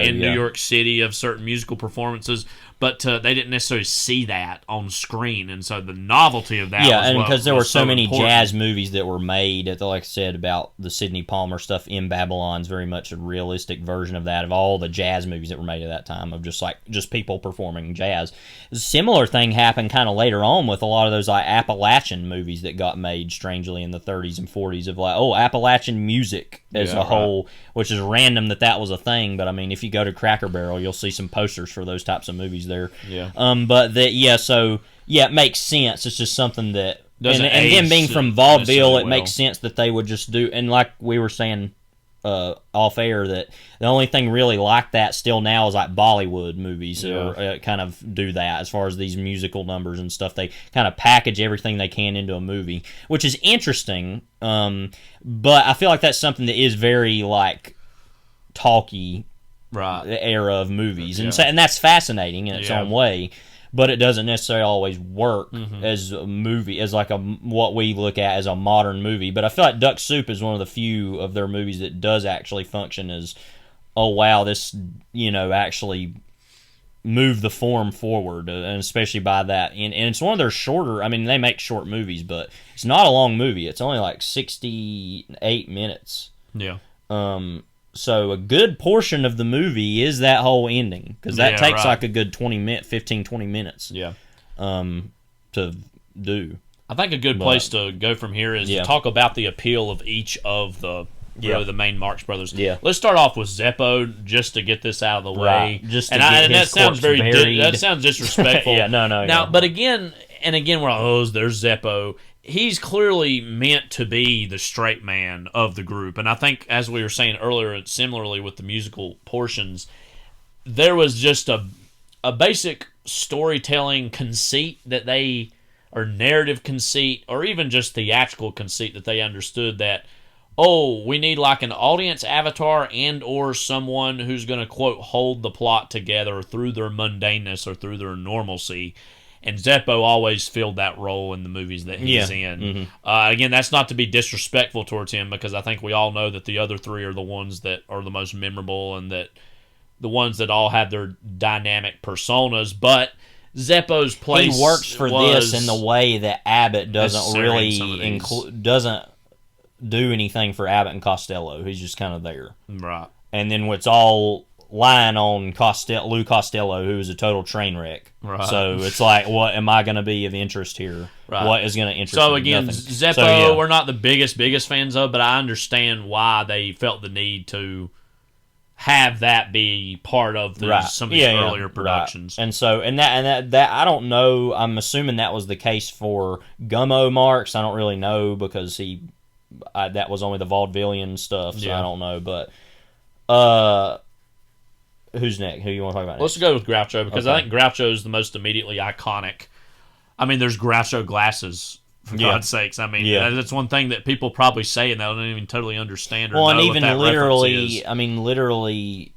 in New York City of certain musical performances, but they didn't necessarily see that on screen, and so the novelty of that and because there were so many important. Jazz movies that were made, like I said, about the Sidney Palmer stuff in Babylon's very much a realistic version of that, of all the jazz movies that were made at that time, of just people performing jazz. A similar thing happened kind of later on with a lot of those like Appalachian movies that got made strangely in the 30s and 40s, of like, Appalachian music as a whole, which is random that was a thing, but I mean, if you go to Cracker Barrel, you'll see some posters for those types of movies there. Yeah. It makes sense. It's just something that, and then being from vaudeville, it makes sense that they would just do, and like we were saying off air, that the only thing really like that still now is like Bollywood movies, or kind of do that as far as these musical numbers and stuff. They kind of package everything they can into a movie, which is interesting. But I feel like that's something that is very like talky era of movies, and that's fascinating in its own way. But it doesn't necessarily always work as a movie, as like what we look at as a modern movie. But I feel like Duck Soup is one of the few of their movies that does actually function as, this actually move the form forward, and especially by that. And it's one of their shorter. I mean, they make short movies, but it's not a long movie. It's only like 68 minutes. Yeah. So a good portion of the movie is that whole ending, because that takes like a good 20 minutes. Yeah. To do. I think a good place to go from here is to talk about the appeal of each of the the main Marx Brothers. Yeah. Let's start off with Zeppo, just to get this out of the way. Just to get his corpse buried. That sounds disrespectful. No. But again, we're there's Zeppo. He's clearly meant to be the straight man of the group. And I think, as we were saying earlier, similarly with the musical portions, there was just a basic storytelling conceit that or narrative conceit, or even just theatrical conceit that they understood, that oh, we need like an audience avatar and or someone who's going to, quote, hold the plot together through their mundaneness or through their normalcy. And Zeppo always filled that role in the movies that he's in. Mm-hmm. Again, that's not to be disrespectful towards him, because I think we all know that the other three are the ones that are the most memorable and that the ones that all have their dynamic personas. But Zeppo's place he works for this in the way that Abbott doesn't really doesn't do anything for Abbott and Costello. He's just kind of there. Right. And then it's all lying on Lou Costello, who is a total train wreck. Right. So it's like, what am I going to be of interest here? Right. What is going to interest So me? again, Nothing. Zeppo, we're not the biggest fans of, but I understand why they felt the need to have that be part of some of these earlier productions. Right. And so, and that I don't know. I'm assuming that was the case for Gummo Marx. I don't really know, because that was only the vaudevillian stuff, so I don't know. But who's next? Who you want to talk about next? Let's go with Groucho, because I think Groucho is the most immediately iconic. I mean, there's Groucho glasses, for God's sakes. I mean, that's one thing that people probably say and they don't even totally understand or know and what even that literally, is. I mean, literally,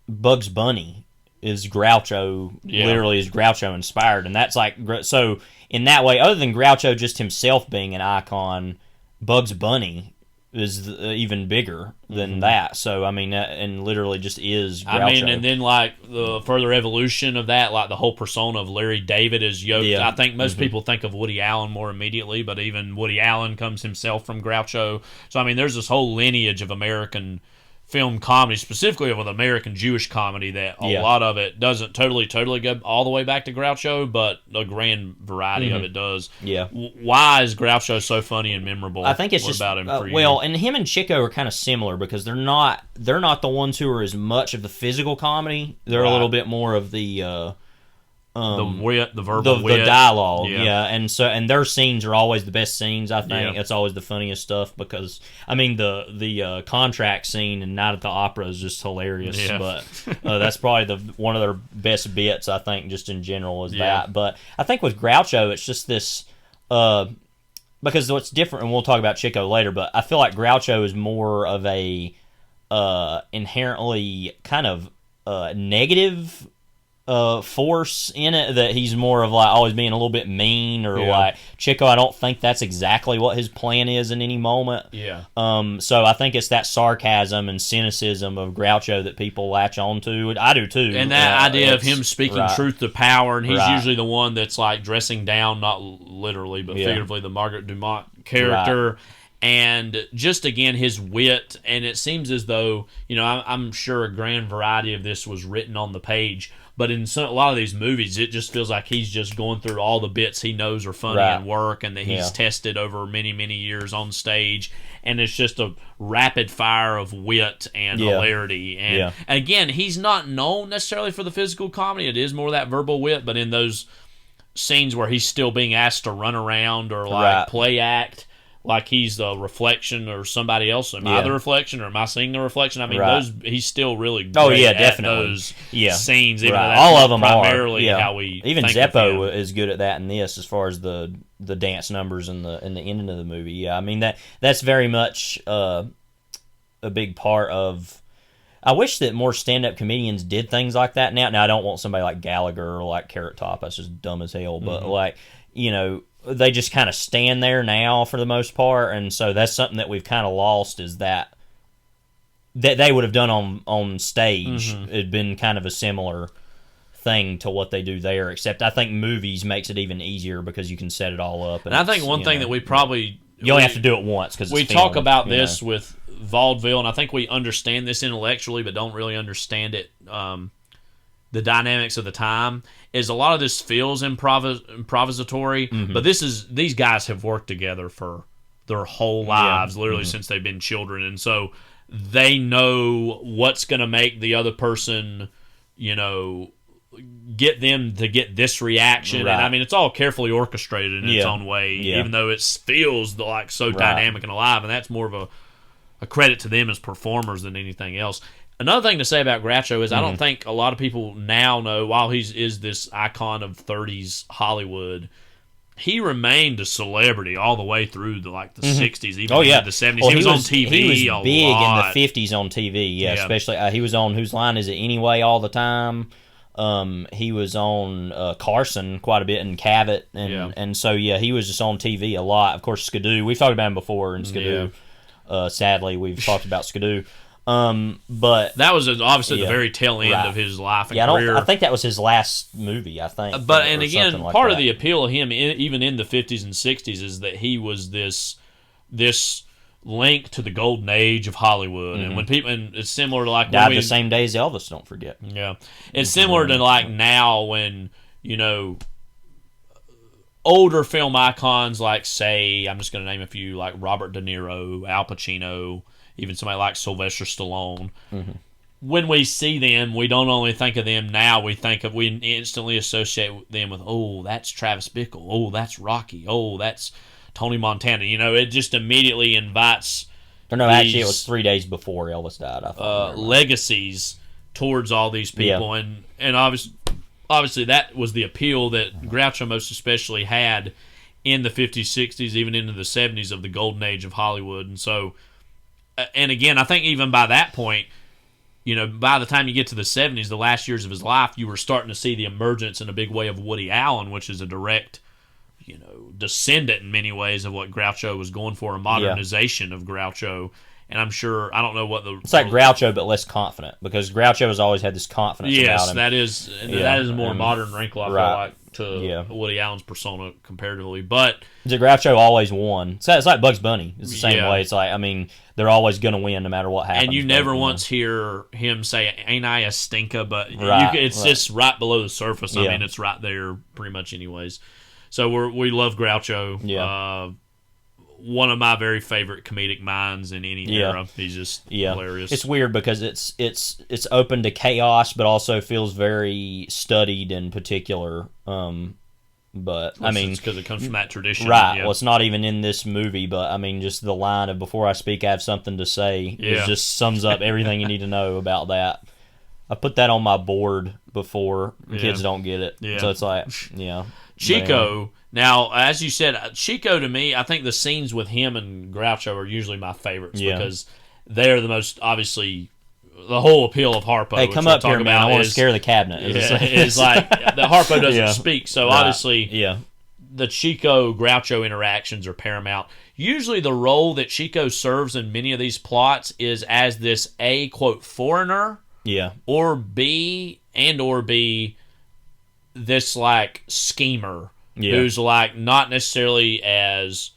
Bugs Bunny is Groucho. Literally, is Groucho inspired, and that's like, so in that way, other than Groucho just himself being an icon, Bugs Bunny is even bigger than that. So I mean, and literally just is Groucho. I mean, and then like the further evolution of that, like the whole persona of Larry David is yoked. I think most people think of Woody Allen more immediately, but even Woody Allen comes himself from Groucho. So I mean, there's this whole lineage of American film comedy, specifically with American Jewish comedy, that a lot of it doesn't totally go all the way back to Groucho, but a grand variety of it does. Yeah. Why is Groucho so funny and memorable? I think it's what just about him for you? Well, and him and Chico are kind of similar, because they're not the ones who are as much of the physical comedy. They're a little bit more of the wit, the verbal wit, the dialogue, and their scenes are always the best scenes. I think it's always the funniest stuff, because I mean the contract scene in Night at the Opera is just hilarious. But that's probably one of their best bits, I think, just in general is that. But I think with Groucho, it's just this because what's different, and we'll talk about Chico later. But I feel like Groucho is more of a inherently kind of negative force in it, that he's more of like always being a little bit mean, or like Chico, I don't think that's exactly what his plan is in any moment. So I think it's that sarcasm and cynicism of Groucho that people latch on to. I do too. And that idea of him speaking truth to power, and he's usually the one that's like dressing down, not literally but figuratively, the Margaret Dumont character. And just, again, his wit, and it seems as though, I'm sure a grand variety of this was written on the page, but in a lot of these movies, it just feels like he's just going through all the bits he knows are funny and work, and that he's tested over many, many years on stage, and it's just a rapid fire of wit and hilarity. And again, he's not known necessarily for the physical comedy. It is more that verbal wit, but in those scenes where he's still being asked to run around or like play act, like he's the reflection or somebody else. Am I the reflection, or am I seeing the reflection? I mean, he's still really great at definitely those scenes. Even though that's all of them primarily are. How we even think Zeppo is good at that in this, as far as the dance numbers and the ending of the movie. I mean that's very much a big part of. I wish that more stand-up comedians did things like that now. Now, I don't want somebody like Gallagher or like Carrot Top. That's just dumb as hell. But like, they just kind of stand there now for the most part, and so that's something that we've kind of lost, is that they would have done on stage. It'd been kind of a similar thing to what they do there, except I think movies makes it even easier, because you can set it all up. And I think one thing that we probably... You only have to do it once, because we talk about this with vaudeville, and I think we understand this intellectually, but don't really understand it, the dynamics of the time, is a lot of this feels improvisatory, but these guys have worked together for their whole lives, literally since they've been children, and so they know what's going to make the other person, get them to get this reaction. And I mean, it's all carefully orchestrated in its own way, even though it feels like so dynamic and alive, and that's more of a credit to them as performers than anything else. Another thing to say about Groucho is I don't think a lot of people now know, while he is this icon of 30s Hollywood, he remained a celebrity all the way through the 60s, even into the 70s. Well, he was on TV He was a big lot. in the 50s on TV, especially. He was on Whose Line Is It Anyway all the time. He was on Carson quite a bit, and Cavett, and so he was just on TV a lot. Of course, Skidoo. We've talked about him before, and Skidoo. Sadly, we've talked about Skidoo. But that was obviously the very tail end of his life and career. I think that was his last movie. I think. But and again, part of the appeal of him, even in the 50s and 60s, is that he was this link to the golden age of Hollywood. And when people, and it's similar to died the same day as Elvis. Don't forget. Yeah, it's similar to now when older film icons say, I'm just going to name a few, like Robert De Niro, Al Pacino, even somebody like Sylvester Stallone. When we see them, we don't only think of them now, we instantly associate them with, oh, that's Travis Bickle, oh, that's Rocky, oh, that's Tony Montana. It just immediately invites actually it was 3 days before Elvis died, I thought. Legacies towards all these people. And obviously that was the appeal that Groucho most especially had in the 50s, 60s, even into the 70s of the golden age of Hollywood. And so, and again, I think even by that point, by the time you get to the 70s, the last years of his life, you were starting to see the emergence in a big way of Woody Allen, which is a direct, descendant in many ways of what Groucho was going for, a modernization of Groucho. And I'm sure, I don't know what it's like Groucho, but less confident, because Groucho has always had this confidence about him. That is a more modern wrinkle, I feel like, to Woody Allen's persona comparatively. But Groucho always won. It's like Bugs Bunny. It's the same way. It's like, they're always going to win no matter what happens. And you never once hear him say, "Ain't I a stinker?" But it's just right below the surface. It's right there pretty much anyways. So we love Groucho. Yeah. One of my very favorite comedic minds in any era. He's just hilarious. It's weird because it's open to chaos, but also feels very studied and particular. But it's because it comes from that tradition, right? Well, it's not even in this movie, but just the line of "Before I speak, I have something to say." It just sums up everything you need to know about that. I put that on my board before. Kids don't get it, so it's like, Chico. Now, as you said, Chico, to me, I think the scenes with him and Groucho are usually my favorites because they're the most, obviously, the whole appeal of Harpo. Hey, come up here, man. I want to scare the cabinet. It's like the Harpo doesn't speak, so obviously the Chico-Groucho interactions are paramount. Usually the role that Chico serves in many of these plots is as this A, quote, foreigner, or B, this, like, schemer. Who's not necessarily as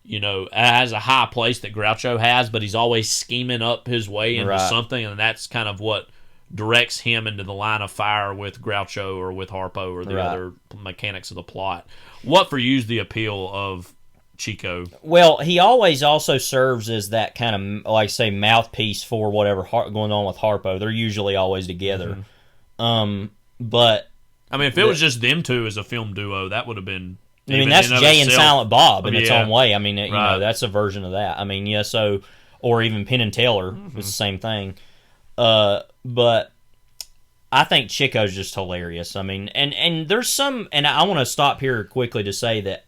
has a high place that Groucho has, but he's always scheming up his way into something, and that's kind of what directs him into the line of fire with Groucho or with Harpo or the other mechanics of the plot. What for you is the appeal of Chico? Well, he always also serves as that kind of, like, say, mouthpiece for whatever going on with Harpo. They're usually always together. But if it was just them two as a film duo, that would have been. That's Jay and Silent Bob in its own way. That's a version of that. So, or even Penn and Teller was the same thing. But I think Chico's just hilarious. And there's some, and I want to stop here quickly to say that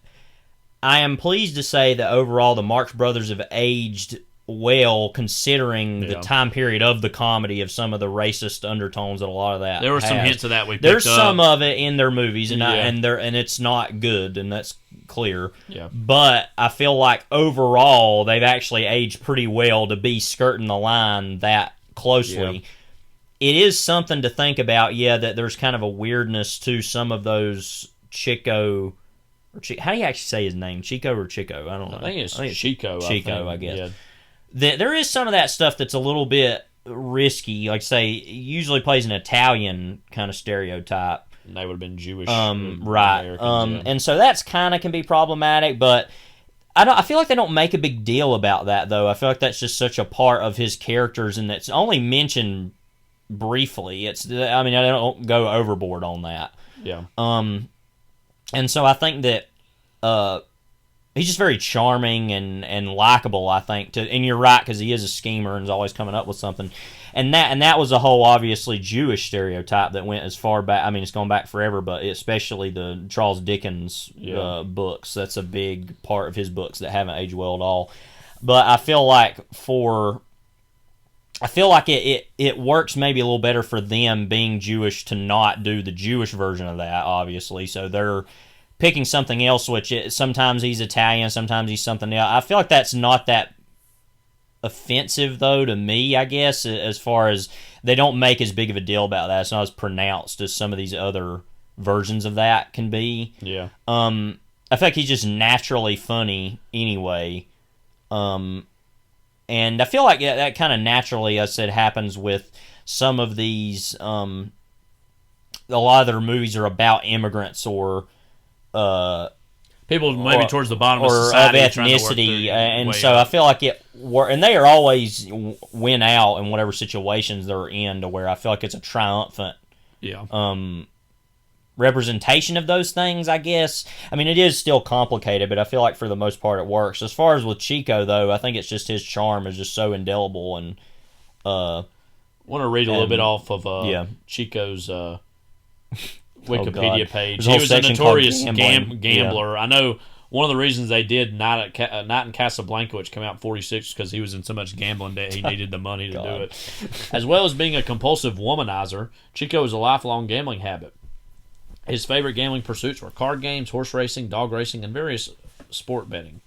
I am pleased to say that overall the Marx Brothers have aged well, considering the time period of the comedy, of some of the racist undertones that a lot of that there were some hints of that we picked there's up. some of it in their movies, and and it's not good, and that's clear. But I feel like overall they've actually aged pretty well to be skirting the line that closely. It is something to think about, that there's kind of a weirdness to some of those Chico. How do you actually say his name? Chico or Chico? I don't know. I think it's Chico. Chico, I guess. Yeah. There is some of that stuff that's a little bit risky. Like, say, usually plays an Italian kind of stereotype. And they would have been Jewish. Right. And so that's kind of can be problematic, but I feel like they don't make a big deal about that, though. I feel like that's just such a part of his characters, and that's only mentioned briefly. I don't go overboard on that. Yeah. And so I think that he's just very charming and likable, I think. And you're right, because he is a schemer and is always coming up with something. And that was a whole obviously Jewish stereotype that went as far back. I mean, it's gone back forever, but especially the Charles Dickens books. That's a big part of his books that haven't aged well at all. But I feel like it works maybe a little better for them being Jewish to not do the Jewish version of that, obviously. So they're picking something else, which sometimes he's Italian, sometimes he's something else. I feel like that's not that offensive, though, to me, I guess, as far as they don't make as big of a deal about that. It's not as pronounced as some of these other versions of that can be. Yeah. I feel like he's just naturally funny anyway. And I feel like that kind of naturally, I said, happens with some of these. A lot of their movies are about immigrants or people maybe towards the bottom of or society, of ethnicity, and so I feel like and they are always win out in whatever situations they're in, to where I feel like it's a triumphant representation of those things, I guess. I mean, it is still complicated, but I feel like for the most part it works. As far as with Chico, though, I think it's just his charm is just so indelible. And I want to read a little bit off of Chico's Wikipedia page. He was a notorious gambler. I know one of the reasons they did Night in Casablanca, which came out in 1946, because he was in so much gambling debt he needed the money to do it. As well as being a compulsive womanizer, Chico was a lifelong gambling habit. His favorite gambling pursuits were card games, horse racing, dog racing, and various sports betting.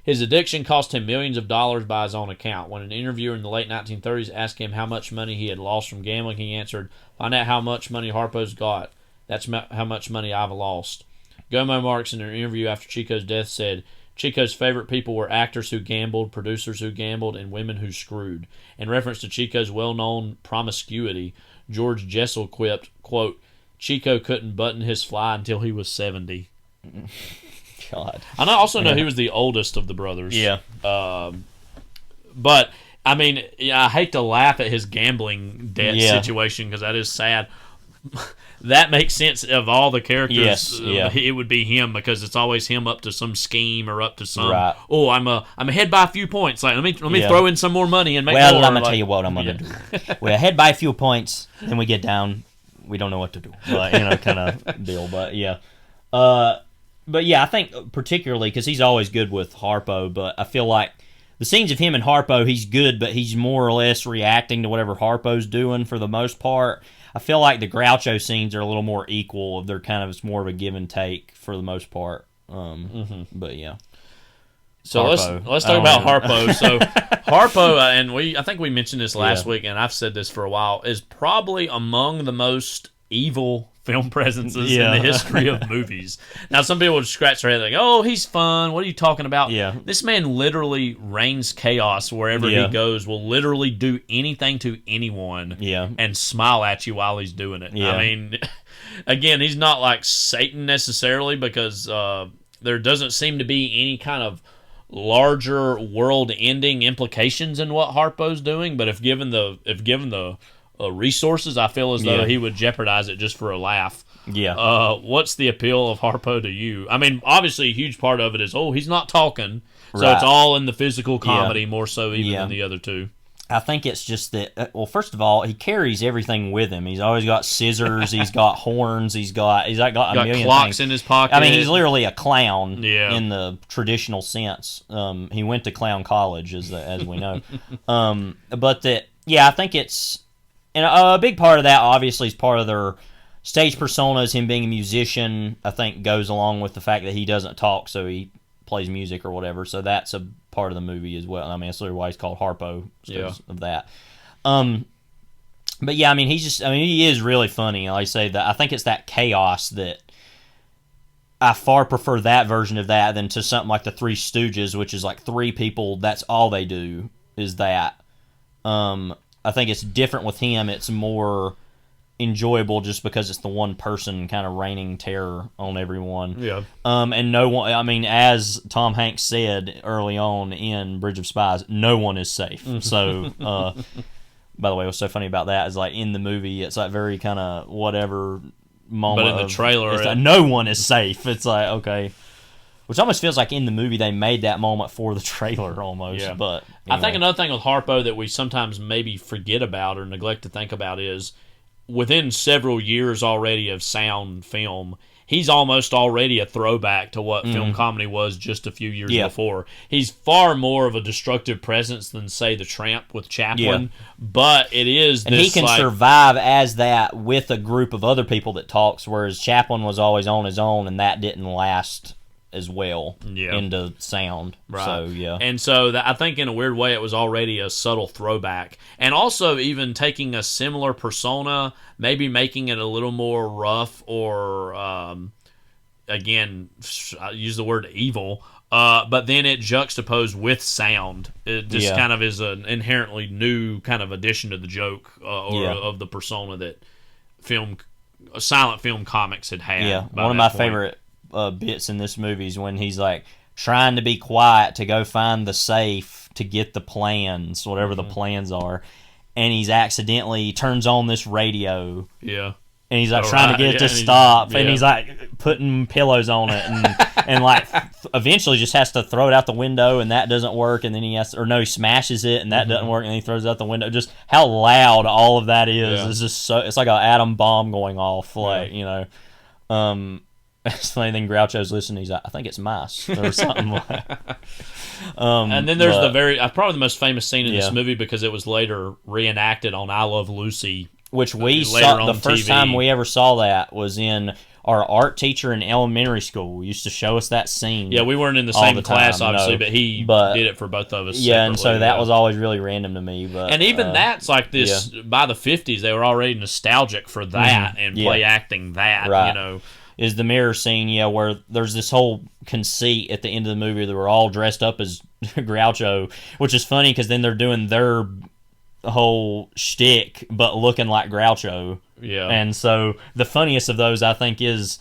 His addiction cost him millions of dollars by his own account. When an interviewer in the late 1930s asked him how much money he had lost from gambling, he answered, "Find out how much money Harpo's got. That's how much money I've lost." Gomo Marx, in an interview after Chico's death, said, Chico's favorite people were actors who gambled, producers who gambled, and women who screwed. In reference to Chico's well-known promiscuity, George Jessel quipped, quote, "Chico couldn't button his fly until he was 70. God. And I also know he was the oldest of the brothers. Yeah. But, I mean, I hate to laugh at his gambling debt situation, because that is sad. That makes sense of all the characters. Yes, It would be him, because it's always him up to some scheme or up to some. Right. Oh, I'm ahead by a few points. Like let me throw in some more money and make more. Well, I'm gonna tell you what I'm gonna do. We're ahead by a few points, then we get down. We don't know what to do. Kind of deal. But yeah. But yeah, I think particularly because he's always good with Harpo, but I feel like the scenes of him and Harpo, he's good, but he's more or less reacting to whatever Harpo's doing for the most part. I feel like the Groucho scenes are a little more equal. They're it's more of a give and take for the most part. But yeah. So let's talk about Harpo. So Harpo, and I think we mentioned this last week, and I've said this for a while, is probably among the most evil film presences in the history of movies. Now, some people would scratch their head like, "Oh, he's fun. What are you talking about?" Yeah. This man literally reigns chaos wherever he goes. Will literally do anything to anyone, and smile at you while he's doing it. Yeah. I mean, again, he's not like Satan necessarily, because there doesn't seem to be any kind of larger world-ending implications in what Harpo's doing. But if given the resources, I feel as though he would jeopardize it just for a laugh. Yeah. What's the appeal of Harpo to you? I mean, obviously a huge part of it is, he's not talking, so it's all in the physical comedy more so even than the other two. I think it's just that, first of all, he carries everything with him. He's always got scissors, he's got horns, he's got a million clocs things in his pocket. I mean, he's literally a clown in the traditional sense. He went to clown college, as we know. But I think it's, and a big part of that, obviously, is part of their stage personas. Him being a musician, I think, goes along with the fact that he doesn't talk, so he plays music or whatever. So that's a part of the movie as well. I mean, that's literally why he's called Harpo, because of that. But yeah, I mean, he is really funny. Like I say, that I think it's that chaos that I far prefer that version of that than to something like the Three Stooges, which is like three people. That's all they do is that. I think it's different with him. It's more enjoyable just because it's the one person kind of raining terror on everyone. Yeah. And no one, I mean, as Tom Hanks said early on in Bridge of Spies, no one is safe. So, by the way, what's so funny about that is, like, in the movie, it's like very kind of whatever moment. But in the trailer, it's like, no one is safe. It's like, okay. which almost feels like in the movie they made that moment for the trailer almost. Yeah. But I think another thing with Harpo that we sometimes maybe forget about or neglect to think about is within several years already of sound film, he's almost already a throwback to what film comedy was just a few years before. He's far more of a destructive presence than, say, The Tramp with Chaplin, but it is and this, he can survive as that with a group of other people that talks, whereas Chaplin was always on his own, and that didn't last as well into sound. Right. So, yeah. And so I think in a weird way it was already a subtle throwback. And also even taking a similar persona, maybe making it a little more rough or, again, I use the word evil, but then it juxtaposed with sound. It just kind of is an inherently new kind of addition to the joke of the persona that silent film comics had. Yeah, one of my favorite bits in this movie is when he's like trying to be quiet to go find the safe to get the plans, whatever the plans are, and he's accidentally turns on this radio. Yeah. And he's like trying to get it to stop, and he's like putting pillows on it, and like eventually just has to throw it out the window, and that doesn't work, and then he smashes it, and that doesn't work, and then he throws it out the window. Just how loud all of that is is just so, it's like an atom bomb going off, like you know. It's funny thing. Groucho's listening. He's like, I think it's mice or something like. And then there's probably the most famous scene in this movie because it was later reenacted on I Love Lucy, which we saw the first time we ever saw that was in our art teacher in elementary school. Used to show us that scene. Yeah, we weren't in the same class, obviously, but he did it for both of us. Yeah, and so that was always really random to me. But and even that's like this. By the 50s, they were already nostalgic for that and play acting that. Right. You know. Is the mirror scene, where there's this whole conceit at the end of the movie that we're all dressed up as Groucho, which is funny because then they're doing their whole shtick, but looking like Groucho. Yeah. And so the funniest of those, I think, is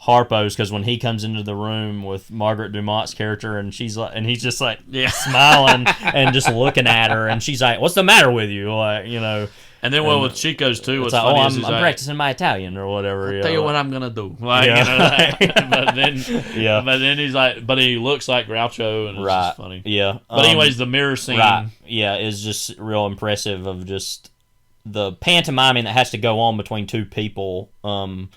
Harpo's, because when he comes into the room with Margaret Dumont's character, and she's like, and he's just like smiling and just looking at her, and she's like, "What's the matter with you?" Like, you know. And then with Chico's too, what's like, funny I'm is practicing my Italian or whatever. I'll tell you what I'm gonna do. Like, you know, but then he's like, but he looks like Groucho, and it's just funny. Yeah. But anyways, the mirror scene, is just real impressive of just the pantomiming that has to go on between two people. And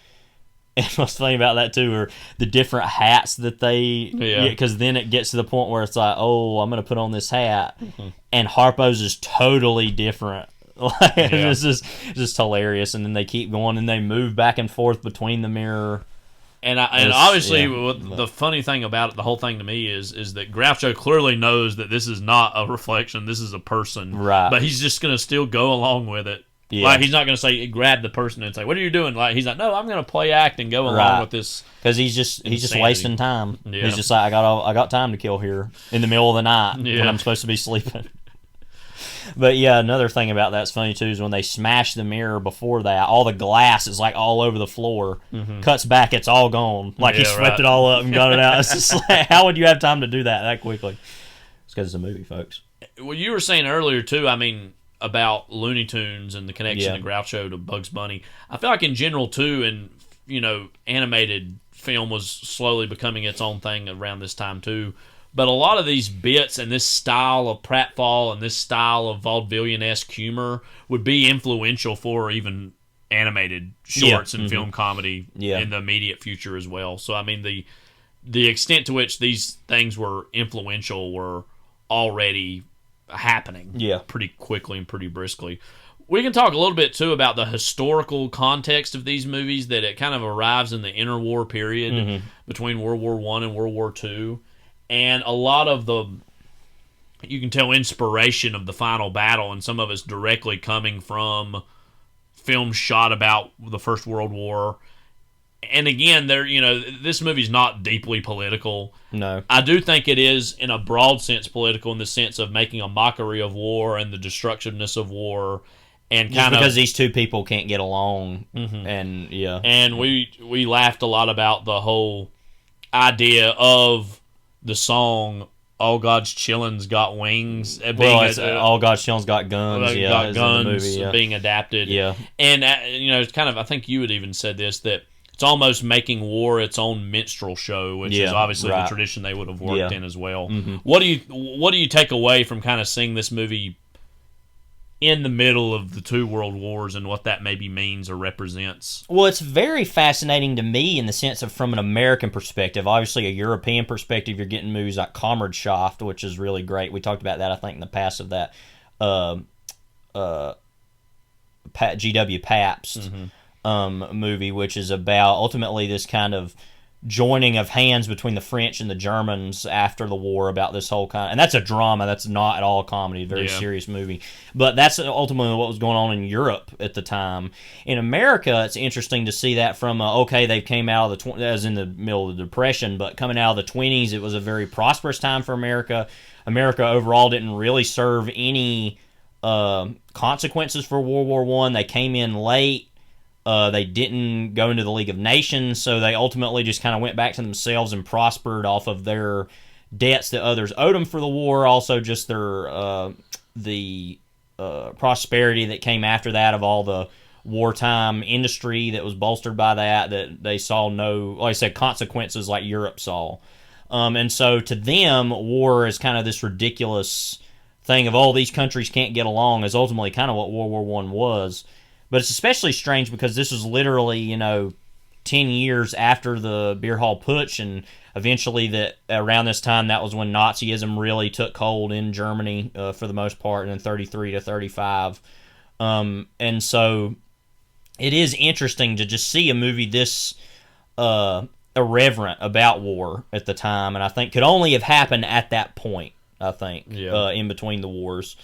what's funny about that too are the different hats that they, because then it gets to the point where it's like, oh, I'm gonna put on this hat, and Harpo's is totally different. It's just hilarious, and then they keep going and they move back and forth between the mirror. And obviously, the funny thing about it, the whole thing to me is that Groucho clearly knows that this is not a reflection, this is a person, right? But he's just gonna still go along with it. Yeah. Like he's not gonna say grab the person and say, "What are you doing?" Like he's like, "No, I'm gonna play act and go along with this." Because he's just wasting time. Yeah. He's just like, I got time to kill here in the middle of the night when I'm supposed to be sleeping. But yeah, another thing about that's funny too is when they smash the mirror before that, all the glass is like all over the floor. Cuts back, it's all gone. Like he swept it all up and got it out. It's just like, how would you have time to do that quickly? It's because it's a movie, folks. Well, you were saying earlier too, I mean, about Looney Tunes and the connection of Groucho to Bugs Bunny. I feel like in general too, and you know, animated film was slowly becoming its own thing around this time too. But a lot of these bits and this style of pratfall and this style of vaudevillian-esque humor would be influential for even animated shorts and film comedy in the immediate future as well. So, I mean, the extent to which these things were influential were already happening pretty quickly and pretty briskly. We can talk a little bit, too, about the historical context of these movies, that it kind of arrives in the interwar period between World War I and World War II. And a lot of you can tell inspiration of the final battle, and some of it's directly coming from films shot about the First World War. And again, this movie's not deeply political. No. I do think it is, in a broad sense, political in the sense of making a mockery of war and the destructiveness of war. And just because these two people can't get along. And, And we laughed a lot about the whole idea of the song "All God's Chillun's Got Wings." All God's Chillun's Got Guns. Got Guns, movie, being adapted. Yeah, and it's kind of, I think you had even said this, that it's almost making war its own minstrel show, which is obviously the right. tradition they would have worked in as well. Mm-hmm. What do you take away from kind of seeing this movie in the middle of the two world wars and what that maybe means or represents? Well, it's very fascinating to me in the sense of from an American perspective. Obviously, a European perspective, you're getting movies like Kameradschaft, which is really great. We talked about that, I think, in the past of that G.W. Pabst movie, which is about ultimately this kind of joining of hands between the French and the Germans after the war about this whole kind. And that's a drama. That's not at all a comedy. A very serious movie. But that's ultimately what was going on in Europe at the time. In America, it's interesting to see that from, they came out of that was in the middle of the Depression, but coming out of the 20s, it was a very prosperous time for America. America overall didn't really serve any consequences for World War I. They came in late. They didn't go into the League of Nations, so they ultimately just kind of went back to themselves and prospered off of their debts that others owed them for the war. Also, just their the prosperity that came after that of all the wartime industry that was bolstered by that they saw no, like I said, consequences like Europe saw. And so to them, war is kind of this ridiculous thing of, these countries can't get along, is ultimately kind of what World War I was. But it's especially strange because this was literally, 10 years after the Beer Hall Putsch, and eventually that around this time, that was when Nazism really took hold in Germany for the most part, and then 33 to 35. And so it is interesting to just see a movie this irreverent about war at the time, and I think could only have happened at that point, I think, in between the wars,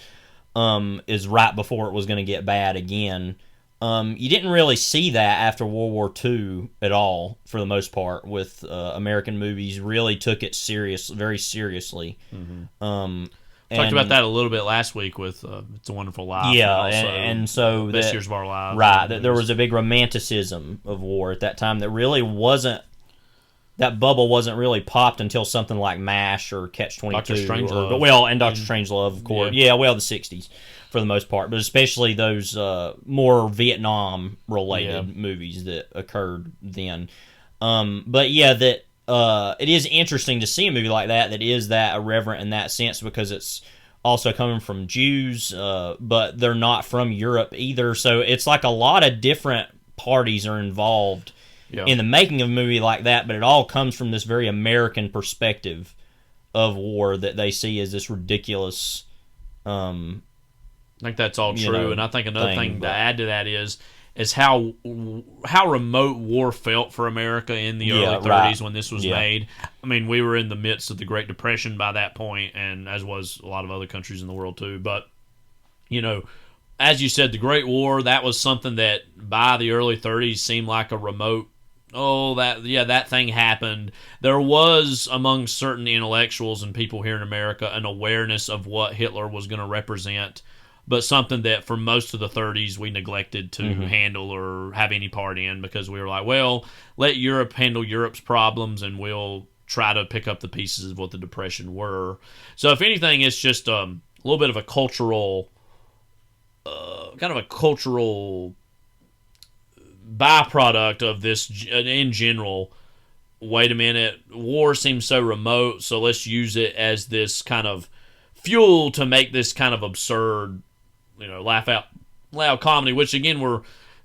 is right before it was going to get bad again. You didn't really see that after World War II at all, for the most part, with American movies really took it very seriously. Mm-hmm. Talked about that a little bit last week with It's a Wonderful Life. Yeah, and so Best Years of Our Lives. Right, that there was a big romanticism of war at that time that really wasn't, that bubble wasn't really popped until something like MASH or Catch-22. Dr. Strangelove. And Dr. Strangelove, of course. Yeah, the 60s. For the most part, but especially those more Vietnam-related movies that occurred then. But yeah, that it is interesting to see a movie like that is that irreverent in that sense, because it's also coming from Jews, but they're not from Europe either. So it's like a lot of different parties are involved in the making of a movie like that, but it all comes from this very American perspective of war that they see as this ridiculous... I think that's all true, and I think another thing to add to that is how remote war felt for America in the early 30s when this was made. I mean, we were in the midst of the Great Depression by that point, and as was a lot of other countries in the world too. But, as you said, the Great War, that was something that by the early 30s seemed like a remote, that thing happened. There was, among certain intellectuals and people here in America, an awareness of what Hitler was going to represent, but something that for most of the 30s we neglected to handle or have any part in, because we were like, well, let Europe handle Europe's problems and we'll try to pick up the pieces of what the Depression were. So if anything, it's just a little bit of a cultural, byproduct of this in general. Wait a minute, war seems so remote, so let's use it as this kind of fuel to make this kind of absurd, laugh out loud comedy, which again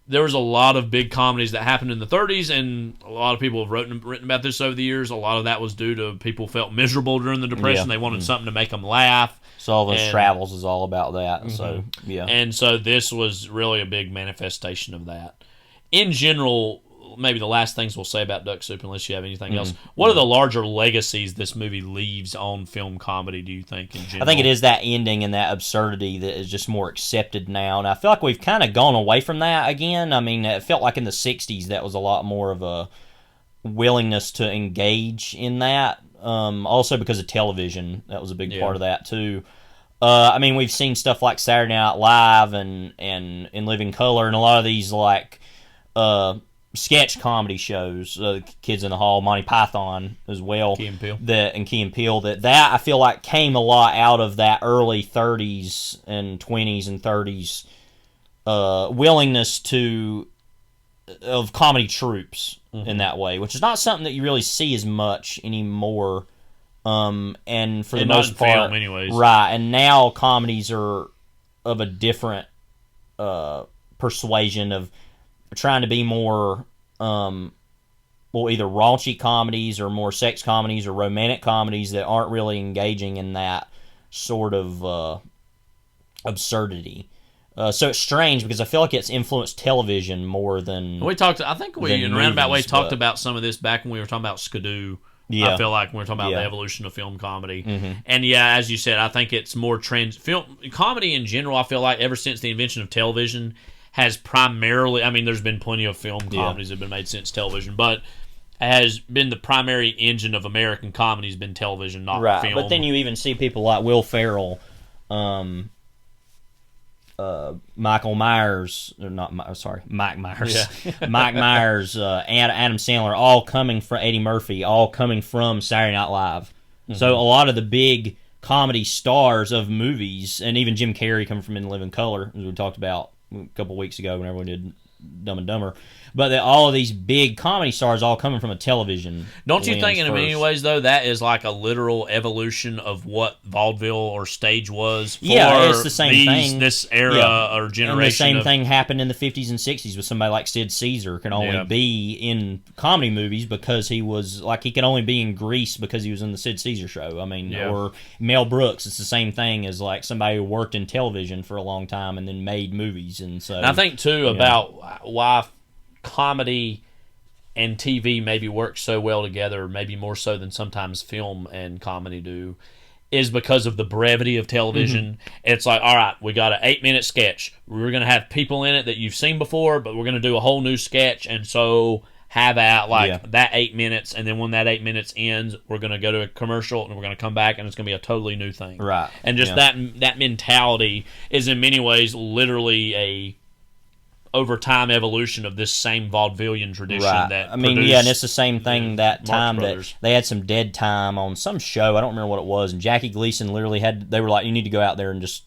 there was a lot of big comedies that happened in the 30s, and a lot of people have written about this over the years. A lot of that was due to people felt miserable during the Depression. They wanted something to make them laugh. Sullivan's Travels is all about that. So and so this was really a big manifestation of that. In general, maybe the last things we'll say about Duck Soup, unless you have anything else. What are the larger legacies this movie leaves on film comedy, do you think, in general? I think it is that ending and that absurdity that is just more accepted now. And I feel like we've kind of gone away from that again. I mean, it felt like in the 60s that was a lot more of a willingness to engage in that. Also because of television, that was a big part of that, too. I mean, we've seen stuff like Saturday Night Live and In Living Color and a lot of these, like... sketch comedy shows, Kids in the Hall, Monty Python as well, Key and Peele. That I feel like came a lot out of that early 30s and 20s and 30s willingness to of comedy troupes in that way, which is not something that you really see as much anymore. And for the most part, film anyways. Right? And now comedies are of a different persuasion of trying to be more, either raunchy comedies or more sex comedies or romantic comedies that aren't really engaging in that sort of absurdity. So it's strange because I feel like it's influenced television more than I think we in a roundabout way talked about some of this back when we were talking about Skidoo. Yeah. I feel like when we're talking about the evolution of film comedy. And as you said, I think it's more film comedy in general. I feel like ever since the invention of television has primarily, I mean, there's been plenty of film comedies that have been made since television, but has been the primary engine of American comedy has been television, not film. But then you even see people like Will Ferrell, Michael Myers, Mike Myers, Mike Myers, Adam Sandler, all coming from Eddie Murphy, all coming from Saturday Night Live. So a lot of the big comedy stars of movies, and even Jim Carrey coming from In Living Color, as we talked about a couple weeks ago whenever we did Dumb and Dumber. But all of these big comedy stars all coming from a television. Don't you think in many ways, though, that is like a literal evolution of what vaudeville or stage was for it's the same thing. This era or generation? And the same thing happened in the 50s and 60s with somebody like Sid Caesar can only be in comedy movies because he was, like, he could only be in Grease because he was in the Sid Caesar show. I mean, or Mel Brooks, it's the same thing as, like, somebody who worked in television for a long time and then made movies. And so I think, too, about why comedy and TV maybe work so well together, maybe more so than sometimes film and comedy do, is because of the brevity of television. It's like, all right, we got an 8-minute sketch. We're going to have people in it that you've seen before, but we're going to do a whole new sketch, and so have out that 8 minutes, and then when that 8 minutes ends, we're going to go to a commercial, and we're going to come back, and it's going to be a totally new thing. Right. And just that mentality is in many ways literally a over time evolution of this same vaudevillian tradition that and it's the same thing that time that they had some dead time on some show. I don't remember what it was, and Jackie Gleason literally they were like, you need to go out there and just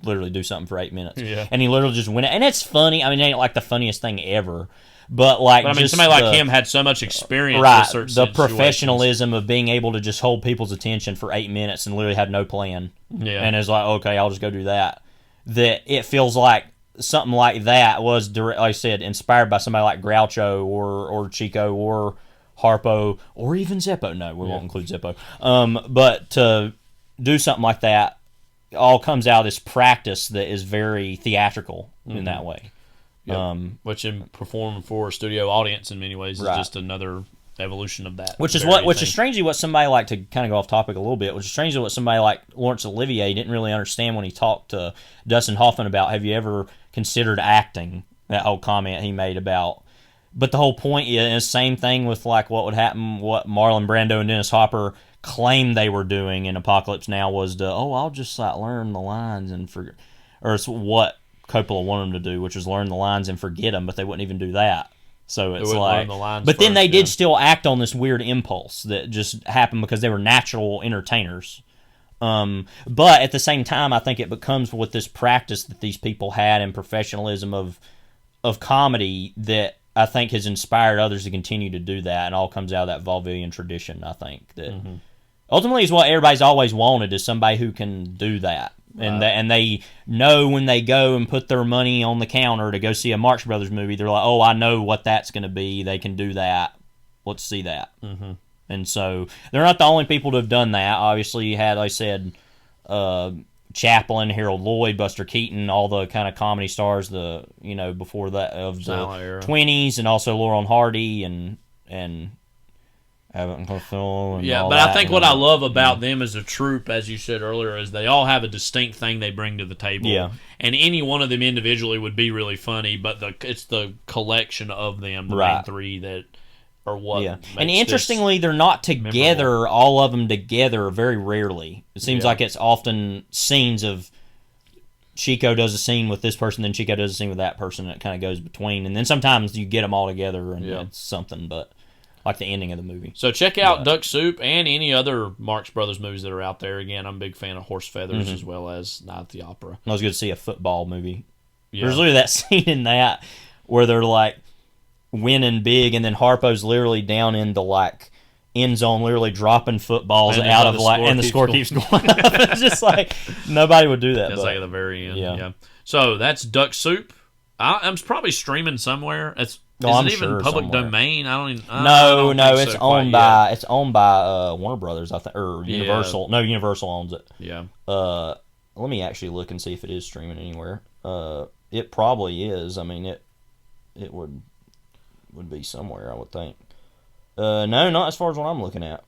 literally do something for 8 minutes. And he literally just went, and it's funny. I mean, it ain't like the funniest thing ever, but I mean, somebody like him had so much experience with certain the situations. Professionalism of being able to just hold people's attention for 8 minutes and literally have no plan. And it's like, okay, I'll just go do that. That it feels like something like that was, like I said, inspired by somebody like Groucho or Chico or Harpo or even Zeppo. No, we won't include Zeppo. But to do something like that all comes out of this practice that is very theatrical in that way. Which in performing for a studio audience in many ways is just another evolution of that. Which is strangely what somebody like, to kind of go off topic a little bit, which is strangely what somebody like Laurence Olivier didn't really understand when he talked to Dustin Hoffman about, have you ever considered acting? That whole comment he made about, but the whole point is same thing with like what would happen, what Marlon Brando and Dennis Hopper claimed they were doing in Apocalypse Now was to, I'll just like learn the lines and forget, or it's what Coppola wanted them to do, which was learn the lines and forget them, but they wouldn't even do that. So it's like, but then they did still act on this weird impulse that just happened because they were natural entertainers. But at the same time, I think it becomes with this practice that these people had and professionalism of comedy that I think has inspired others to continue to do that, and all comes out of that vaudevillian tradition. I think that ultimately is what everybody's always wanted, is somebody who can do that. And they know when they go and put their money on the counter to go see a Marx Brothers movie, they're like, I know what that's going to be. They can do that. Let's see that. And so they're not the only people to have done that. Obviously, you had, like I said, Chaplin, Harold Lloyd, Buster Keaton, all the kind of comedy stars before that of the 20s, and also Laurel and Hardy and Abbott and Costello. But I think what I love about them as a troupe, as you said earlier, is they all have a distinct thing they bring to the table. And any one of them individually would be really funny, but it's the collection of them, the main three, that are what makes and interestingly, they're not together, memorable. All of them together, very rarely. It seems like it's often scenes of Chico does a scene with this person, then Chico does a scene with that person, and it kind of goes between. And then sometimes you get them all together, and it's something, but like the ending of the movie. So check out Duck Soup and any other Marx Brothers movies that are out there. Again, I'm a big fan of Horse Feathers as well as Night at the Opera. I was good to see a football movie. There's literally that scene in that where they're like, winning big, and then Harpo's literally down in the like end zone, literally dropping footballs out of like, and the score keeps going up. It's just like nobody would do that. It's like at the very end. Yeah. So that's Duck Soup. I'm probably streaming somewhere. Is it even public domain? I don't even. No, it's owned by Warner Brothers, I think, or Universal. No, Universal owns it. Yeah. Let me actually look and see if it is streaming anywhere. It probably is. I mean, it would be somewhere, I would think. No, not as far as what I'm looking at,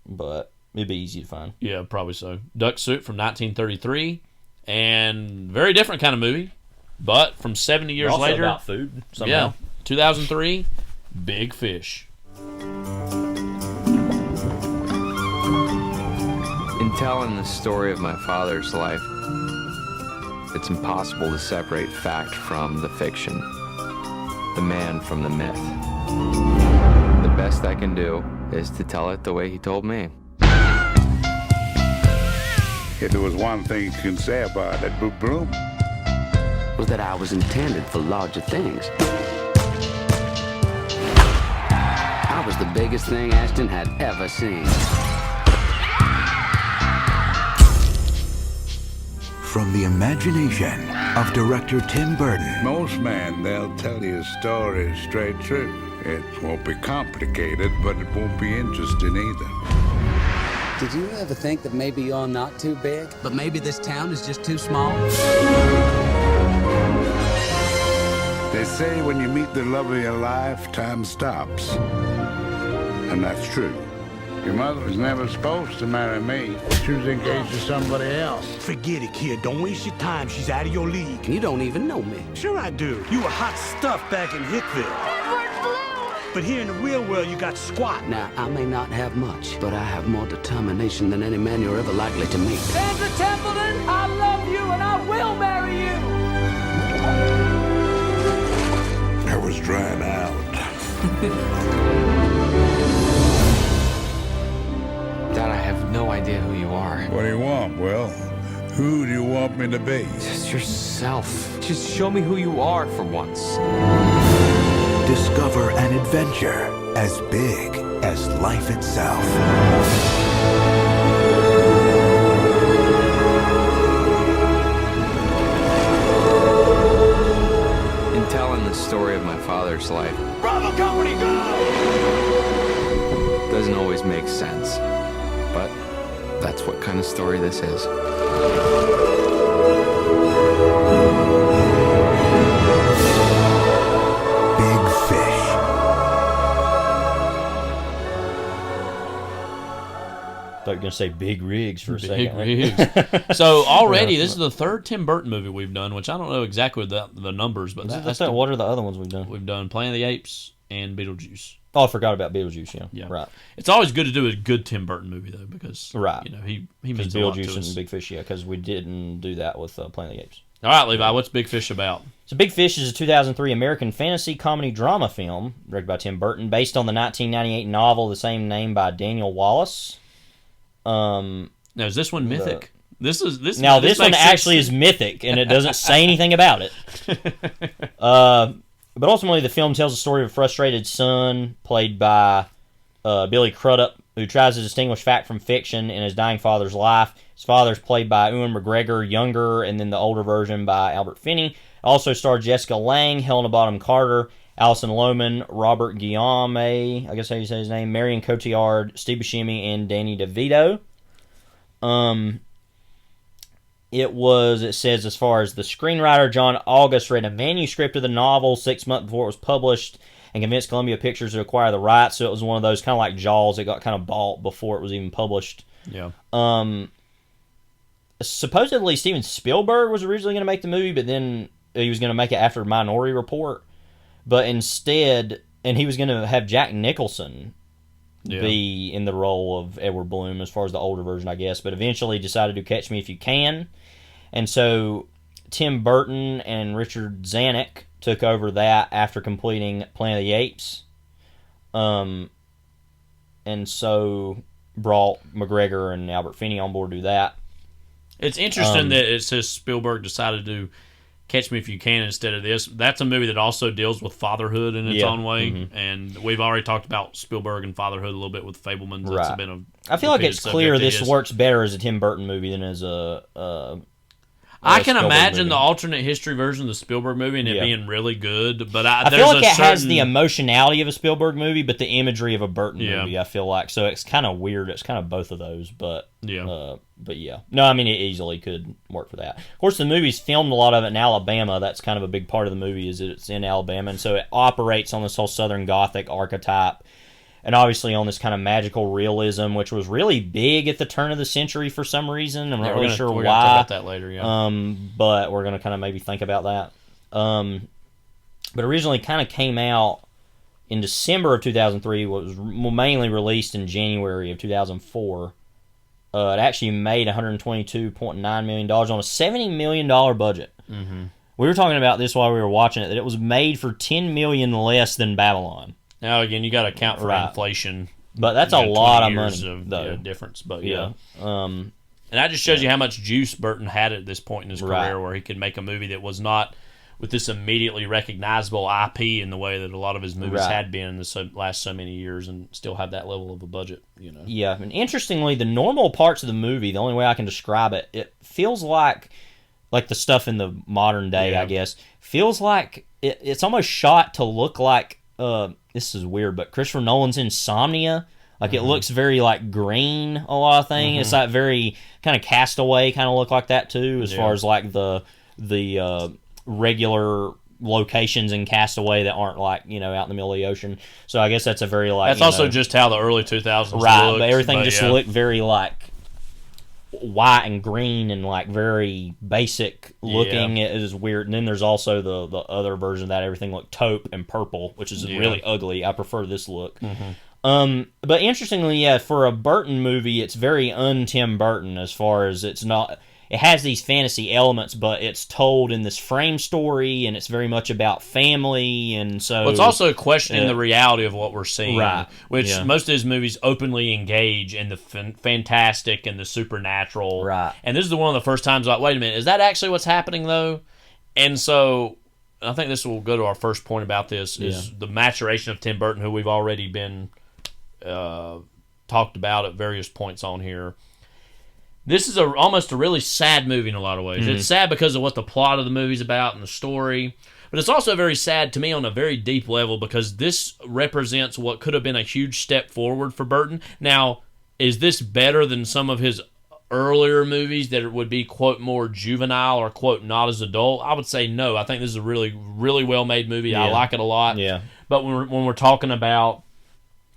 but it'd be easy to find. Yeah, probably so. Duck Soup from 1933, and very different kind of movie, but from 70 years also later, about food. Somehow. Yeah, 2003, Big Fish. In telling the story of my father's life, it's impossible to separate fact from the fiction, the man from the myth. The best I can do is to tell it the way he told me. If there was one thing you can say about it, Bloom, was that I was intended for larger things. I was the biggest thing Ashton had ever seen. From the imagination of director Tim Burton. Most men, they'll tell you a story straight through. It won't be complicated, but it won't be interesting either. Did you ever think that maybe you're not too big, but maybe this town is just too small? They say when you meet the love of your life, time stops. And that's true. Your mother was never supposed to marry me. She was engaged to somebody else. Forget it, kid. Don't waste your time. She's out of your league. You don't even know me. Sure I do. You were hot stuff back in Hickville. But here in the real world, you got squat. Now, I may not have much, but I have more determination than any man you're ever likely to meet. Sandra Templeton, I love you and I will marry you. I was drying out. Dad, I have no idea who you are. What do you want, Will? Who do you want me to be? Just yourself. Just show me who you are for once. Discover an adventure as big as life itself. In telling the story of my father's life, Bravo Company, go! doesn't always make sense, but that's what kind of story this is. I thought you were going to say Big Rigs for a second. Big Rigs. So already, this is the third Tim Burton movie we've done, which I don't know exactly the numbers, but what are the other ones we've done? We've done Planet of the Apes and Beetlejuice. Oh, I forgot about Beetlejuice. Yeah, right. It's always good to do a good Tim Burton movie though, because you know he means a lot to us. Beetlejuice and Big Fish, because we didn't do that with Planet of the Apes. All right, Levi, what's Big Fish about? So Big Fish is a 2003 American fantasy comedy drama film directed by Tim Burton, based on the 1998 novel of the same name by Daniel Wallace. Now is this one mythic? This one actually is mythic, and it doesn't say anything about it. But ultimately, the film tells the story of a frustrated son, played by Billy Crudup, who tries to distinguish fact from fiction in his dying father's life. His father's played by Ewan McGregor, younger, and then the older version by Albert Finney. Also starred Jessica Lange, Helena Bonham Carter, Alison Lohman, Robert Guillaume, I guess how you say his name, Marion Cotillard, Steve Buscemi, and Danny DeVito. It says, as far as the screenwriter, John August read a manuscript of the novel 6 months before it was published and convinced Columbia Pictures to acquire the rights, so it was one of those kind of like Jaws that got kind of bought before it was even published. Yeah. Supposedly Steven Spielberg was originally going to make the movie, but then he was going to make it after Minority Report. But instead, and he was going to have Jack Nicholson be in the role of Edward Bloom as far as the older version, I guess, but eventually decided to Catch Me If You Can. And so Tim Burton and Richard Zanuck took over that after completing Planet of the Apes. And so brought McGregor and Albert Finney on board to do that. It's interesting that it says Spielberg decided to Catch Me If You Can instead of this. That's a movie that also deals with fatherhood in its own way, and we've already talked about Spielberg and fatherhood a little bit with Fabelmans. That's been I feel like it's clear this works better as a Tim Burton movie than as I can Spielberg imagine movie. the alternate history version of the Spielberg movie and it being really good, but I feel like it has the emotionality of a Spielberg movie, but the imagery of a Burton movie. I feel like so it's kind of weird. It's kind of both of those, but no, I mean it easily could work for that. Of course, the movie's filmed a lot of it in Alabama. That's kind of a big part of the movie is that it's in Alabama, and so it operates on this whole Southern Gothic archetype. And obviously on this kind of magical realism, which was really big at the turn of the century for some reason. I'm not really sure why. We're going to talk about that later, but we're going to kind of maybe think about that. But originally kind of came out in December of 2003, was mainly released in January of 2004. It actually made $122.9 million on a $70 million budget. Mm-hmm. We were talking about this while we were watching it, that it was made for $10 million less than Babylon. Now, again, you got to account for inflation. But that's a lot of money, though. Difference, but and that just shows you how much juice Burton had at this point in his career, where he could make a movie that was not with this immediately recognizable IP in the way that a lot of his movies had been in the last so many years, and still have that level of a budget. Yeah, and interestingly, the normal parts of the movie, the only way I can describe it, it feels like the stuff in the modern day, I guess, feels like it's almost shot to look like. This is weird, but Christopher Nolan's Insomnia, it looks very green. A lot of things, it's very kind of Castaway, kind of look like that too, as far as the regular locations in Castaway that aren't out in the middle of the ocean. So I guess that's a very that's also just how the early 2000s looked, but everything just looked very white and green and very basic looking. It is weird. And then there's also the other version of that. Everything looked taupe and purple, which is really ugly. I prefer this look. But interestingly, for a Burton movie, it's very un-Tim Burton as far as it's not. It has these fantasy elements, but it's told in this frame story, and it's very much about family, and so... Well, it's also questioning the reality of what we're seeing, which Yeah. most of his movies openly engage in the fantastic and the supernatural. Right. And this is one of the first times, wait a minute, is that actually what's happening, though? And so, I think this will go to our first point about this, is the maturation of Tim Burton, who we've already been talked about at various points on here. This is almost a really sad movie in a lot of ways. It's sad because of what the plot of the movie's about and the story, but it's also very sad to me on a very deep level because this represents what could have been a huge step forward for Burton. Now, is this better than some of his earlier movies that would be, quote, more juvenile or, quote, not as adult? I would say no. I think this is a really, really well-made movie. I like it a lot. Yeah. But when we're talking about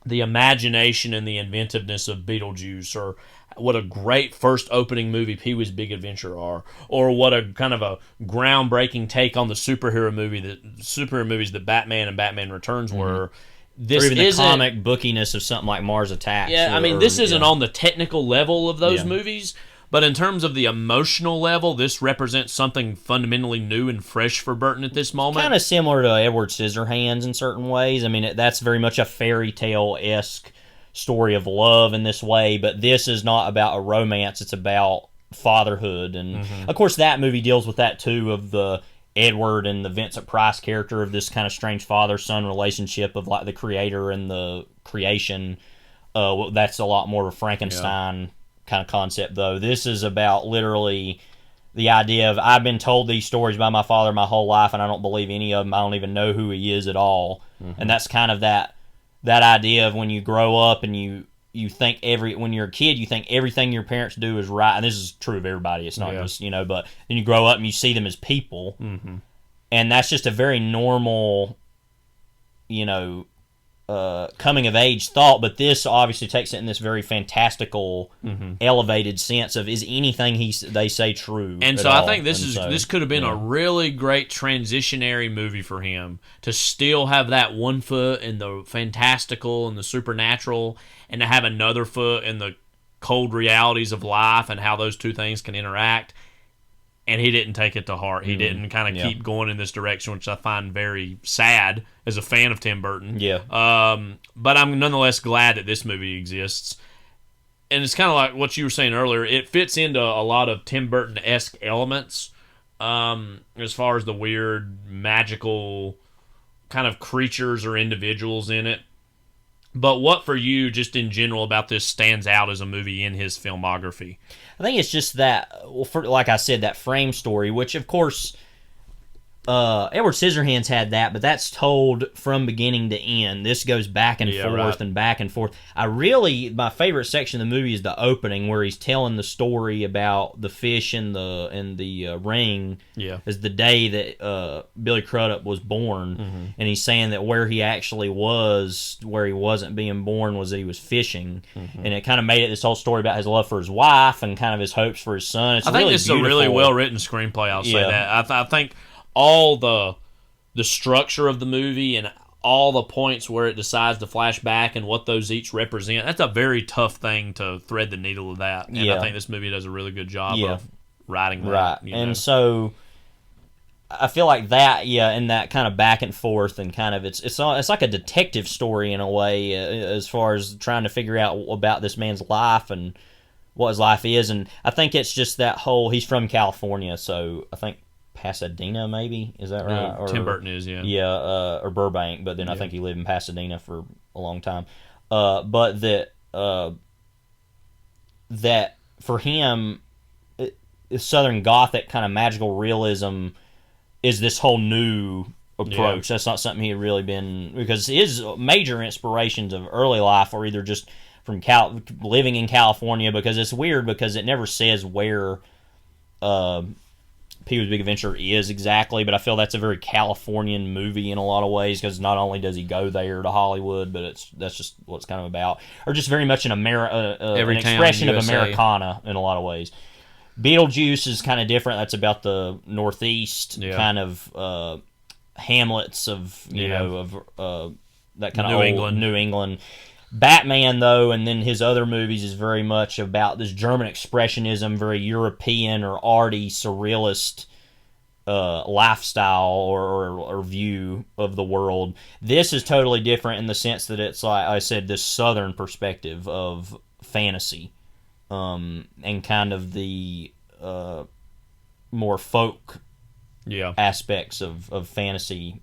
the imagination and the inventiveness of Beetlejuice, or what a great first opening movie Pee-wee's Big Adventure are, or what a kind of a groundbreaking take on the superhero movies that Batman and Batman Returns were. This or even the isn't comic bookiness of something like Mars Attacks. Yeah, I mean, this isn't on the technical level of those movies, but in terms of the emotional level, this represents something fundamentally new and fresh for Burton at this moment. Kind of similar to Edward Scissorhands in certain ways. I mean, that's very much a fairy tale-esque story of love in this way, but this is not about a romance. It's about fatherhood. And, of course, that movie deals with that, too, of the Edward and the Vincent Price character of this kind of strange father-son relationship of, the creator and the creation. That's a lot more of a Frankenstein kind of concept, though. This is about literally the idea of, I've been told these stories by my father my whole life, and I don't believe any of them. I don't even know who he is at all. And that's kind of that idea of when you grow up and you think when you're a kid, you think everything your parents do is right. And this is true of everybody. It's not just, but then you grow up and you see them as people. And that's just a very normal, coming of age thought. But this obviously takes it in this very fantastical, elevated sense of, is anything they say true? And so I think this could have been a really great transitionary movie for him, to still have that one foot in the fantastical and the supernatural, and to have another foot in the cold realities of life and how those two things can interact. And he didn't take it to heart. He didn't kind of keep going in this direction, which I find very sad as a fan of Tim Burton. But I'm nonetheless glad that this movie exists. And it's kind of like what you were saying earlier. It fits into a lot of Tim Burton-esque elements as far as the weird, magical kind of creatures or individuals in it. But what for you, just in general, about this stands out as a movie in his filmography? I think it's just that, like I said, that frame story, which, of course, Edward Scissorhands had that, but that's told from beginning to end. This goes back and forth and back and forth. My favorite section of the movie is the opening, where he's telling the story about the fish and the ring. Yeah, is the day that Billy Crudup was born, and he's saying that where he actually was, where he wasn't being born, was that he was fishing, and it kind of made it this whole story about his love for his wife and kind of his hopes for his son. I think it's a really well written screenplay. I'll say that. I think all the structure of the movie and all the points where it decides to flash back and what those each represent, that's a very tough thing to thread the needle of that. And I think this movie does a really good job of writing that. Right. And so I feel like that, and that kind of back and forth, and kind of it's like a detective story in a way, as far as trying to figure out about this man's life and what his life is. And I think it's just that whole, he's from California, so I think Pasadena, maybe, is that right? Or Tim Burton is, or Burbank, but then I think he lived in Pasadena for a long time. But that for him, Southern Gothic kind of magical realism is this whole new approach. That's not something he had really been, because his major inspirations of early life are either just from living in California, because it's weird because it never says where Pee-wee's Big Adventure is exactly, but I feel that's a very Californian movie in a lot of ways, because not only does he go there to Hollywood, but that's just what it's kind of about, or just very much an expression of Americana in a lot of ways. Beetlejuice is kind of different. That's about the Northeast kind of hamlets of that kind of New England. Batman, though, and then his other movies, is very much about this German expressionism, very European or arty, surrealist lifestyle or view of the world. This is totally different in the sense that it's, like I said, this southern perspective of fantasy, and kind of the more folk aspects of fantasy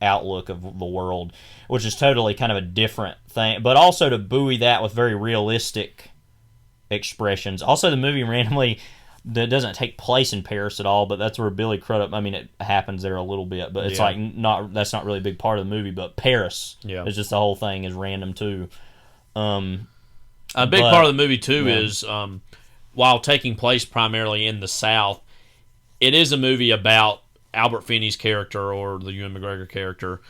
outlook of the world, which is totally kind of a different thing, but also to buoy that with very realistic expressions. Also, the movie randomly, that doesn't take place in Paris at all, but that's where Billy Crudup, I mean, it happens there a little bit, but it's like that's not really a big part of the movie, but Paris is just, the whole thing is random too. A big part of the movie too is, while taking place primarily in the South, it is a movie about Albert Finney's character, or the Ewan McGregor character,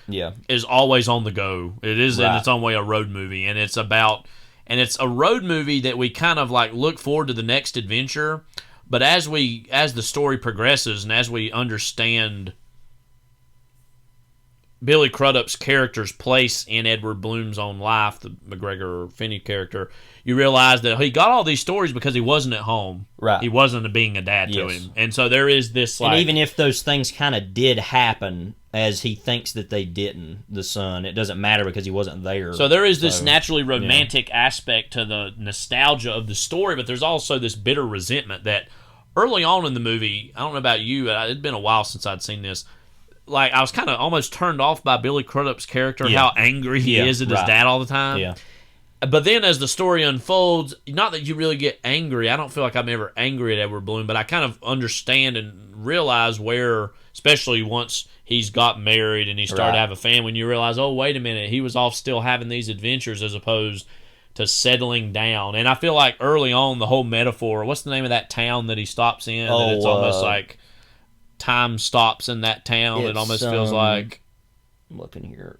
is always on the go. It is in its own way a road movie, and it's a road movie that we kind of like look forward to the next adventure. But as the story progresses, and as we understand Billy Crudup's character's place in Edward Bloom's own life, the McGregor Finney character, you realize that he got all these stories because he wasn't at home. Right. He wasn't being a dad to him. And so there is this, like... And even if those things kind of did happen, as he thinks that they didn't, the son, it doesn't matter because he wasn't there. So there is this naturally romantic aspect to the nostalgia of the story, but there's also this bitter resentment that early on in the movie, I don't know about you, it'd been a while since I'd seen this, like, I was kind of almost turned off by Billy Crudup's character, how angry he is at his dad all the time. Yeah. But then as the story unfolds, not that you really get angry. I don't feel like I'm ever angry at Edward Bloom, but I kind of understand and realize where, especially once he's got married and he started to have a family, and you realize, oh, wait a minute, he was off still having these adventures as opposed to settling down. And I feel like early on, the whole metaphor, what's the name of that town that he stops in? That it's almost like time stops in that town. It almost feels like... I'm looking here.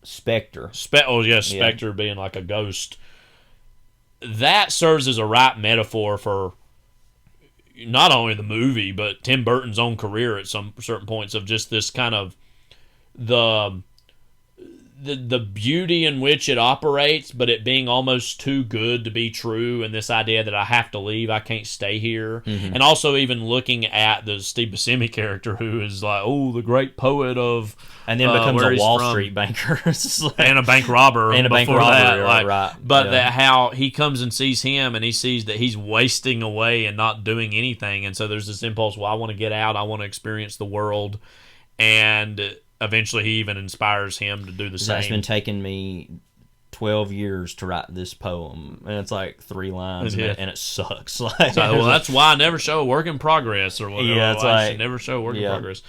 Spectre. Spectre being like a ghost. That serves as a right metaphor for not only the movie, but Tim Burton's own career at some certain points, of just this kind of the the beauty in which it operates, but it being almost too good to be true, and this idea that I have to leave, I can't stay here. And also even looking at the Steve Buscemi character, who is like, oh, the great poet of... And then becomes a Wall Street banker. And a bank robber. And a bank robber, right. But that how he comes and sees him, and he sees that he's wasting away and not doing anything, and so there's this impulse, well, I want to get out, I want to experience the world, and eventually he even inspires him to do the same. It's been taking me 12 years to write this poem, and it's like 3 lines, and it sucks. Like, well, that's why I never show a work in progress, or whatever. Yeah, it's I should never show a work in progress.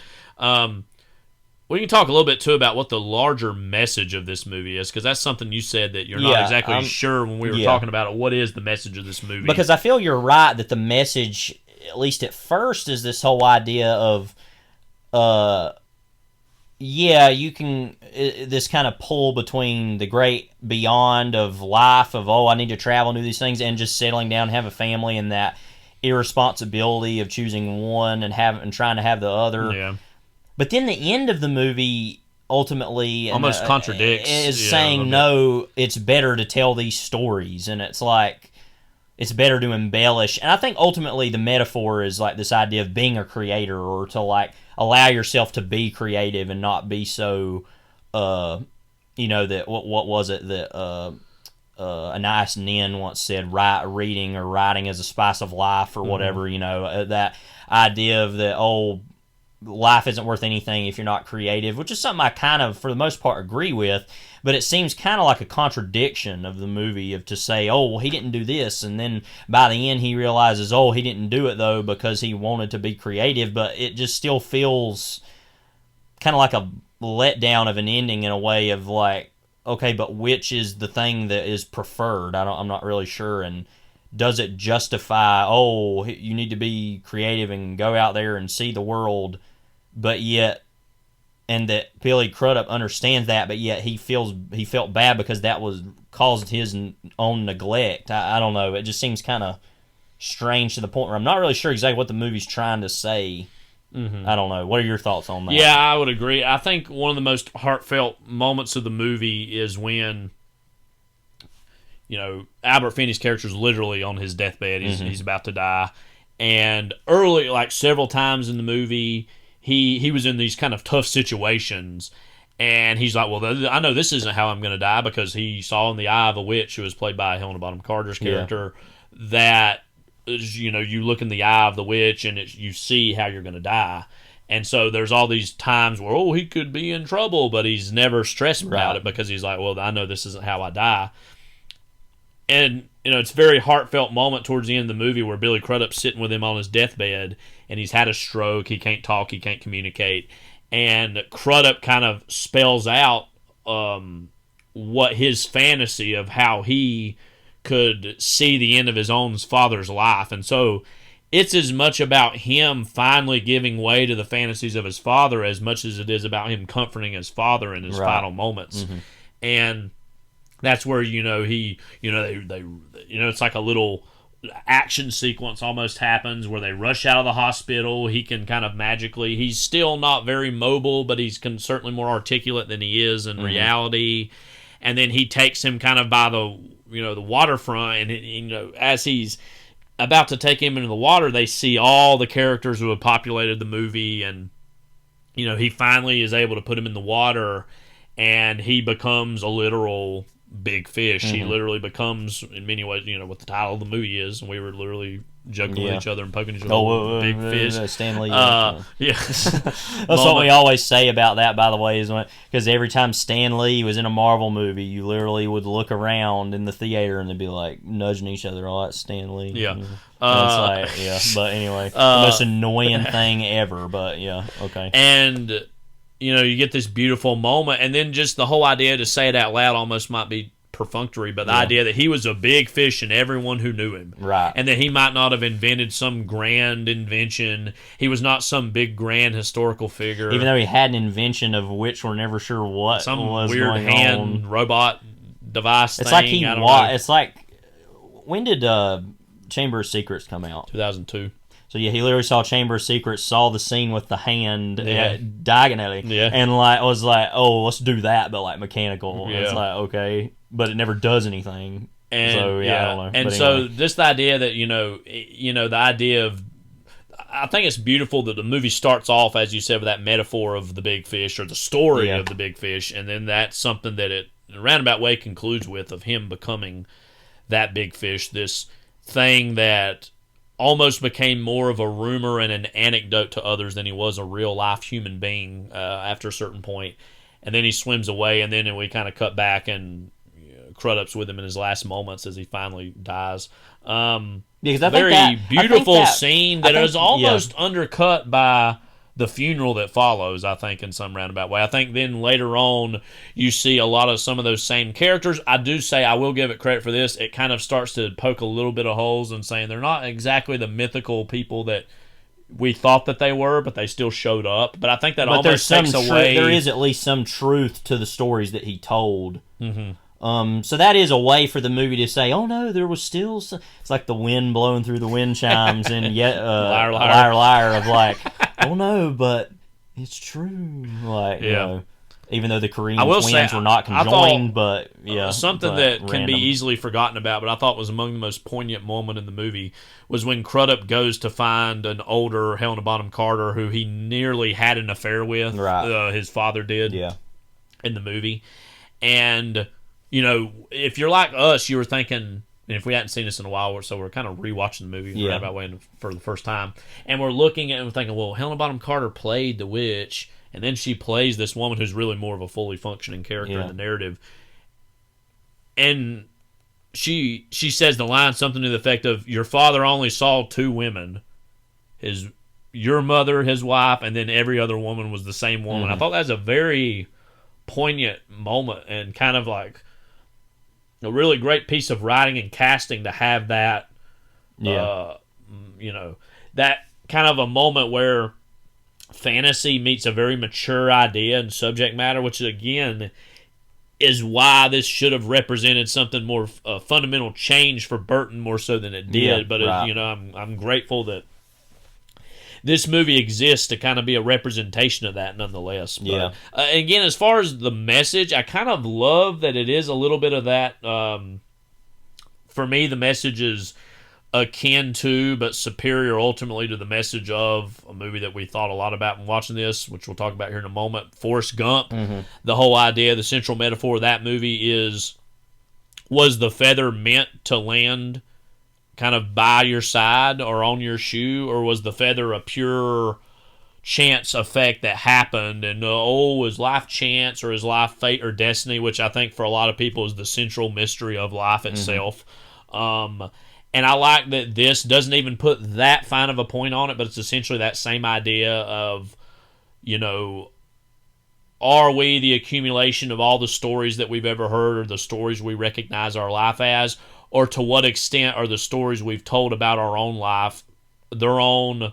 We can talk a little bit, too, about what the larger message of this movie is, because that's something you said that you're not exactly sure when we were talking about it. What is the message of this movie? Because I feel you're right that the message, at least at first, is this whole idea of, you can, this kind of pull between the great beyond of life, of, I need to travel and do these things, and just settling down and have a family, and that irresponsibility of choosing one and trying to have the other. Yeah. But then the end of the movie ultimately almost contradicts. Is saying, no, it's better to tell these stories, and it's like, it's better to embellish. And I think ultimately the metaphor is like this idea of being a creator, or to like allow yourself to be creative and not be so, that, what was it that a nice Nin once said, reading or writing is a spice of life, or whatever, that idea of that, life isn't worth anything if you're not creative, which is something I kind of, for the most part, agree with, but it seems kind of like a contradiction of the movie to say, he didn't do this, and then by the end he realizes, he didn't do it, though, because he wanted to be creative, but it just still feels kind of like a letdown of an ending in a way of like, okay, but which is the thing that is preferred? I'm not really sure, and does it justify, you need to be creative and go out there and see the world, but yet, and that Billy Crudup understands that, but yet he felt bad because that was caused his own neglect. I don't know. It just seems kind of strange to the point where I'm not really sure exactly what the movie's trying to say. I don't know. What are your thoughts on that? Yeah, I would agree. I think one of the most heartfelt moments of the movie is when, Albert Finney's character is literally on his deathbed. He's about to die. And early, like several times in the movie, he was in these kind of tough situations. And he's like, well, I know this isn't how I'm going to die, because he saw in the eye of a witch, who was played by Helena Bonham Carter's character, that, you look in the eye of the witch and you see how you're going to die. And so there's all these times where, he could be in trouble, but he's never stressed about it, because he's like, well, I know this isn't how I die. And, it's a very heartfelt moment towards the end of the movie where Billy Crudup's sitting with him on his deathbed, and he's had a stroke, he can't talk, he can't communicate, and Crudup kind of spells out what his fantasy of how he could see the end of his own father's life. And so it's as much about him finally giving way to the fantasies of his father as much as it is about him comforting his father in his final moments. And that's where it's like a little action sequence almost happens where they rush out of the hospital. He can kind of magically, he's still not very mobile, but he's certainly more articulate than he is in reality. And then he takes him kind of by the waterfront, and as he's about to take him into the water, they see all the characters who have populated the movie, and he finally is able to put him in the water, and he becomes a literal big fish. He literally becomes, in many ways, what the title of the movie is, and we were literally juggling with each other and poking each other with big fish. Stan Lee. That's what we always say about that, by the way, is because every time Stan Lee was in a Marvel movie, you literally would look around in the theater and they'd be like nudging each other. Oh, that's Stan Lee. Yeah. But anyway, the most annoying thing ever. But yeah, okay. And you get this beautiful moment, and then just the whole idea to say it out loud almost might be perfunctory, but the idea that he was a big fish in everyone who knew him, right? And that he might not have invented some grand invention. He was not some big grand historical figure, even though he had an invention of which we're never sure what some was weird going hand on. Robot device. It's thing. It's like when did Chamber of Secrets come out? 2002. So So yeah, he literally saw Chamber of Secrets, saw the scene with the hand diagonally, Yeah. and like was like, oh, let's do that, but like mechanical. Yeah. It's like, okay, but it never does anything. And so yeah, I don't know. And But so anyway. just the idea that the idea of, I think it's beautiful that the movie starts off, as you said, with that metaphor of the big fish or the story of the big fish, and then that's something that it in a roundabout way concludes with, of him becoming that big fish, this thing that almost became more of a rumor and an anecdote to others than he was a real life human being after a certain point. And then he swims away, and then we kind of cut back, and Crudup's with him in his last moments as he finally dies. Because I very think that, beautiful scene that is almost undercut by the funeral that follows, I think, in some roundabout way. I think then later on you see a lot of some of those same characters. I do say, I will give it credit for this, it kind of starts to poke a little bit of holes and saying they're not exactly the mythical people that we thought that they were, but they still showed up. But I think that almost takes away... There is at least some truth to the stories that he told. Mm-hmm. So that is a way for the movie to say, oh no, there was still some... It's like the wind blowing through the wind chimes and liar, liar, liar of like, oh no, but it's true. Like, you know, even though the Korean twins were not conjoined, but yeah. Something that can be easily forgotten about, but I thought was among the most poignant moment in the movie, was when Crudup goes to find an older Helena Bonham Carter who he nearly had an affair with. Right. His father did. Yeah. In the movie. And, if you're like us, you were thinking... And if we hadn't seen this in a while, so we're kind of rewatching the movie right about way for the first time, and we're looking at it and thinking, well, Helena Bonham Carter played the witch, and then she plays this woman who's really more of a fully functioning character in the narrative, and she says the line something to the effect of, "Your father only saw two women, your mother, his wife, and then every other woman was the same woman." Mm-hmm. I thought that was a very poignant moment and kind of like a really great piece of writing and casting to have that, that kind of a moment where fantasy meets a very mature idea and subject matter, which again is why this should have represented something more fundamental change for Burton more so than it did. But I'm grateful that this movie exists to kind of be a representation of that nonetheless. But, again, as far as the message, I kind of love that it is a little bit of that. For me, the message is akin to, but superior ultimately to the message of a movie that we thought a lot about when watching this, which we'll talk about here in a moment, Forrest Gump. Mm-hmm. The whole idea, the central metaphor of that movie was the feather meant to land kind of by your side or on your shoe, or was the feather a pure chance effect that happened, and is life chance or is life fate or destiny, which I think for a lot of people is the central mystery of life itself. And I like that this doesn't even put that fine of a point on it, but it's essentially that same idea of, are we the accumulation of all the stories that we've ever heard, or the stories we recognize our life as, or to what extent are the stories we've told about our own life their own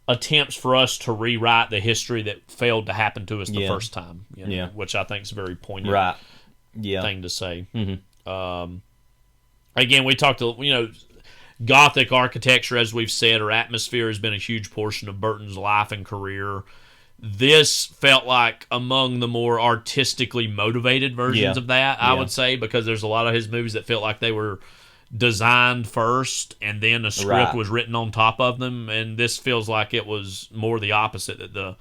attempts for us to rewrite the history that failed to happen to us the first time, which I think is a very poignant thing to say. Mm-hmm. Again, we talked to, Gothic architecture, as we've said, or atmosphere has been a huge portion of Burton's life and career. This felt like among the more artistically motivated versions of that, I would say, because there's a lot of his movies that felt like they were designed first and then a script was written on top of them, and this feels like it was more the opposite, that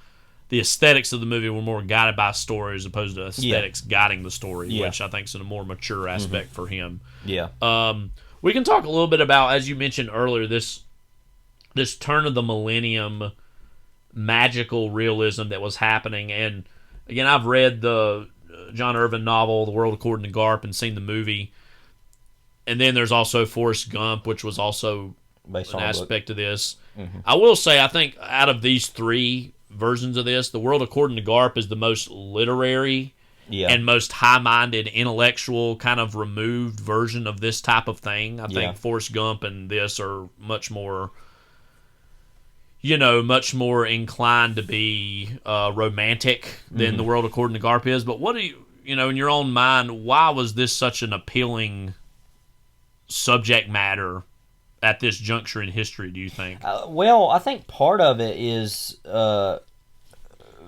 the aesthetics of the movie were more guided by story as opposed to aesthetics guiding the story, which I think is a more mature aspect for him. We can talk a little bit about, as you mentioned earlier, this turn of the millennium magical realism that was happening. And again, I've read the John Irvin novel The World According to Garp and seen the movie, and then there's also Forrest Gump, which was also an aspect of this. I will say, I think out of these three versions of this, The World According to Garp is the most literary and most high-minded, intellectual, kind of removed version of this type of thing. I think Forrest Gump and this are much more inclined to be romantic than The World According to Garp is. But what do you, in your own mind, why was this such an appealing subject matter at this juncture in history, do you think? Well, I think part of it is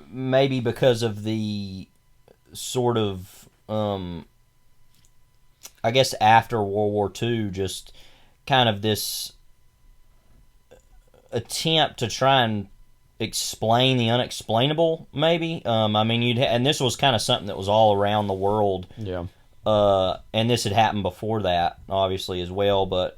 maybe because of the sort of, I guess after World War II, just kind of this attempt to try and explain the unexplainable, maybe. I mean, and this was kind of something that was all around the world. Yeah. And this had happened before that, obviously, as well. But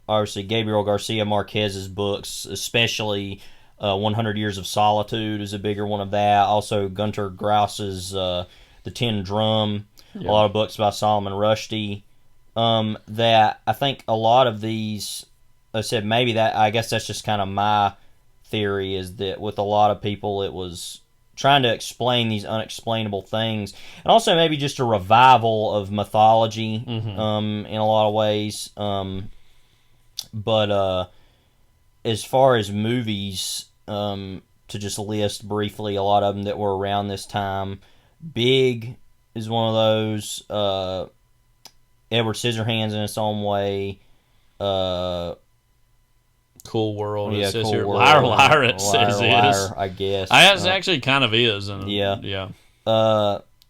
obviously, Gabriel Garcia Marquez's books, especially 100 Years of Solitude, is a bigger one of that. Also, Gunter Graus's The Tin Drum, a lot of books by Solomon Rushdie. That I think a lot of these, I said maybe that, I guess that's just kind of my theory, is that with a lot of people it was trying to explain these unexplainable things, and also maybe just a revival of mythology in a lot of ways. But as far as movies, to just list briefly a lot of them that were around this time, Big is one of those. Edward Scissorhands in its own way. Cool World. Yeah, it says Cool here. World. Liar, liar. It says Liar, is. I guess. It actually kind of is. Yeah.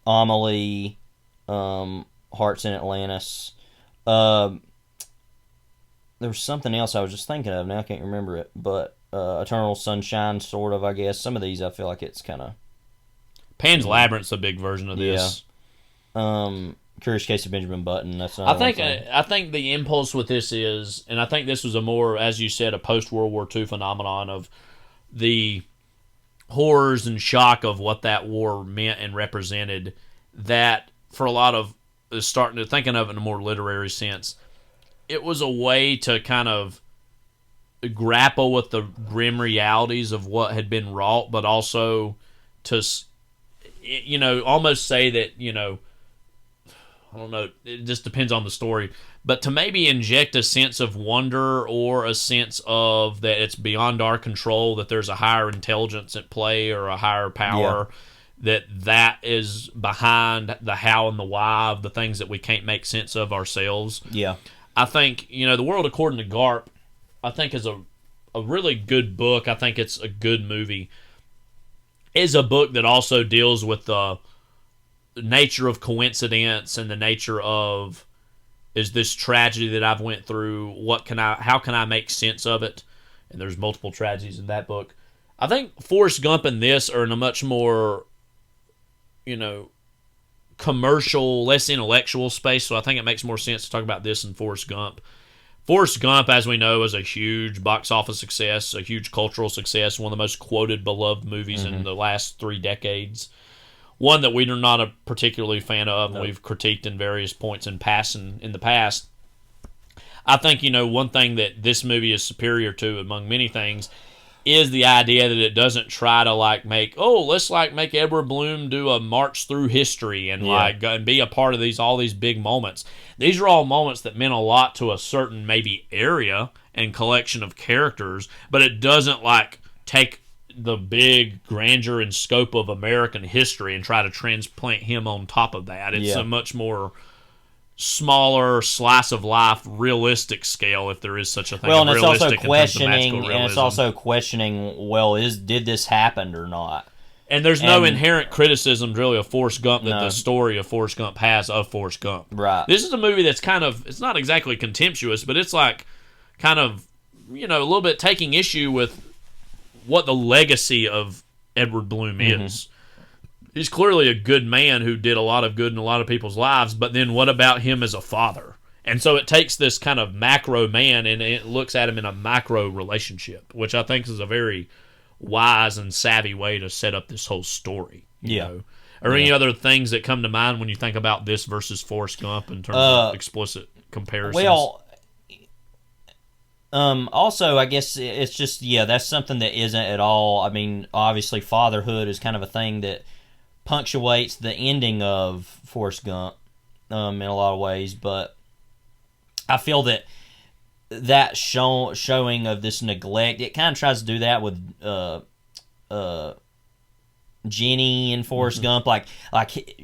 Amelie, Hearts in Atlantis. There was something else I was just thinking of. Now I can't remember it. But Eternal Sunshine, sort of, I guess. Some of these I feel like it's kind of... Pan's Labyrinth's a big version of this. Yeah. Curious Case of Benjamin Button. That's I think the impulse with this is, and I think this was a more, as you said, a post-World War II phenomenon of the horrors and shock of what that war meant and represented, that for a lot of starting to thinking of it in a more literary sense, it was a way to kind of grapple with the grim realities of what had been wrought, but also to, almost say that, I don't know, it just depends on the story, but to maybe inject a sense of wonder or a sense of that it's beyond our control, that there's a higher intelligence at play or a higher power, that is behind the how and the why of the things that we can't make sense of ourselves. Yeah. I think, The World According to Garp, I think is a really good book. I think it's a good movie. Is a book that also deals with the nature of coincidence and the nature of, is this tragedy that I've went through, how can I make sense of it? And there's multiple tragedies in that book. I think Forrest Gump and this are in a much more, commercial, less intellectual space, so I think it makes more sense to talk about this than Forrest Gump. Forrest Gump, as we know, is a huge box office success, a huge cultural success, one of the most quoted, beloved movies in the last 3 decades. One that we are not a particularly fan of, and we've critiqued in various points in the past. I think, one thing that this movie is superior to, among many things, is the idea that it doesn't try to make Edward Bloom do a march through history and and be a part of all these big moments. These are all moments that meant a lot to a certain maybe area and collection of characters, but it doesn't take the big grandeur and scope of American history and try to transplant him on top of that. It's a much more smaller slice of life, realistic scale, if there is such a thing. Well, and it's also questioning, did this happen or not? And there's no inherent criticism, really, of Forrest Gump that the story of Forrest Gump has of Forrest Gump. Right. This is a movie that's it's not exactly contemptuous, but it's a little bit taking issue with what the legacy of Edward Bloom is. He's clearly a good man who did a lot of good in a lot of people's lives, but then what about him as a father? And so it takes this kind of macro man and it looks at him in a micro relationship, which I think is a very wise and savvy way to set up this whole story. You know? Or any other things that come to mind when you think about this versus Forrest Gump in terms of explicit comparisons? Well, also, I guess it's just, that's something that isn't at all. I mean, obviously, fatherhood is kind of a thing that punctuates the ending of Forrest Gump in a lot of ways, but I feel that showing of this neglect, it kind of tries to do that with Jenny and Forrest Gump, like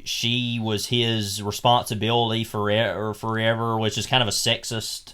she was his responsibility forever, which is kind of a sexist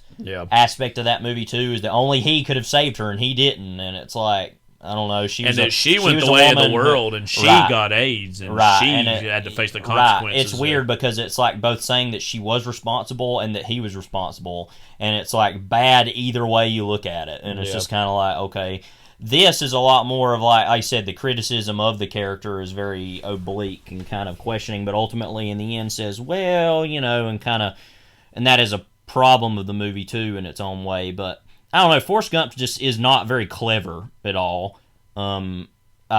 aspect of that movie too is that only he could have saved her and he didn't, and it's like, I don't know. She went the way of the world, and she got AIDS, and she had to face the consequences. Right. It's weird because it's like both saying that she was responsible and that he was responsible, and it's like bad either way you look at it, and it's just kind of like, okay. This is a lot more of, like I said, the criticism of the character is very oblique and kind of questioning, but ultimately in the end says, well, and that is a problem of the movie too in its own way, but I don't know. Forrest Gump just is not very clever at all. I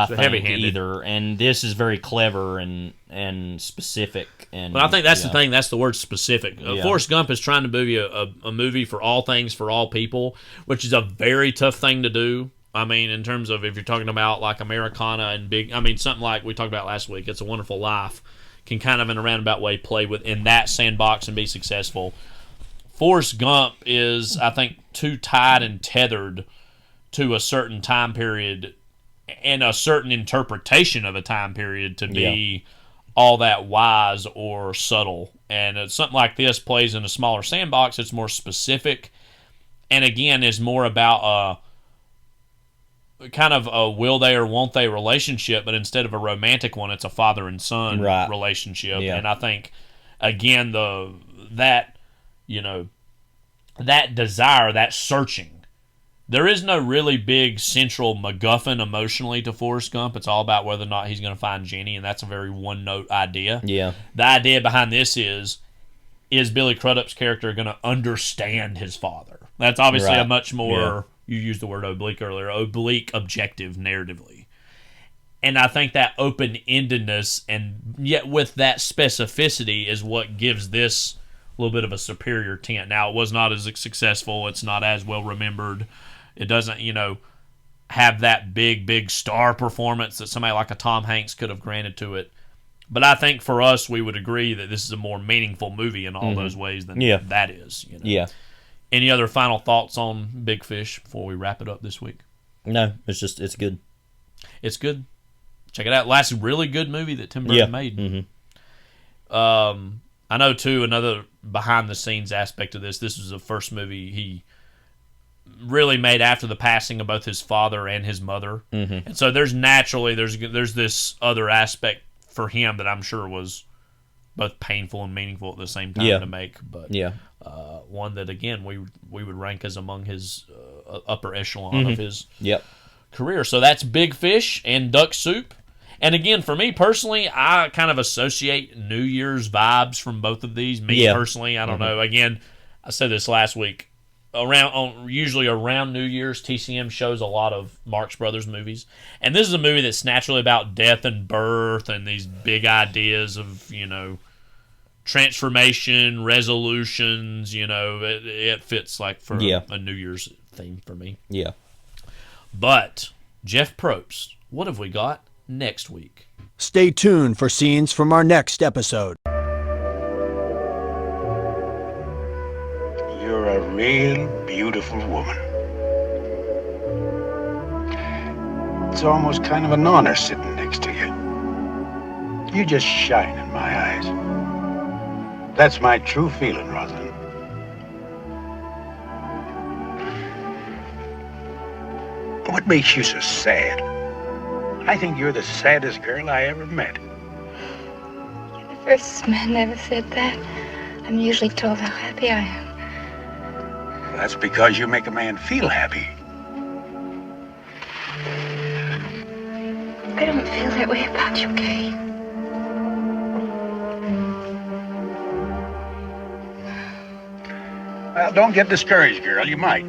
think either, and this is very clever and specific. And but I think that's the thing. That's the word specific. Forrest Gump is trying to be a movie for all things for all people, which is a very tough thing to do. I mean, in terms of if you're talking about like Americana and something like we talked about last week, It's a Wonderful Life, can kind of in a roundabout way play within that sandbox and be successful. Forrest Gump is, I think, too tied and tethered to a certain time period and a certain interpretation of a time period to be all that wise or subtle. And something like this plays in a smaller sandbox. It's more specific, and again, is more about a kind of a will they or won't they relationship, but instead of a romantic one, it's a father and son relationship. And I think, again, that desire, that searching. There is no really big central MacGuffin emotionally to Forrest Gump. It's all about whether or not he's going to find Jenny, and that's a very one-note idea. Yeah. The idea behind this is Billy Crudup's character going to understand his father? That's obviously a much more, you used the word oblique earlier, oblique objective narratively. And I think that open-endedness and yet with that specificity is what gives this a little bit of a superior tint. Now, it was not as successful. It's not as well remembered. It doesn't, have that big star performance that somebody like a Tom Hanks could have granted to it. But I think for us, we would agree that this is a more meaningful movie in all those ways than that is. Yeah. Any other final thoughts on Big Fish before we wrap it up this week? No, it's good. It's good. Check it out. Last really good movie that Tim Burton made. Mm-hmm. I know, too, another behind-the-scenes aspect of this was the first movie he really made after the passing of both his father and his mother. Mm-hmm. And so there's this other aspect for him that I'm sure was both painful and meaningful at the same time to make. But one that, again, we would rank as among his upper echelon of his career. So that's Big Fish and Duck Soup. And again, for me personally, I kind of associate New Year's vibes from both of these. Personally, I don't know. Again, I said this last week. Usually around New Year's, TCM shows a lot of Marx Brothers movies, and this is a movie that's naturally about death and birth and these big ideas of transformation, resolutions. It fits like for a New Year's theme for me. Yeah. But Jeff Probst, what have we got next week? Stay tuned for scenes from our next episode. You're a real beautiful woman. It's almost kind of an honor sitting next to you. You just shine in my eyes. That's my true feeling, Rosalind. What makes you so sad? I think you're the saddest girl I ever met. The first man never said that. I'm usually told how happy I am. That's because you make a man feel happy. I don't feel that way about you, Kay. Well, don't get discouraged, girl. You might.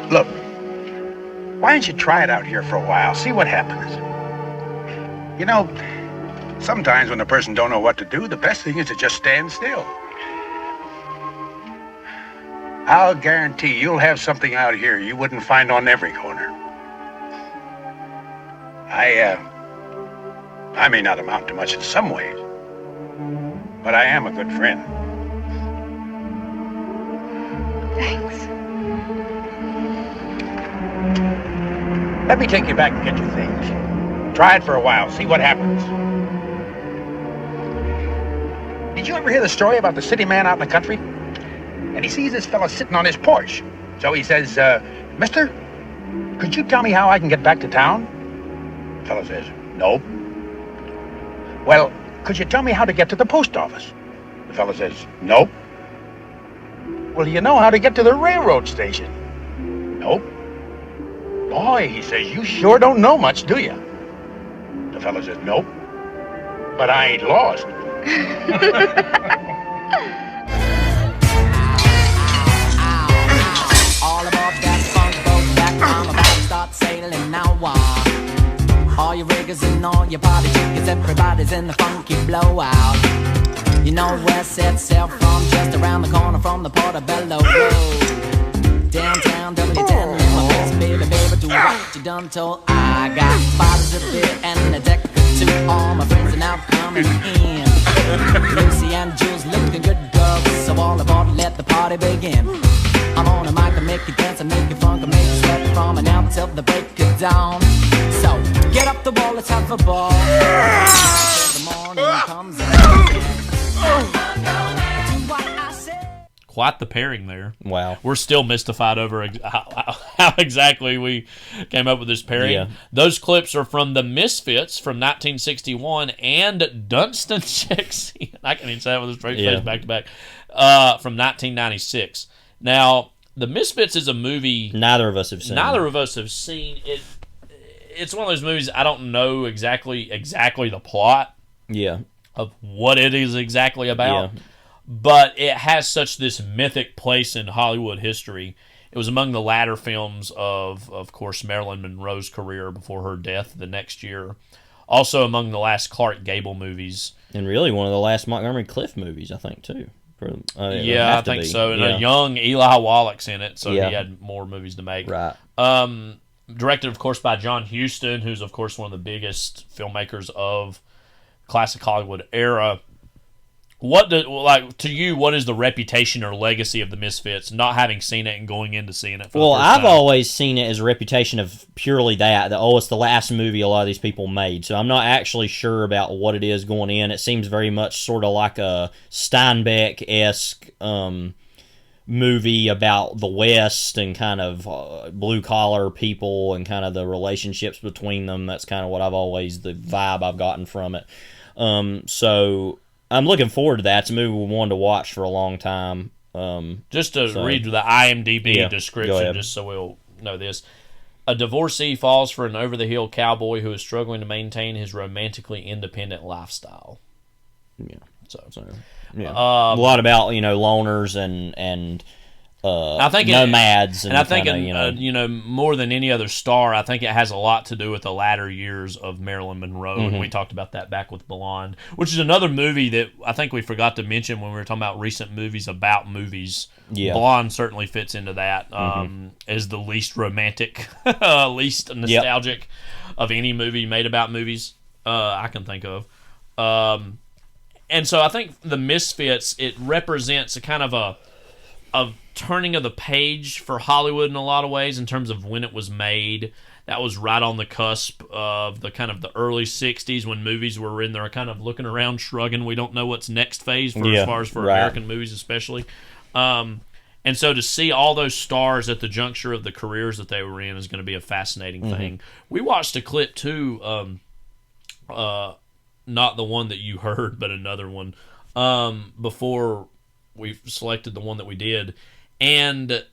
Look, why don't you try it out here for a while? See what happens. Sometimes when a person don't know what to do, the best thing is to just stand still. I'll guarantee you'll have something out here you wouldn't find on every corner. I may not amount to much in some ways, but I am a good friend. Thanks. Let me take you back and get your things. Try it for a while, see what happens. Did Did you ever hear the story about the city man out in the country? And he sees this fella sitting on his porch. So he says, Mister, could you tell me how I can get back to town? The fella says, no. Well, could you tell me how to get to the post office? The fella says, nope. Well, do you know how to get to the railroad station? Nope. Boy, he says, you sure don't know much, do you? The fella says, nope. But I ain't lost. All aboard that funk boat that I'm about to start sailing now. All your riggers and all your party chickens, everybody's in the funky blowout. You know where set sail from, just around the corner from the Portobello Road. Downtown W10, in my face, baby, baby, do what you done told. I got bottles of beer and a deck or two. All my friends are now coming in. Lucy and Jules looking good girls, so all aboard, let the party begin. I'm on a mic to make you dance and make you funk and make you sweat from and out till the break of dawn. So get up the wall, let's have a ball. Till the morning comes in. Quite the pairing there. Wow. We're still mystified over how exactly we came up with this pairing. Yeah. Those clips are from The Misfits from 1961 and Dunstan Checks. I can't even say that with a straight face back to back. From 1996. Now, The Misfits is a movie neither of us have seen. It's one of those movies I don't know exactly the plot. Yeah. Of what it is exactly about. Yeah. But it has such this mythic place in Hollywood history. It was among the latter films of course, Marilyn Monroe's career before her death the next year. Also among the last Clark Gable movies. And really one of the last Montgomery Clift movies, I think, too. I think so. And a young Eli Wallach's in it, so he had more movies to make. Right. Directed, of course, by John Huston, who's, of course, one of the biggest filmmakers of classic Hollywood era. To you, what is the reputation or legacy of The Misfits, not having seen it and going into seeing it for the first time? I've always seen it as a reputation of purely that it's the last movie a lot of these people made, so I'm not actually sure about what it is going in. It seems very much sort of like a Steinbeck-esque movie about the West and kind of blue-collar people and kind of the relationships between them. That's kind of what the vibe I've gotten from it. So I'm looking forward to that. It's a movie we wanted to watch for a long time. Just to read the IMDb description, just so we'll know this. A divorcee falls for an over-the-hill cowboy who is struggling to maintain his romantically independent lifestyle. Yeah. So a lot about loners and I think nomads, and I think more than any other star, I think it has a lot to do with the latter years of Marilyn Monroe, and we talked about that back with Blonde, which is another movie that I think we forgot to mention when we were talking about recent movies about movies. Yeah. Blonde certainly fits into that as the least romantic, least nostalgic of any movie made about movies I can think of. And so I think The Misfits, it represents a kind of a turning of the page for Hollywood in a lot of ways in terms of when it was made. That was right on the cusp of the kind of the early 60s when movies were in there kind of looking around, shrugging. We don't know what's next phase as far as for American movies especially. And so to see all those stars at the juncture of the careers that they were in is going to be a fascinating thing. We watched a clip too, not the one that you heard, but another one, before we selected the one that we did. And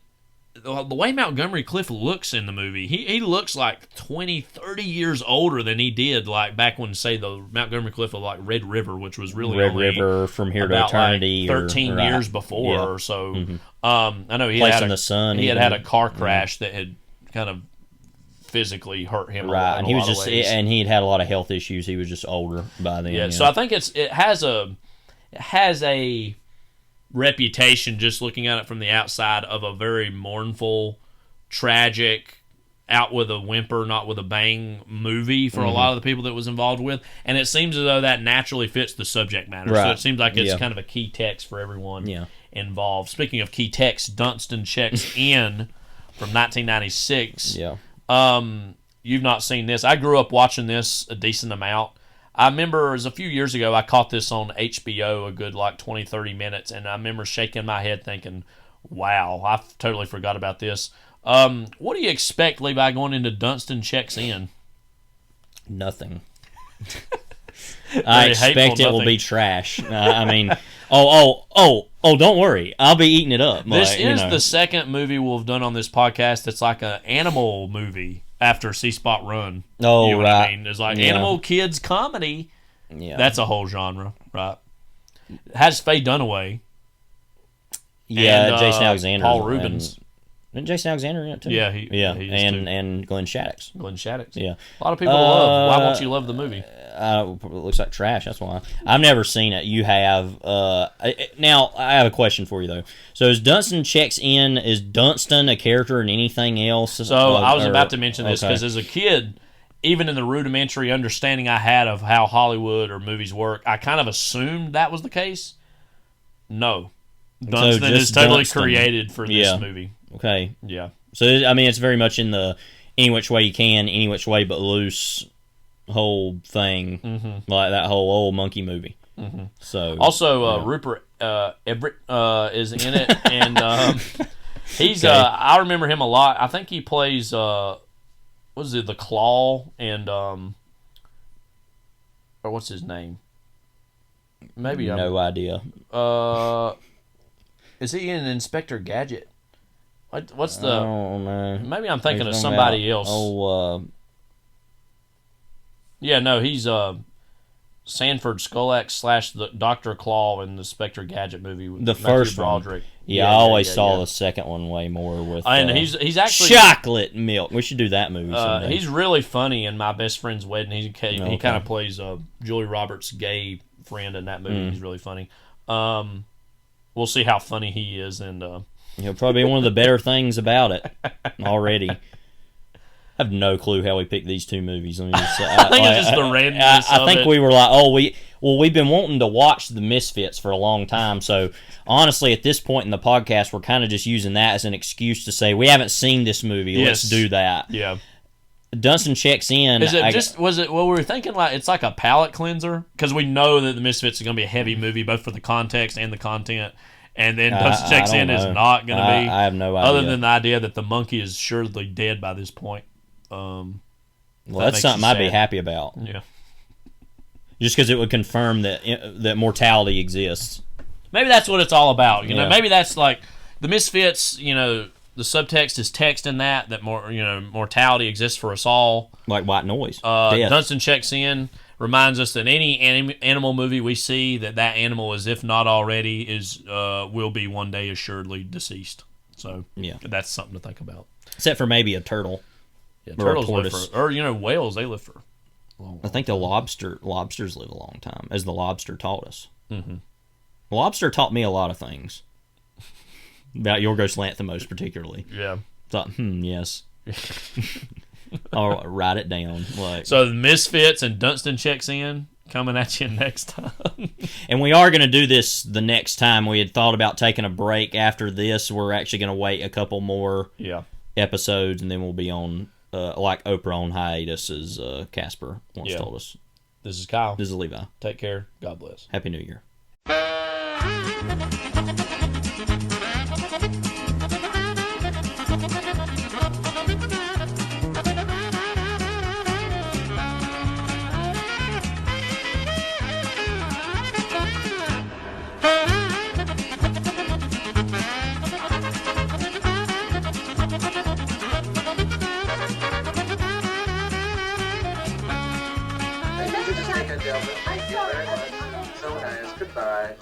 the way Montgomery Clift looks in the movie, he looks like 20, 30 years older than he did like back when, say, the Montgomery Clift of like Red River, which was really Red only River, From Here to Eternity, like 13 years before or so. I know he Place had in the Sun. He had a car crash that had kind of physically hurt him a lot, and he was just ways. And he had a lot of health issues. He was just older by then. Yeah, so I think it has a reputation, just looking at it from the outside, of a very mournful, tragic, out with a whimper, not with a bang movie for a lot of the people that it was involved with. And it seems as though that naturally fits the subject matter. So it seems like it's kind of a key text for everyone involved. Speaking of key text, Dunstan Checks In from 1996. Yeah. You've not seen this. I grew up watching this a decent amount. I remember it was a few years ago, I caught this on HBO a good 20, 30 minutes, and I remember shaking my head thinking, wow, I totally forgot about this. What do you expect, Levi, going into Dunstan Checks In? Nothing. I expect it will be trash. I mean, don't worry. I'll be eating it up. This is the second movie we've done on this podcast that's like an animal movie after C-Spot Run. Oh, you know right. what I mean? It's like animal kids comedy. Yeah. That's a whole genre, right? It has Faye Dunaway. Yeah, and, Jason Alexander. Paul Rubens. And Jason Alexander in it too? Yeah, he and Glenn Shaddix. Yeah. A lot of people love. Why won't you love the movie? It looks like trash. That's why. I've never seen it. You have. Now, I have a question for you, though. So, is Dunstan Checks In, is Dunstan a character in anything else? So, I was about to mention this because as a kid, even in the rudimentary understanding I had of how Hollywood or movies work, I kind of assumed that was the case. No. Dunstan is totally created for this movie. Okay. Yeah. So, I mean, it's very much in the any which way you can, any which way but loose whole thing, like that whole old monkey movie. So also Rupert Everett is in it, and he's I remember him a lot. I think he plays what is it, the Claw, and or what's his name? Maybe no idea. Is he in Inspector Gadget? What's the? Oh man, maybe I'm thinking of somebody else. Yeah, no, he's Sanford Skullak / the Dr. Claw in the Inspector Gadget movie with the Matthew first Broderick. One. Yeah, I always saw the second one way more with. And he's actually chocolate milk. We should do that movie someday. He's really funny in My Best Friend's Wedding. He kind of plays Julie Roberts' gay friend in that movie. He's really funny. We'll see how funny he is, and he'll probably be one of the better things about it already. I have no clue how we picked these two movies. I think it's just the randomness I think we were like, we've been wanting to watch The Misfits for a long time. So honestly, at this point in the podcast, we're kind of just using that as an excuse to say we haven't seen this movie. Yes. Let's do that. Yeah. Dunstan Checks In. Is it was it? Well, we were thinking like it's like a palate cleanser because we know that The Misfits is going to be a heavy movie both for the context and the content. And then Dunstan Checks In is not going to be. I have no idea. Other than the idea that the monkey is surely dead by this point. Well, that's something I'd be happy about. Yeah. Just because it would confirm that mortality exists. Maybe that's what it's all about. You know, maybe that's like The Misfits. You know, the subtext is text in that mortality exists for us all. Like white noise. Dunstan Checks In reminds us that any animal movie we see that animal is, if not already, will be one day assuredly deceased. So yeah, that's something to think about. Except for maybe a turtle. Yeah, turtles live whales. They live for a long I think the lobsters live a long time, as the lobster taught us. Mm-hmm. The lobster taught me a lot of things about Yorgos Lanthimos, particularly. Yeah. Thought, yes. I'll write it down. So the Misfits and Dunstan Checks In coming at you next time. And we are going to do this the next time. We had thought about taking a break after this. We're actually going to wait a couple more episodes, and then we'll be on, like Oprah on hiatus, as Casper once told us. This is Kyle. This is Levi. Take care. God bless. Happy New Year. Thank you very much. So nice. Goodbye.